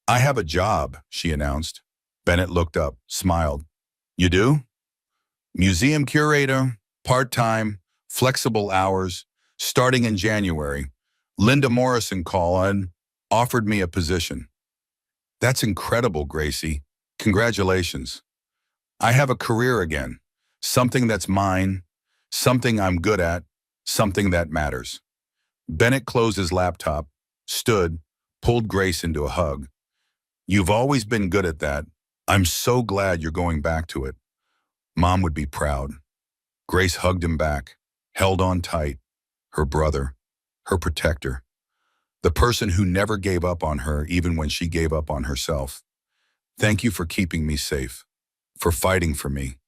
"I have a job," she announced. Bennett looked up, smiled. "You do?" "Museum curator, part-time, flexible hours, starting in January. Linda Morrison called and offered me a position." "That's incredible, Gracie. Congratulations." "I have a career again. Something that's mine, something I'm good at, something that matters." Bennett closed his laptop, stood, pulled Grace into a hug. "You've always been good at that. I'm so glad you're going back to it. Mom would be proud." Grace hugged him back, held on tight. Her brother, her protector, the person who never gave up on her even when she gave up on herself. "Thank you for keeping me safe, for fighting for me,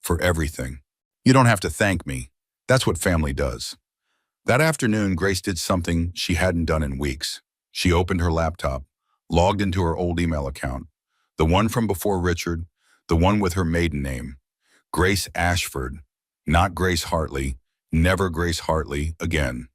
for everything." "You don't have to thank me. That's what family does." That afternoon, Grace did something she hadn't done in weeks. She opened her laptop, logged into her old email account, the one from before Richard, the one with her maiden name, Grace Ashford, not Grace Hartley, never Grace Hartley again.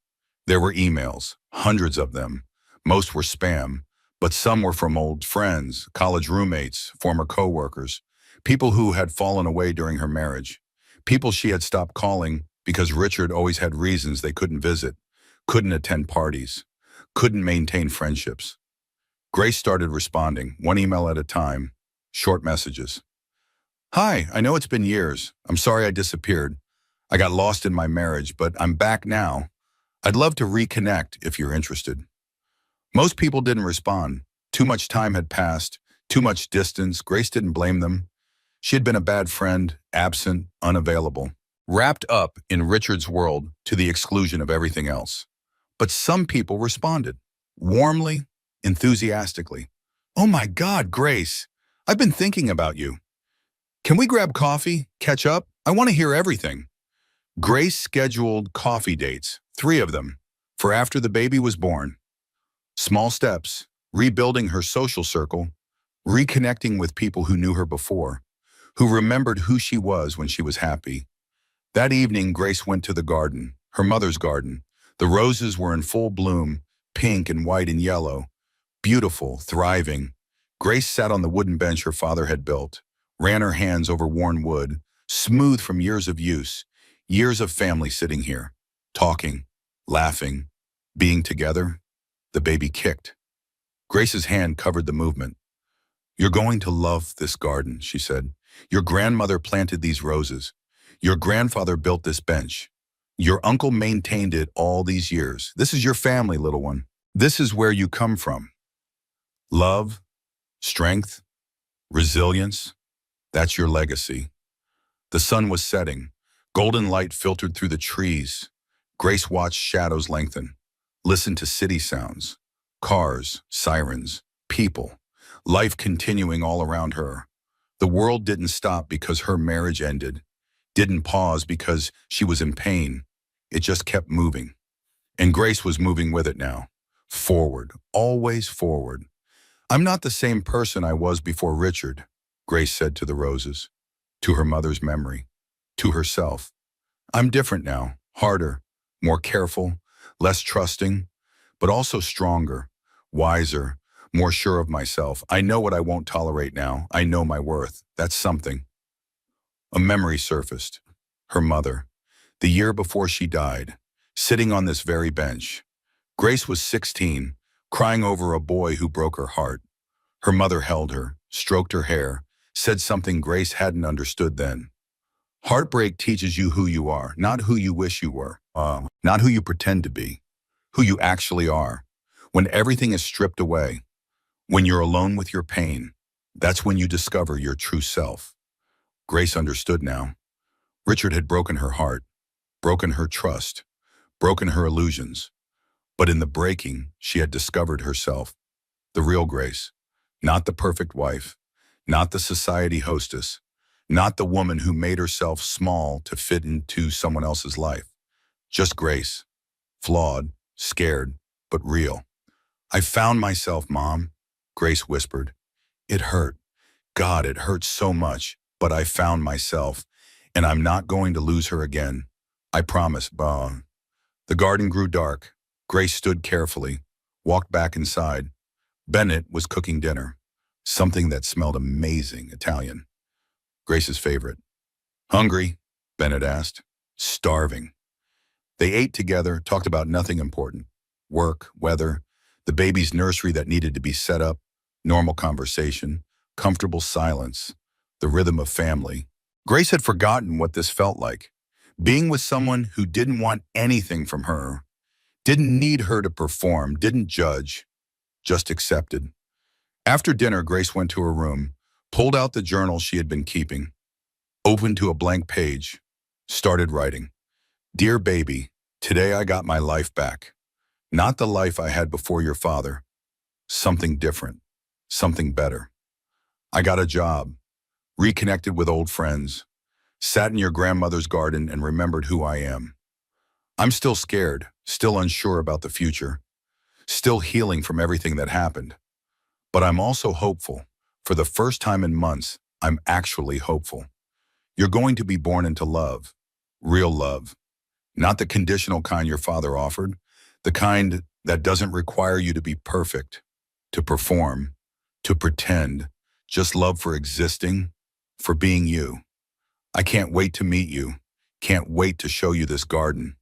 There were emails, hundreds of them. Most were spam, but some were from old friends, college roommates, former coworkers, people who had fallen away during her marriage, people she had stopped calling because Richard always had reasons they couldn't visit, couldn't attend parties, couldn't maintain friendships. Grace started responding, one email at a time, short messages. "Hi, I know it's been years. I'm sorry I disappeared. I got lost in my marriage, but I'm back now. I'd love to reconnect if you're interested." Most people didn't respond. Too much time had passed, too much distance. Grace didn't blame them. She had been a bad friend, absent, unavailable, wrapped up in Richard's world to the exclusion of everything else. But some people responded, warmly, enthusiastically. "Oh my God, Grace, I've been thinking about you. Can we grab coffee, catch up? I want to hear everything." Grace scheduled coffee dates, 3 of them, for after the baby was born. Small steps, rebuilding her social circle, reconnecting with people who knew her before, who remembered who she was when she was happy. That evening, Grace went to the garden, her mother's garden. The roses were in full bloom, pink and white and yellow, beautiful, thriving. Grace sat on the wooden bench her father had built, ran her hands over worn wood, smooth from years of use, years of family sitting here, talking, laughing, being together. The baby kicked. Grace's hand covered the movement. "You're going to love this garden," she said. "Your grandmother planted these roses. Your grandfather built this bench. Your uncle maintained it all these years. This is your family, little one. This is where you come from. Love, strength, resilience, that's your legacy." The sun was setting. Golden light filtered through the trees. Grace watched shadows lengthen, listened to city sounds, cars, sirens, people, life continuing all around her. The world didn't stop because her marriage ended, didn't pause because she was in pain. It just kept moving. And Grace was moving with it now. Forward, always forward. "I'm not the same person I was before Richard," Grace said to the roses, to her mother's memory, to herself. "I'm different now, harder, more careful, less trusting, but also stronger, wiser, more sure of myself. I know what I won't tolerate now. I know my worth. That's something." A memory surfaced. Her mother, the year before she died, sitting on this very bench. Grace was 16, crying over a boy who broke her heart. Her mother held her, stroked her hair, said something Grace hadn't understood then. "Heartbreak teaches you who you are, not who you wish you were, not who you pretend to be, who you actually are. When everything is stripped away, when you're alone with your pain, that's when you discover your true self." Grace understood now. Richard had broken her heart, broken her trust, broken her illusions. But in the breaking, she had discovered herself, the real Grace, not the perfect wife, not the society hostess, not the woman who made herself small to fit into someone else's life. Just Grace, flawed, scared, but real. "I found myself, Mom," Grace whispered. "It hurt. God, it hurt so much, but I found myself, and I'm not going to lose her again. I promise, Bah." The garden grew dark. Grace stood carefully, walked back inside. Bennett was cooking dinner, something that smelled amazing Italian, Grace's favorite. Hungry? Bennett asked. Starving. They ate together, talked about nothing important. Work, weather, the baby's nursery that needed to be set up, normal conversation, comfortable silence, the rhythm of family. Grace had forgotten what this felt like. Being with someone who didn't want anything from her, didn't need her to perform, didn't judge, just accepted. After dinner, Grace went to her room, pulled out the journal she had been keeping, opened to a blank page, started writing. Dear baby, today I got my life back. Not the life I had before your father. Something different, something better. I got a job, reconnected with old friends, sat in your grandmother's garden and remembered who I am. I'm still scared, still unsure about the future, still healing from everything that happened. But I'm also hopeful. For the first time in months, I'm actually hopeful. You're going to be born into love, real love. Not the conditional kind your father offered, the kind that doesn't require you to be perfect, to perform, to pretend, just love for existing, for being you. I can't wait to meet you, can't wait to show you this garden,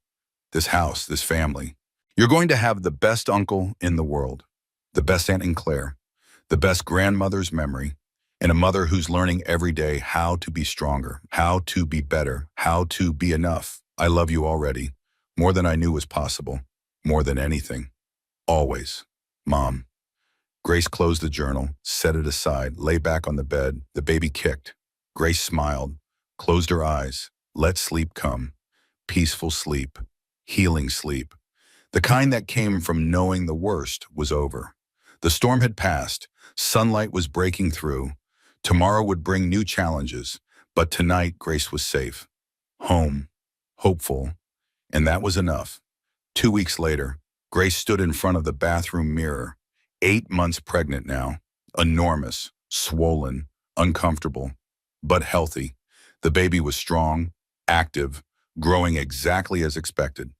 this house, this family. You're going to have the best uncle in the world, the best Aunt and Claire, the best grandmother's memory, and a mother who's learning every day how to be stronger, how to be better, how to be enough. I love you already, more than I knew was possible, more than anything. Always. Mom. Grace closed the journal, set it aside, lay back on the bed. The baby kicked. Grace smiled, closed her eyes, let sleep come. Peaceful sleep, healing sleep. The kind that came from knowing the worst was over. The storm had passed, sunlight was breaking through. Tomorrow would bring new challenges, but tonight Grace was safe. Home, hopeful, and that was enough. 2 weeks later, Grace stood in front of the bathroom mirror, 8 months pregnant now, enormous, swollen, uncomfortable, but healthy. The baby was strong, active, growing exactly as expected.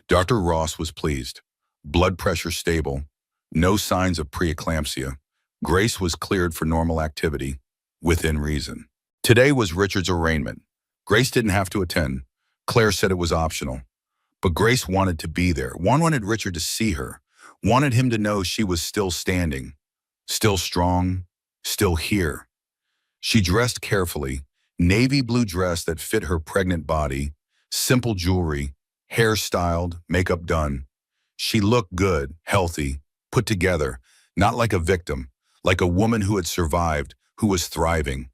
Dr. Ross was pleased. Blood pressure stable, no signs of preeclampsia. Grace was cleared for normal activity, within reason. Today was Richard's arraignment. Grace didn't have to attend. Claire said it was optional. But Grace wanted to be there. One wanted Richard to see her, wanted him to know she was still standing, still strong, still here. She dressed carefully, navy blue dress that fit her pregnant body, simple jewelry, hair styled, makeup done. She looked good, healthy, put together, not like a victim, like a woman who had survived, who was thriving.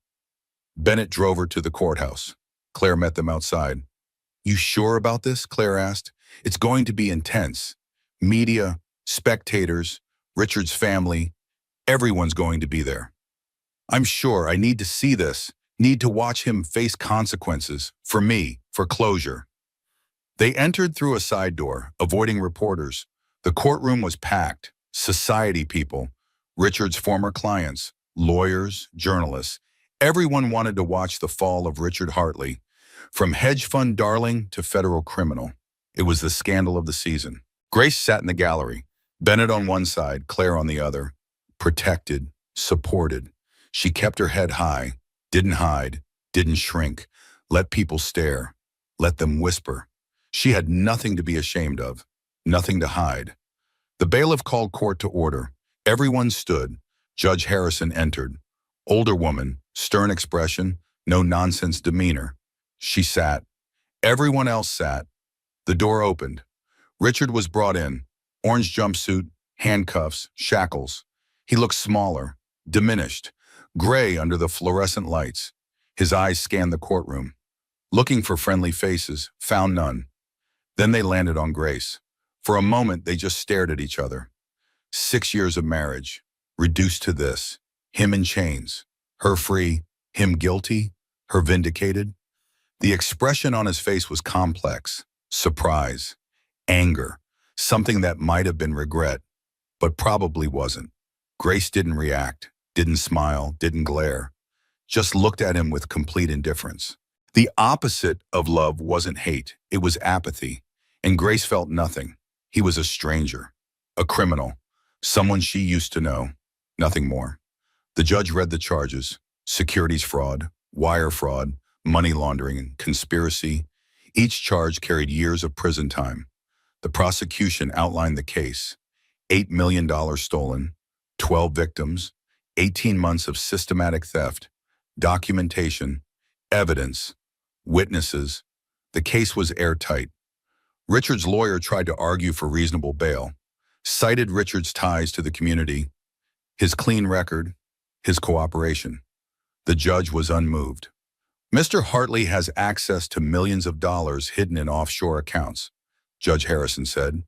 Bennett drove her to the courthouse. Claire met them outside. You sure about this? Claire asked. It's going to be intense. Media, spectators, Richard's family, everyone's going to be there. I'm sure I need to see this, need to watch him face consequences, for me, for closure. They entered through a side door, avoiding reporters. The courtroom was packed, society people, Richard's former clients, lawyers, journalists. Everyone wanted to watch the fall of Richard Hartley, from hedge fund darling to federal criminal. It was the scandal of the season. Grace sat in the gallery, Bennett on one side, Claire on the other. Protected, supported. She kept her head high, didn't hide, didn't shrink, let people stare, let them whisper. She had nothing to be ashamed of, nothing to hide. The bailiff called court to order. Everyone stood. Judge Harrison entered. Older woman, stern expression, no nonsense demeanor. She sat. Everyone else sat. The door opened. Richard was brought in. Orange jumpsuit, handcuffs, shackles. He looked smaller, diminished, gray under the fluorescent lights. His eyes scanned the courtroom, looking for friendly faces, found none. Then they landed on Grace. For a moment, they just stared at each other. 6 years of marriage, reduced to this. Him in chains, her free, him guilty, her vindicated. The expression on his face was complex, surprise, anger, something that might have been regret, but probably wasn't. Grace didn't react, didn't smile, didn't glare, just looked at him with complete indifference. The opposite of love wasn't hate, it was apathy. And Grace felt nothing. He was a stranger, a criminal, someone she used to know, nothing more. The judge read the charges: securities fraud, wire fraud, money laundering, and conspiracy. Each charge carried years of prison time. The prosecution outlined the case: $8 million stolen, 12 victims, 18 months of systematic theft, documentation, evidence, witnesses. The case was airtight. Richard's lawyer tried to argue for reasonable bail, cited Richard's ties to the community, his clean record, his cooperation. The judge was unmoved. Mr. Hartley has access to millions of dollars hidden in offshore accounts, Judge Harrison said.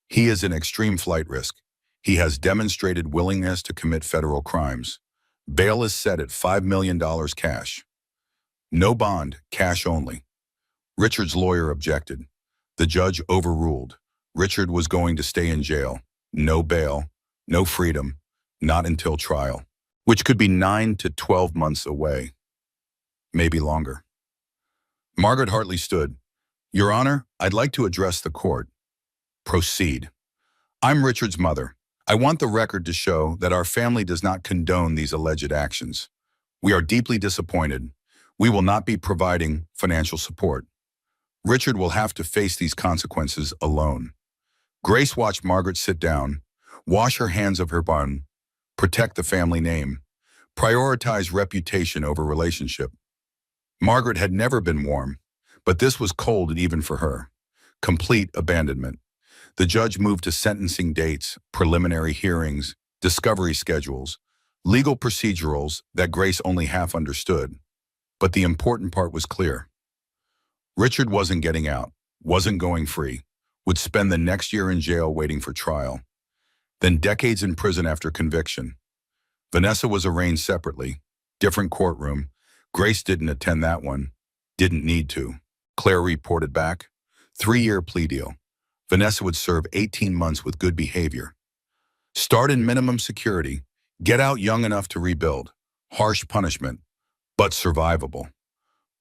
He is an extreme flight risk. He has demonstrated willingness to commit federal crimes. Bail is set at $5 million cash. No bond, cash only. Richard's lawyer objected. The judge overruled. Richard was going to stay in jail. No bail, no freedom, not until trial, which could be 9 to 12 months away, maybe longer. Margaret Hartley stood. Your Honor, I'd like to address the court. Proceed. I'm Richard's mother. I want the record to show that our family does not condone these alleged actions. We are deeply disappointed. We will not be providing financial support. Richard will have to face these consequences alone. Grace watched Margaret sit down, wash her hands of her bun, protect the family name, prioritize reputation over relationship. Margaret had never been warm, but this was cold even for her. Complete abandonment. The judge moved to sentencing dates, preliminary hearings, discovery schedules, legal procedurals that Grace only half understood. But the important part was clear. Richard wasn't getting out, wasn't going free, would spend the next year in jail waiting for trial, then decades in prison after conviction. Vanessa was arraigned separately, different courtroom. Grace didn't attend that one, didn't need to. Claire reported back, 3-year plea deal. Vanessa would serve 18 months with good behavior. Start in minimum security, get out young enough to rebuild. Harsh punishment, but survivable.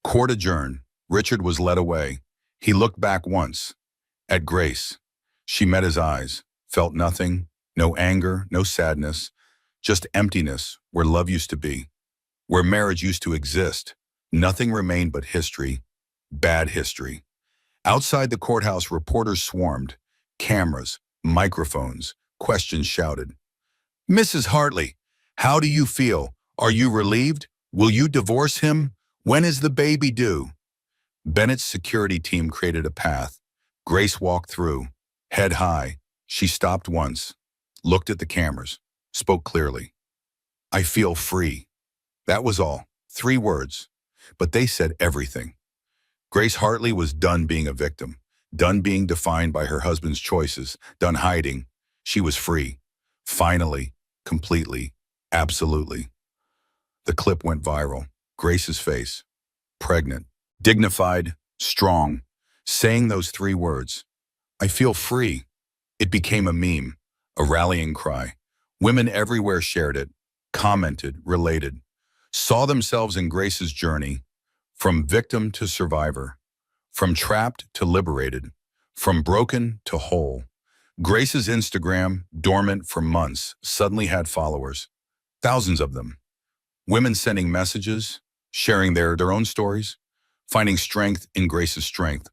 Court adjourned. Richard was led away. He looked back once at Grace. She met his eyes, felt nothing, no anger, no sadness, just emptiness where love used to be, where marriage used to exist. Nothing remained but history, bad history. Outside the courthouse, reporters swarmed, cameras, microphones, questions shouted. Mrs. Hartley, how do you feel? Are you relieved? Will you divorce him? When is the baby due? Bennett's security team created a path. Grace walked through, head high. She stopped once, looked at the cameras, spoke clearly. I feel free. That was all. 3 words. But they said everything. Grace Hartley was done being a victim, done being defined by her husband's choices, done hiding. She was free. Finally, completely, absolutely. The clip went viral. Grace's face, pregnant, dignified, strong, saying those 3 words. I feel free. It became a meme, a rallying cry. Women everywhere shared it, commented, related, saw themselves in Grace's journey, from victim to survivor, from trapped to liberated, from broken to whole. Grace's Instagram, dormant for months, suddenly had followers, thousands of them. Women sending messages, sharing their own stories, finding strength in Grace's strength,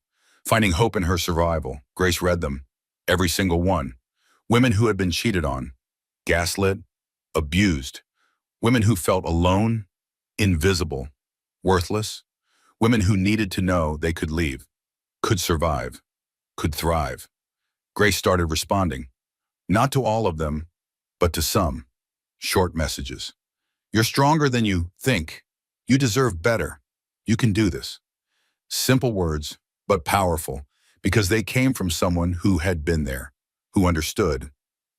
finding hope in her survival. Grace read them, every single one. Women who had been cheated on, gaslit, abused. Women who felt alone, invisible, worthless. Women who needed to know they could leave, could survive, could thrive. Grace started responding, not to all of them, but to some. Short messages. You're stronger than you think. You deserve better. You can do this. Simple words, but powerful, because they came from someone who had been there, who understood,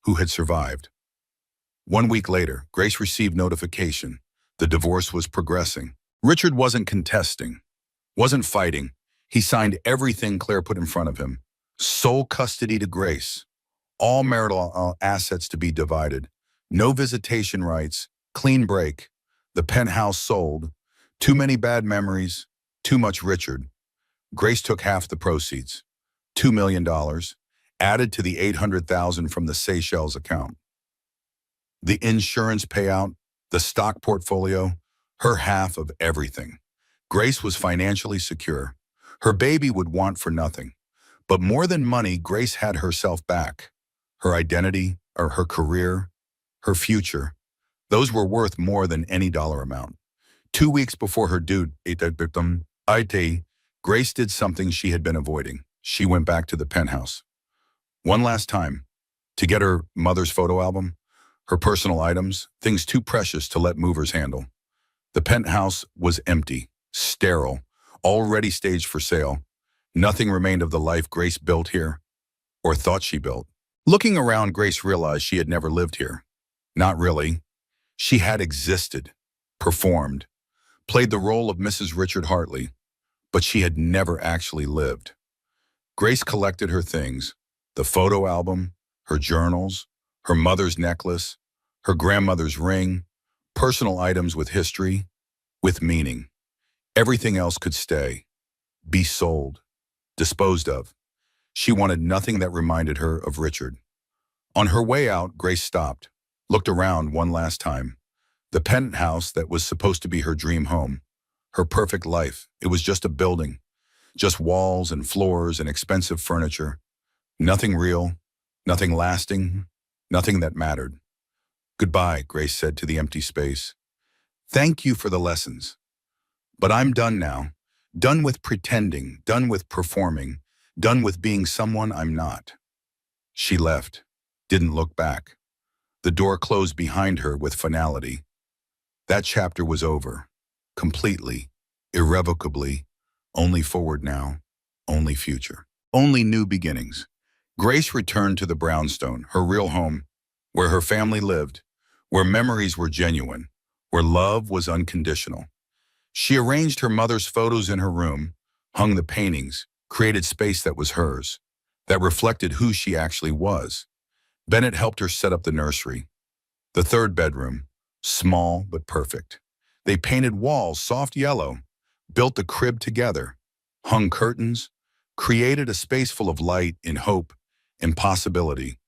who had survived. 1 week later, Grace received notification. The divorce was progressing. Richard wasn't contesting, wasn't fighting. He signed everything Claire put in front of him. Sole custody to Grace. All marital assets to be divided. No visitation rights. Clean break. The penthouse sold. Too many bad memories. Too much Richard. Grace took half the proceeds. $2 million, added to the $800,000 from the Seychelles account. The insurance payout, the stock portfolio, her half of everything. Grace was financially secure. Her baby would want for nothing. But more than money, Grace had herself back. Her identity, or her career, her future. Those were worth more than any dollar amount. 2 weeks before her due date, Grace did something she had been avoiding. She went back to the penthouse. One last time, to get her mother's photo album, her personal items, things too precious to let movers handle. The penthouse was empty, sterile, already staged for sale. Nothing remained of the life Grace built here, or thought she built. Looking around, Grace realized she had never lived here. Not really. She had existed, performed, played the role of Mrs. Richard Hartley, but she had never actually lived. Grace collected her things, the photo album, her journals, her mother's necklace, her grandmother's ring, personal items with history, with meaning. Everything else could stay, be sold, disposed of. She wanted nothing that reminded her of Richard. On her way out, Grace stopped, looked around one last time. The penthouse that was supposed to be her dream home, her perfect life. It was just a building, just walls and floors and expensive furniture. Nothing real, nothing lasting, nothing that mattered. Goodbye, Grace said to the empty space. Thank you for the lessons. But I'm done now. Done with pretending, done with performing, done with being someone I'm not. She left, didn't look back. The door closed behind her with finality. That chapter was over, completely, irrevocably, only forward now, only future, only new beginnings. Grace returned to the brownstone, her real home, where her family lived, where memories were genuine, where love was unconditional. She arranged her mother's photos in her room, hung the paintings, created space that was hers, that reflected who she actually was. Bennett helped her set up the nursery, the third bedroom, small but perfect. They painted walls soft yellow, built the crib together, hung curtains, created a space full of light in hope and possibility,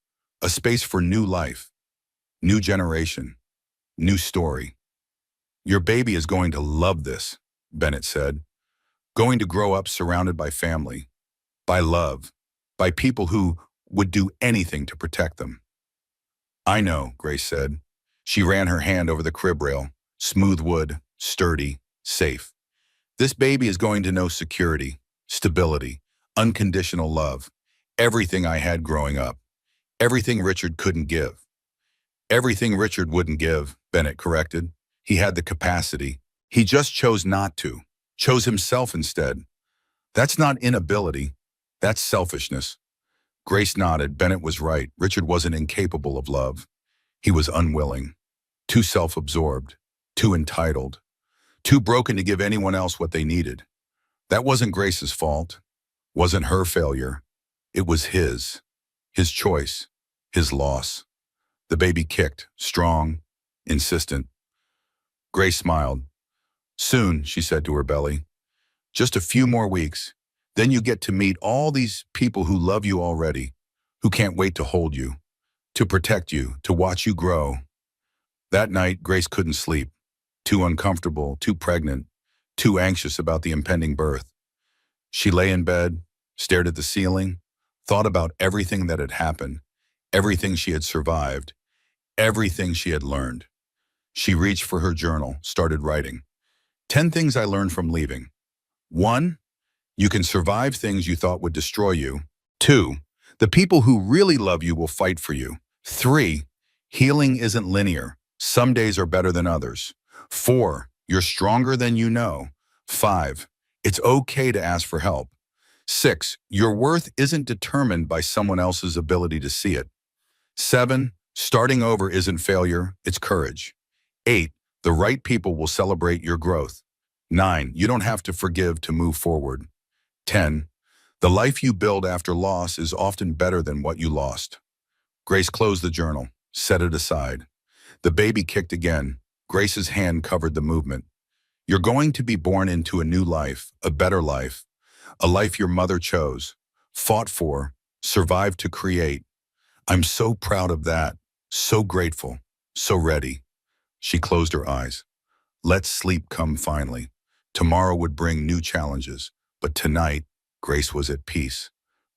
a space for new life, new generation, new story. Your baby is going to love this, Bennett said. Going to grow up surrounded by family, by love, by people who would do anything to protect them. I know, Grace said. She ran her hand over the crib rail, smooth wood, sturdy, safe. This baby is going to know security, stability, unconditional love, everything I had growing up, everything Richard couldn't give. Everything Richard wouldn't give, Bennett corrected. He had the capacity. He just chose not to, chose himself instead. That's not inability, that's selfishness. Grace nodded. Bennett was right. Richard wasn't incapable of love. He was unwilling, too self-absorbed, too entitled, too broken to give anyone else what they needed. That wasn't Grace's fault, wasn't her failure. It was his choice, his loss. The baby kicked, strong, insistent. Grace smiled. Soon, she said to her belly, just a few more weeks, then you get to meet all these people who love you already, who can't wait to hold you, to protect you, to watch you grow. That night, Grace couldn't sleep, too uncomfortable, too pregnant, too anxious about the impending birth. She lay in bed, stared at the ceiling, thought about everything that had happened, everything she had survived, everything she had learned. She reached for her journal, started writing. 10 things I learned from leaving. 1, you can survive things you thought would destroy you. 2, the people who really love you will fight for you. 3, healing isn't linear. Some days are better than others. 4, you're stronger than you know. 5, it's okay to ask for help. 6, your worth isn't determined by someone else's ability to see it. 7, starting over isn't failure, it's courage. 8, the right people will celebrate your growth. 9, you don't have to forgive to move forward. 10, the life you build after loss is often better than what you lost. Grace closed the journal, set it aside. The baby kicked again. Grace's hand covered the movement. You're going to be born into a new life, a better life, a life your mother chose, fought for, survived to create. I'm so proud of that, so grateful, so ready. She closed her eyes. Let sleep come finally. Tomorrow would bring new challenges, but tonight, Grace was at peace,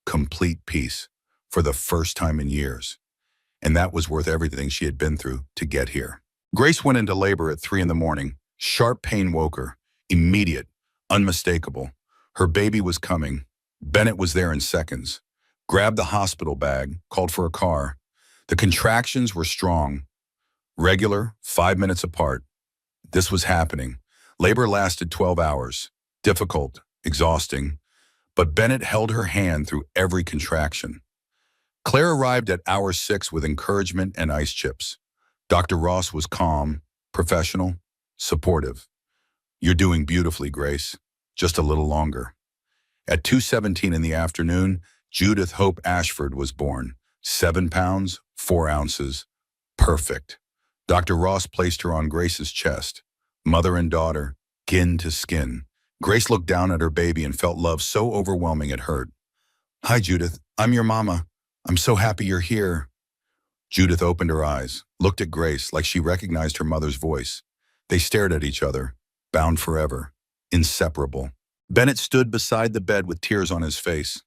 complete peace, for the first time in years. And that was worth everything she had been through to get here. Grace went into labor at 3 in the morning. Sharp pain woke her, immediate, unmistakable. Her baby was coming. Bennett was there in seconds. Grabbed the hospital bag, called for a car. The contractions were strong, regular, 5 minutes apart. This was happening. Labor lasted 12 hours. Difficult, exhausting. But Bennett held her hand through every contraction. Claire arrived at hour 6 with encouragement and ice chips. Dr. Ross was calm, professional, supportive. You're doing beautifully, Grace. Just a little longer. At 2:17 in the afternoon, Judith Hope Ashford was born. 7 pounds, 4 ounces. Perfect. Dr. Ross placed her on Grace's chest. Mother and daughter, skin to skin. Grace looked down at her baby and felt love so overwhelming it hurt. Hi, Judith. I'm your mama. I'm so happy you're here. Judith opened her eyes, looked at Grace like she recognized her mother's voice. They stared at each other, bound forever, inseparable. Bennett stood beside the bed with tears on his face.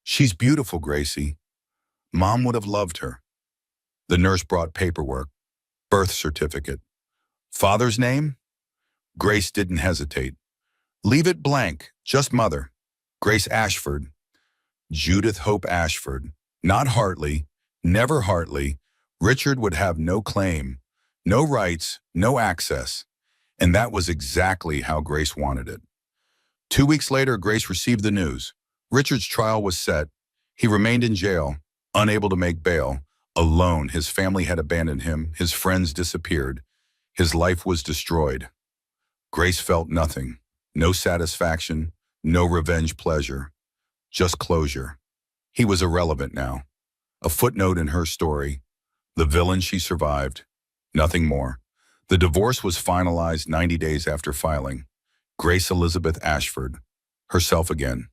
She's beautiful, Gracie. Mom would have loved her. The nurse brought paperwork, birth certificate. Father's name? Grace didn't hesitate. Leave it blank, just mother. Grace Ashford. Judith Hope Ashford. Not Hartley, never Hartley. Richard would have no claim, no rights, no access. And that was exactly how Grace wanted it. 2 weeks later, Grace received the news. Richard's trial was set. He remained in jail, unable to make bail. Alone, his family had abandoned him. His friends disappeared. His life was destroyed. Grace felt nothing. No satisfaction, no revenge pleasure. Just closure. He was irrelevant now. A footnote in her story. The villain she survived. Nothing more. The divorce was finalized 90 days after filing. Grace Elizabeth Ashford. Herself again.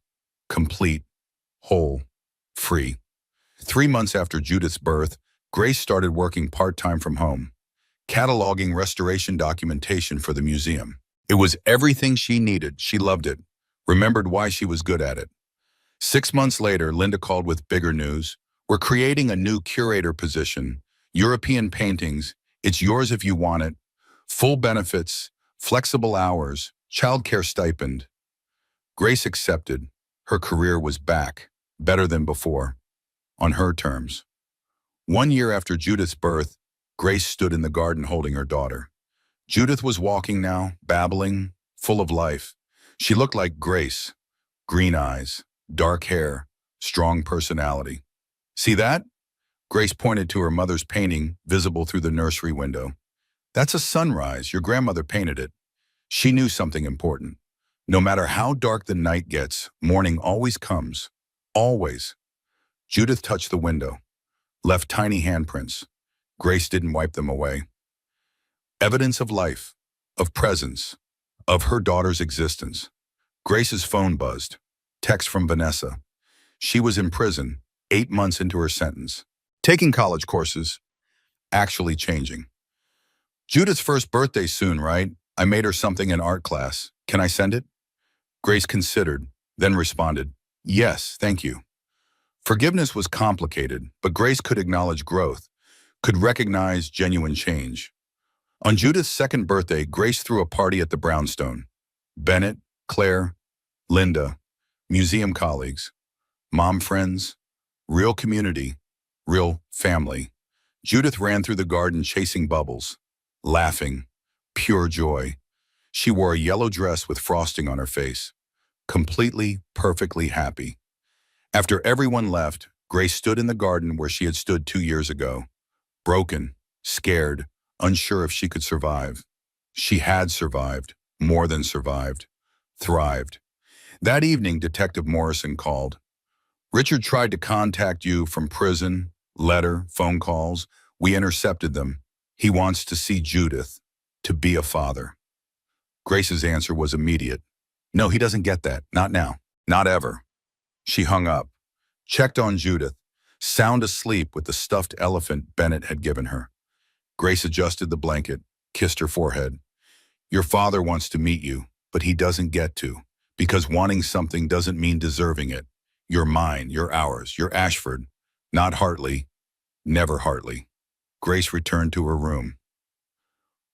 Complete. Whole. Free. 3 months after Judith's birth, Grace started working part-time from home, cataloging restoration documentation for the museum. It was everything she needed. She loved it. Remembered why she was good at it. 6 months later, Linda called with bigger news. We're creating a new curator position. European paintings. It's yours if you want it. Full benefits, flexible hours, childcare stipend. Grace accepted. Her career was back, better than before, on her terms. 1 year after Judith's birth, Grace stood in the garden holding her daughter. Judith was walking now, babbling, full of life. She looked like Grace. Green eyes, dark hair, strong personality. See that? Grace pointed to her mother's painting, visible through the nursery window. That's a sunrise. Your grandmother painted it. She knew something important. No matter how dark the night gets, morning always comes. Always. Judith touched the window, left tiny handprints. Grace didn't wipe them away. Evidence of life, of presence, of her daughter's existence. Grace's phone buzzed. Text from Vanessa. She was in prison, 8 months into her sentence. Taking college courses. Actually changing. Judith's first birthday soon, right? I made her something in art class. Can I send it? Grace considered, then responded, yes, thank you. Forgiveness was complicated, but Grace could acknowledge growth, could recognize genuine change. On Judith's second birthday, Grace threw a party at the brownstone. Bennett, Claire, Linda, museum colleagues, mom friends, real community, real family. Judith ran through the garden chasing bubbles, laughing, pure joy. She wore a yellow dress with frosting on her face, completely, perfectly happy. After everyone left, Grace stood in the garden where she had stood 2 years ago, broken, scared, unsure if she could survive. She had survived, more than survived, thrived. That evening, Detective Morrison called. Richard tried to contact you from prison, letter, phone calls. We intercepted them. He wants to see Judith, to be a father. Grace's answer was immediate. No, he doesn't get that. Not now. Not ever. She hung up. checked on Judith, sound asleep with the stuffed elephant Bennett had given her. Grace adjusted the blanket, kissed her forehead. Your father wants to meet you, but he doesn't get to, because wanting something doesn't mean deserving it. You're mine, you're ours, you're Ashford. Not Hartley, never Hartley. Grace returned to her room.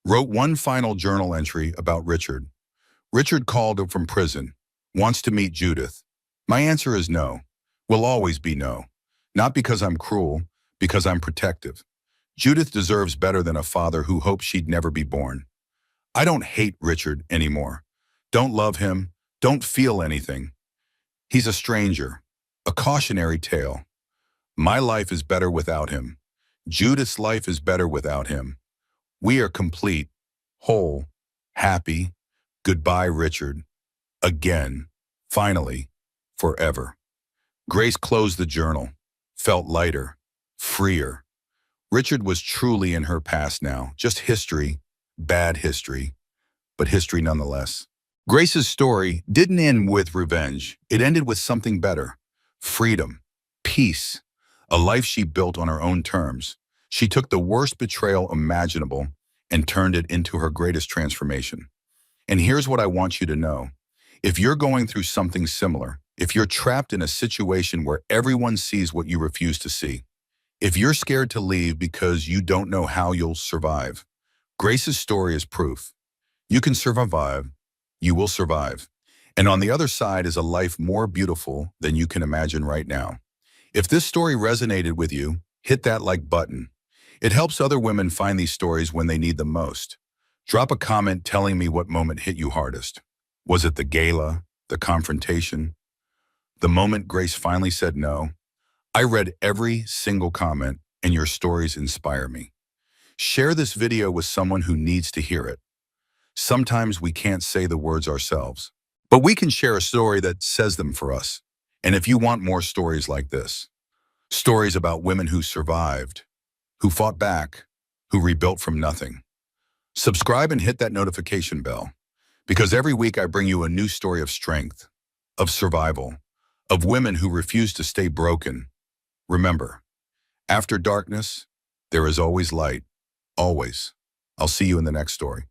Wrote one final journal entry about Richard. Richard called from prison, wants to meet Judith. My answer is no. Will always be no. Not because I'm cruel, because I'm protective. Judith deserves better than a father who hoped she'd never be born. I don't hate Richard anymore. Don't love him. Don't feel anything. He's a stranger. A cautionary tale. My life is better without him. Judith's life is better without him. We are complete, whole, happy. Goodbye, Richard. Again. Finally. Forever. Grace closed the journal. Felt lighter. Freer. Richard was truly in her past now. Just history. Bad history. But history nonetheless. Grace's story didn't end with revenge. It ended with something better. Freedom. Peace. A life she built on her own terms. She took the worst betrayal imaginable and turned it into her greatest transformation. And here's what I want you to know. If you're going through something similar, if you're trapped in a situation where everyone sees what you refuse to see, if you're scared to leave because you don't know how you'll survive, Grace's story is proof. You can survive. You will survive. And on the other side is a life more beautiful than you can imagine right now. If this story resonated with you, hit that like button. It helps other women find these stories when they need them most. Drop a comment telling me what moment hit you hardest. Was it the gala, the confrontation, the moment Grace finally said no? I read every single comment, and your stories inspire me. Share this video with someone who needs to hear it. Sometimes we can't say the words ourselves, but we can share a story that says them for us. And if you want more stories like this, stories about women who survived, who fought back, who rebuilt from nothing, subscribe and hit that notification bell, because every week I bring you a new story of strength, of survival, of women who refuse to stay broken. Remember, after darkness, there is always light. Always. I'll see you in the next story.